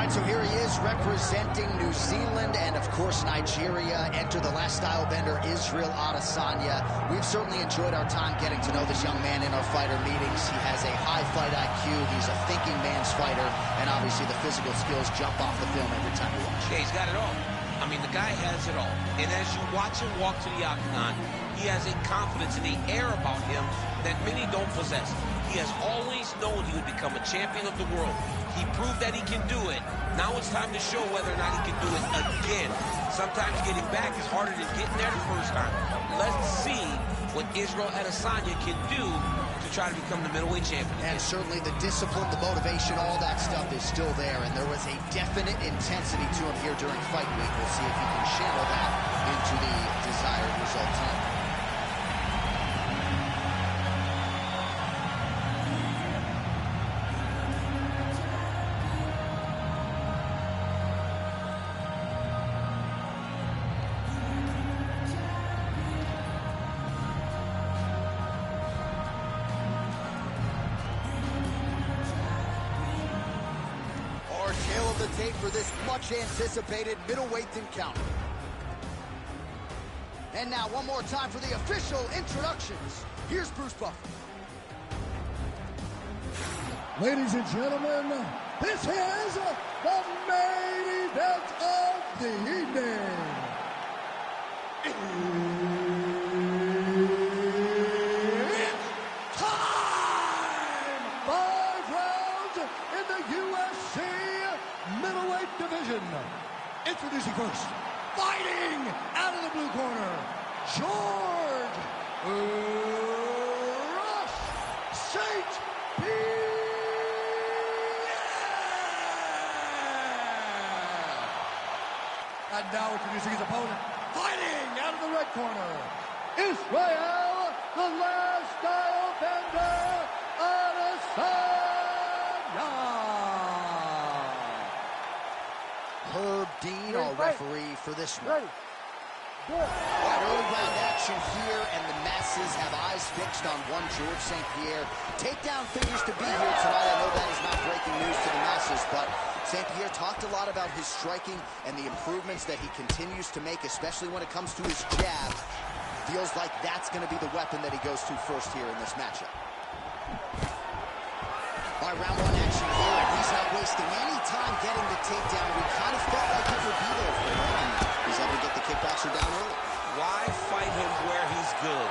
So here he is representing New Zealand and, of course, Nigeria. Enter the last style bender, Israel Adesanya. We've certainly enjoyed our time getting to know this young man in our fighter meetings. He has a high fight IQ. He's a thinking man's fighter. And obviously the physical skills jump off the film every time we watch. Yeah, he's got it all. I mean, the guy has it all. And as you watch him walk to the octagon, he has a confidence and the air about him that many don't possess. He has always known he would become a champion of the world. He proved that he can do it. Now it's time to show whether or not he can do it again. Sometimes getting back is harder than getting there the first time. Let's see what Israel Adesanya can do to try to become the middleweight champion. And certainly the discipline, the motivation, all that stuff is still there. And there was a definite intensity to him here during fight week. We'll see if he can channel that into the desired result tonight. For this much-anticipated middleweight encounter. And now, one more time for the official introductions. Here's Bruce Buffer. Ladies and gentlemen, this is the main event of the evening. It's time! 5 rounds in the UFC middleweight division. Introducing first, fighting out of the blue corner, George St. Pierre. And now introducing his opponent, fighting out of the red corner, Israel, the last style bender, Adesanya. Herb Dean, our referee for this one. Ready. All right, early round action here, and the masses have eyes fixed on one George St. Pierre. Takedown figures to be here tonight. I know that is not breaking news to the masses, but St. Pierre talked a lot about his striking and the improvements that he continues to make, especially when it comes to his jab. Feels like that's going to be the weapon that he goes to first here in this matchup. All right, round 1 action here, and he's not wasting any time getting the takedown. We kind of felt like he would be there for him, and he's able to get the kickboxer down early. Why fight him where he's good?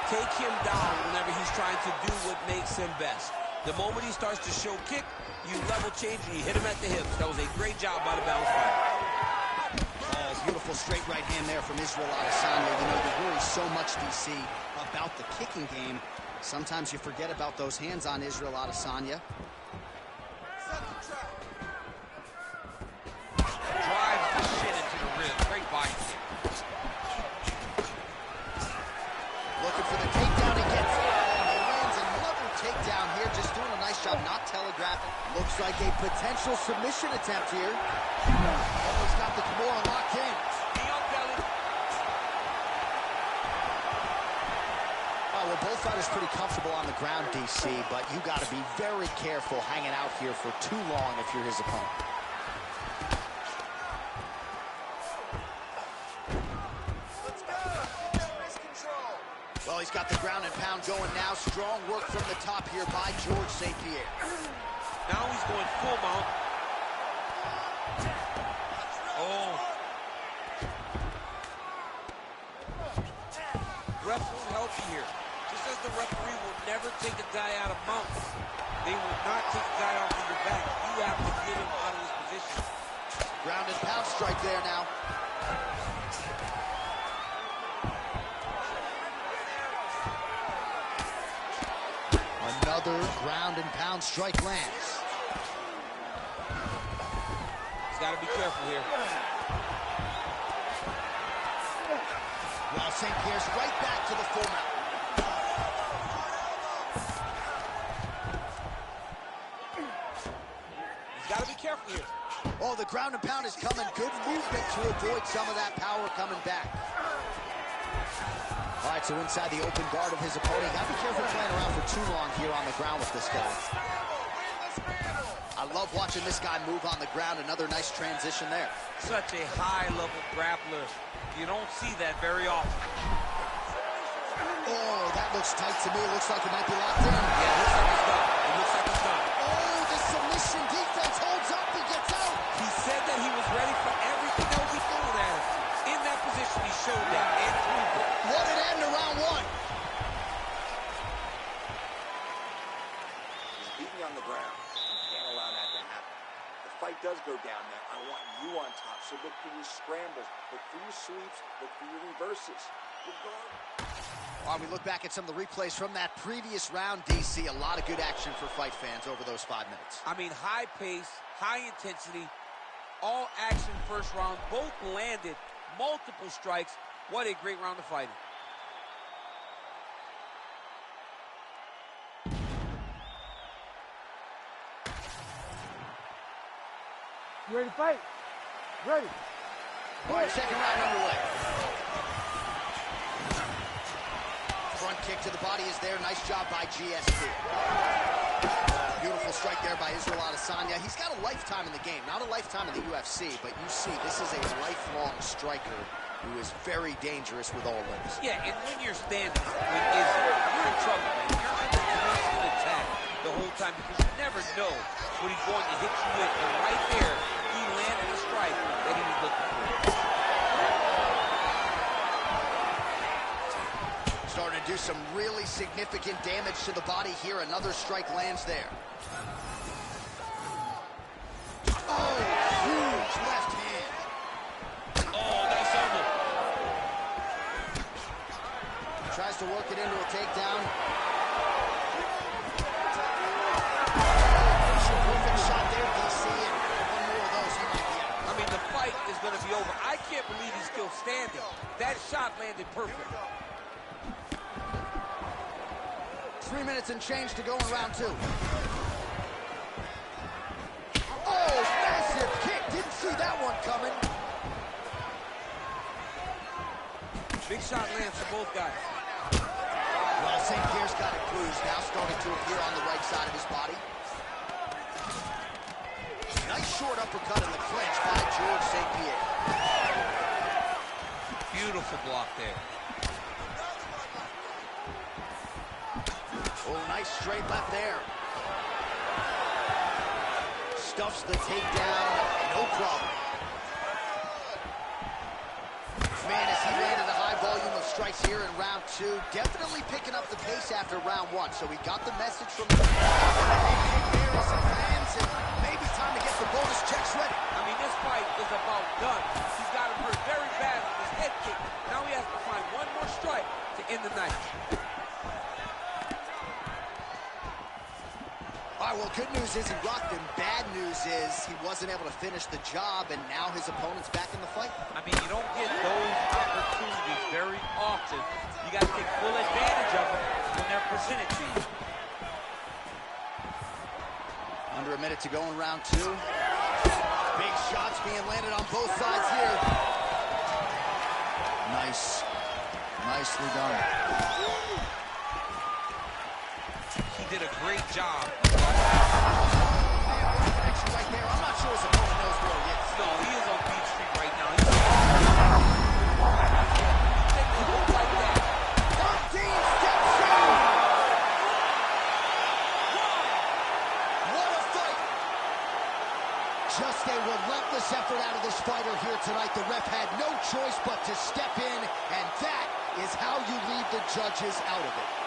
Take him down whenever he's trying to do what makes him best. The moment he starts to show kick, you level change and you hit him at the hips. That was a great job by the balance fighter. Oh, beautiful straight right hand there from Israel Adesanya. You know, you worry so much, DC, about the kicking game. Sometimes you forget about those hands on Israel Adesanya. Drives the shin into the rib. Great body kick. Looking for the takedown. He gets it. And he lands another takedown here. Just doing a nice job, not telegraphing. Looks like a potential submission attempt here. Oh, he's got the Kimura locked in. Well, both fighters pretty comfortable on the ground, DC, but you got to be very careful hanging out here for too long if you're his opponent. Well, he's got the ground and pound going now. Strong work from the top here by George St. Pierre. Now he's going full mount. Oh. Ref won't help you here. Just as the referee will never take a guy out of mount, they will not take a guy off of your back. You have to get him out of this position. Ground and pound strike there now. Another ground and pound strike lands. He's got to be careful here. Well, St. Pierre's right back to the full mount. He's got to be careful here. Oh, the ground and pound is coming. Good movement to avoid some of that power coming back. All right, so inside the open guard of his opponent. Got to be careful playing around for too long here on the ground with this guy. I love watching this guy move on the ground. Another nice transition there. Such a high-level grappler. You don't see that very often. Oh, that looks tight to me. It looks like it might be locked in. Yeah, it looks like it's done. It looks like it's done. Oh, the submission defense holds up. He gets out. He said that he was ready for everything that would be thrown at him. In that position, he showed that and proved it. What an end to round one. He's beating you on the ground. You can't allow that to happen. The fight does go down there. I want you on top, so look for your scrambles, look for your sweeps, look for your reverses. Good guard. While we look back at some of the replays from that previous round, DC, a lot of good action for fight fans over those 5 minutes. I mean, high pace, high intensity, all action first round. Both landed multiple strikes. What a great round of fighting. You ready to fight? Ready. All right, second round underway. Front kick to the body is there. Nice job by GSP. Beautiful strike there by Israel Adesanya. He's got a lifetime in the game. Not a lifetime in the UFC, but you see, this is a lifelong striker who is very dangerous with all limbs. Yeah, and when you're standing with Izzy, you're in trouble, man. You're under constant attack the whole time because you never know what he's going to hit you with. And right there, he landed a strike that he was looking for. Starting to do some really significant damage to the body here. Another strike lands there. Oh, huge left hand. Oh, nice elbow. Tries to work it into a takedown. Perfect shot there, DC, and one more of those, he might be out. I mean, the fight is going to be over. I can't believe he's still standing. That shot landed perfect. 3 minutes and change to go in round two. Oh, massive kick. Didn't see that one coming. Big shot lands for both guys. Well, St. Pierre's got it bruised now, starting to appear on the right side of his body. Nice short uppercut in the clinch by George St. Pierre. Beautiful block there. Oh, nice straight left there. Stuffs the takedown, no problem. Man, as he landed a high volume of strikes here in round two, definitely picking up the pace after round one. So we got the message from the fans, and maybe time to get the bonus checks ready. I mean, this fight is about done. He's got him hurt very bad with his head kick. Now he has to find one more strike to end the night. All right, well, good news is he rocked him. Bad news is he wasn't able to finish the job, and now his opponent's back in the fight. I mean, you don't get those opportunities very often. You got to take full advantage of them when they're presented to you. Under a minute to go in round two. Big shots being landed on both sides here. Nice. Nicely done. He did a great job. Connection right there. I'm not sure his opponent knows where he is. No, he is on Beach Street right now. He's 13 leave the judges out of it.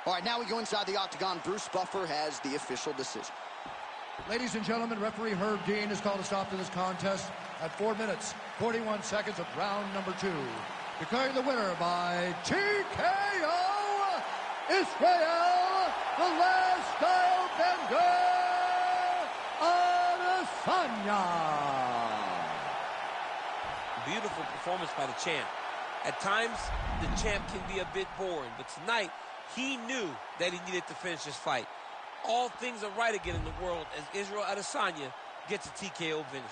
All right, now we go inside the octagon. Bruce Buffer has the official decision. Ladies and gentlemen, referee Herb Dean has called a stop to this contest at 4 minutes, 41 seconds of round number 2. Declaring the winner by TKO, Israel, the last style bender, ADESANYA. Beautiful performance by the champ. At times, the champ can be a bit boring, but tonight, he knew that he needed to finish this fight. All things are right again in the world as Israel Adesanya gets a TKO finish.